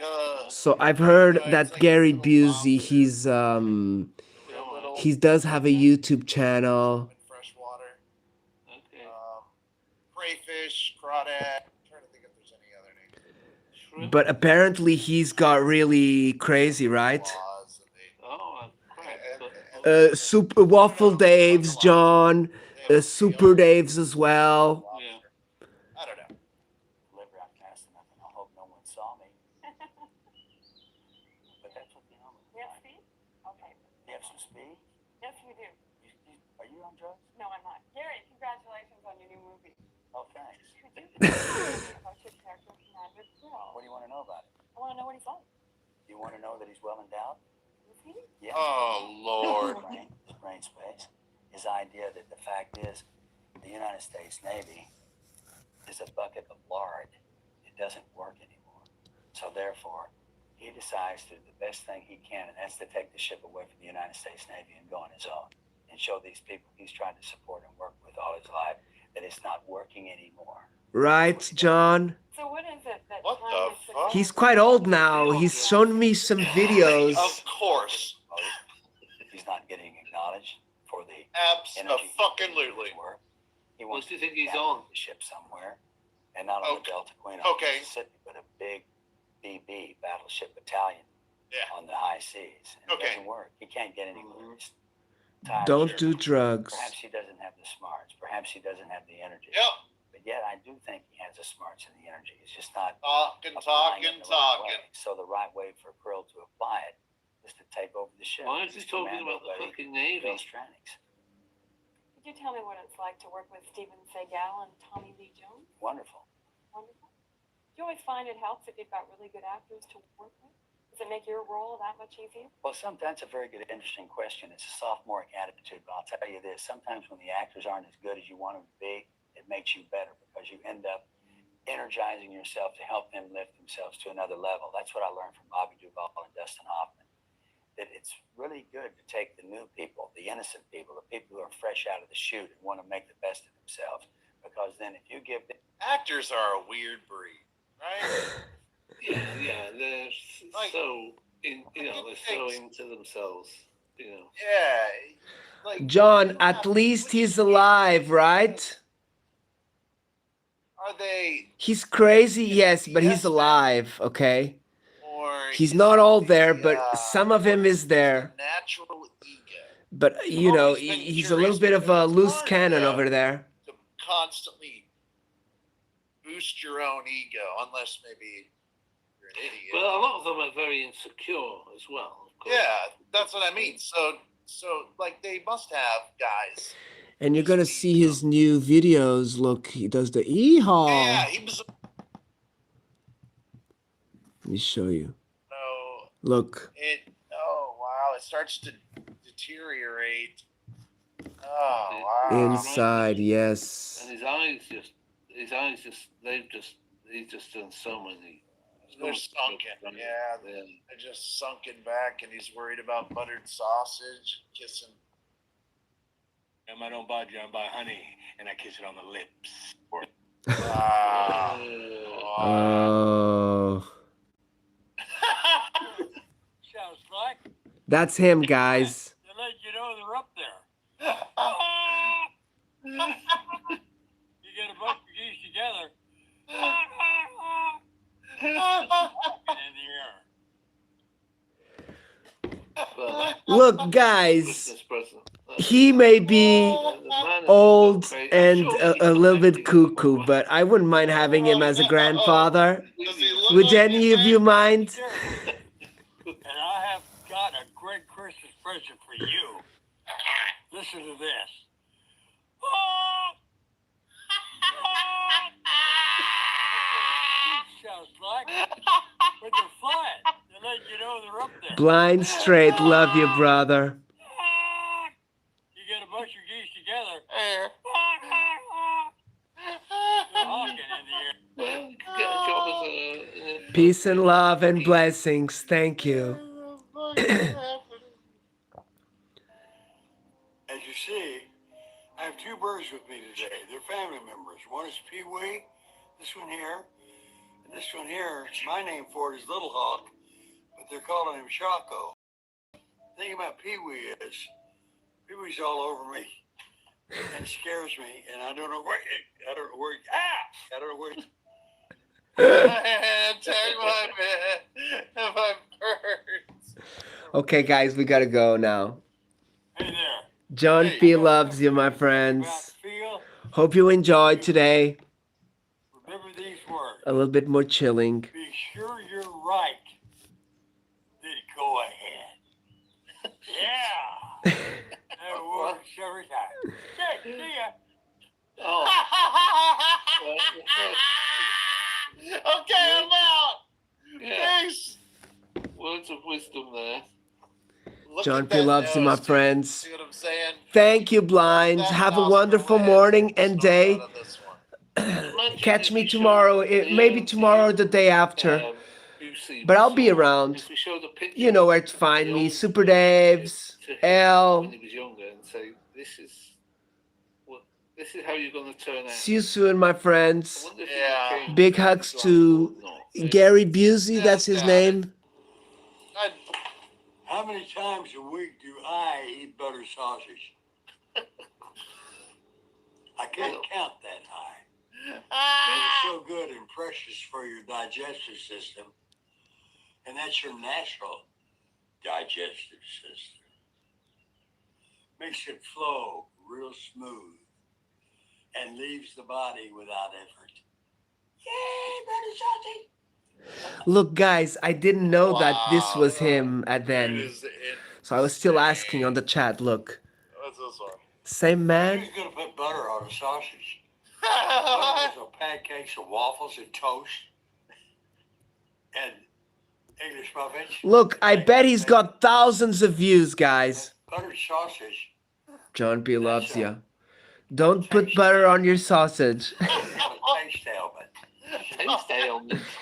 So I've heard that Gary Busey, he does have a YouTube channel. Fresh water. Okay. Crayfish, crawdad. I'm trying to think if there's any other names. But apparently he's got really crazy, right? Oh, crap. Super Waffle Daves, John. Super Daves as well. Yeah. I don't know. Liver out fast enough, and I hope no one saw me. But that's what the helmet. You have speed? Okay. You have some speed? Yes, we do. Are you on drugs? No, I'm not. Gary, congratulations on your new movie. Oh, thanks. About your character from Average Girl. What do you want to know about it? I want to know what he's like. Do you want to know that he's well endowed? Is he? Yeah. Oh, Lord. His brain space. His idea that the fact is the United States Navy is a bucket of lard. It doesn't work anymore. So therefore, he decides to do the best thing he can, and that's to take the ship away from the United States Navy and go on his own and show these people he's tried to support and work with all his life that it's not working anymore. Right, John? So what is it that What time the is fuck? He's quite old now. He's shown me some videos. Of course. He's not getting acknowledged for the Absolutely. work. He What wants do you to think he's down on? the ship somewhere, and not on the Delta Queen on Okay. Mississippi, but a big BB battleship battalion Yeah. on the high seas. And Okay. It doesn't work. He can't get anywhere. He's Don't tired. do drugs. Perhaps he doesn't have the smarts. Perhaps he doesn't have the energy. Yep. But But yet I do think he has the smarts and the energy. It's just not Talking. applying it the right way. So the right way for Krill to apply it is to take over the ship. Why is he talking about the fucking Navy? Bill Strannix. Could you tell me what it's like to work with Steven Seagal and Tommy Lee Jones? Wonderful. Wonderful. Do you always find it helps if you've got really good actors to work with? Does it make your role that much easier? Well, that's a very good, interesting question. It's a sophomoric attitude, but I'll tell you this. Sometimes when the actors aren't as good as you want them to be, it makes you better because you end up energizing yourself to help them lift themselves to another level. That's what I learned from Bobby Duvall and Dustin Hoffman. That it's really good to take the new people, the innocent people, the people who are fresh out of the chute and want to make the best of themselves. Because then if you give them... Actors are a weird breed, right? Yeah, they're so they're so into themselves, Yeah, like John, at least he's alive, right? Are they? He's crazy, yes, but he's alive, okay? Or He's not all there, but some of him is there. Natural ego. But, he's a little bit of a loose cannon over there. To constantly boost your own ego, unless maybe you're an idiot. But a lot of them are very insecure as well. Of course. Yeah, that's what I mean. So like they must have guys. And you're gonna see his new videos. Look, he does the eehaw. Yeah, he was. Let me show you. No. Look. Oh wow! It starts to deteriorate. Oh wow! Inside, yes. And he's just done so many. They're sunken. Yeah, they're just sunken back, and he's worried about buttered sausage, kissing. I don't buy John, I buy honey, and I kiss it on the lips. Oh. Sounds like. That's him, guys. To let you know they're up there. You get a bunch of geese together. In the air. Look, guys, he may be old and a little bit cuckoo, but I wouldn't mind having him as a grandfather. Would any of you mind? And I have got a great Christmas present for you. Listen to this. Sounds like, but they're flying. They let you know they're up there. Blind straight, love you, brother. You get a bunch of geese together. They're honking in the air. Peace and love and blessings. Thank you. As you see, I have two birds with me today. They're family members. One is Pee-wee, this one here. And this one here, my name for it is Little Hawk, but they're calling him Shaco. The thing about Pee-wee is, Pee-wee's all over me and scares me, and I don't know where, Take my birds. Okay, guys, we gotta go now. Hey there. John P. loves you, my friends. Hope you enjoyed today. Remember these words. A little bit more chilling. Be sure you're right. Then go ahead. Yeah. That works every time. Okay, see ya. Oh. Okay, I'm out. Yeah. Peace. Words of wisdom there. John P. loves you, my friends. See what I'm saying? Thank you, Blind. Have a wonderful morning and day. Catch me tomorrow, maybe tomorrow or the day after. But I'll be around. You know where to find me. Super Daves, L. When he was younger, and say, this is how you're going to turn out. See you soon, my friends. Yeah. Big hugs to Gary Busey, that's his name. How many times a week do I eat butter sausage? I can't count that high. It's so good and precious for your digestive system. And that's your natural digestive system. Makes it flow real smooth. and leaves the body without effort. Yay, butter sausage! Look, guys, I didn't know that this was him at then. So I was still asking on the chat, look. What's this one? Same man? Who's gonna put butter on a sausage? Butter on pancakes and waffles and toast and English muffins. Look, I bet he's got thousands of views, guys. Buttered sausage. John P. loves ya. Don't put butter on your sausage. Taste ailment. Taste ailment.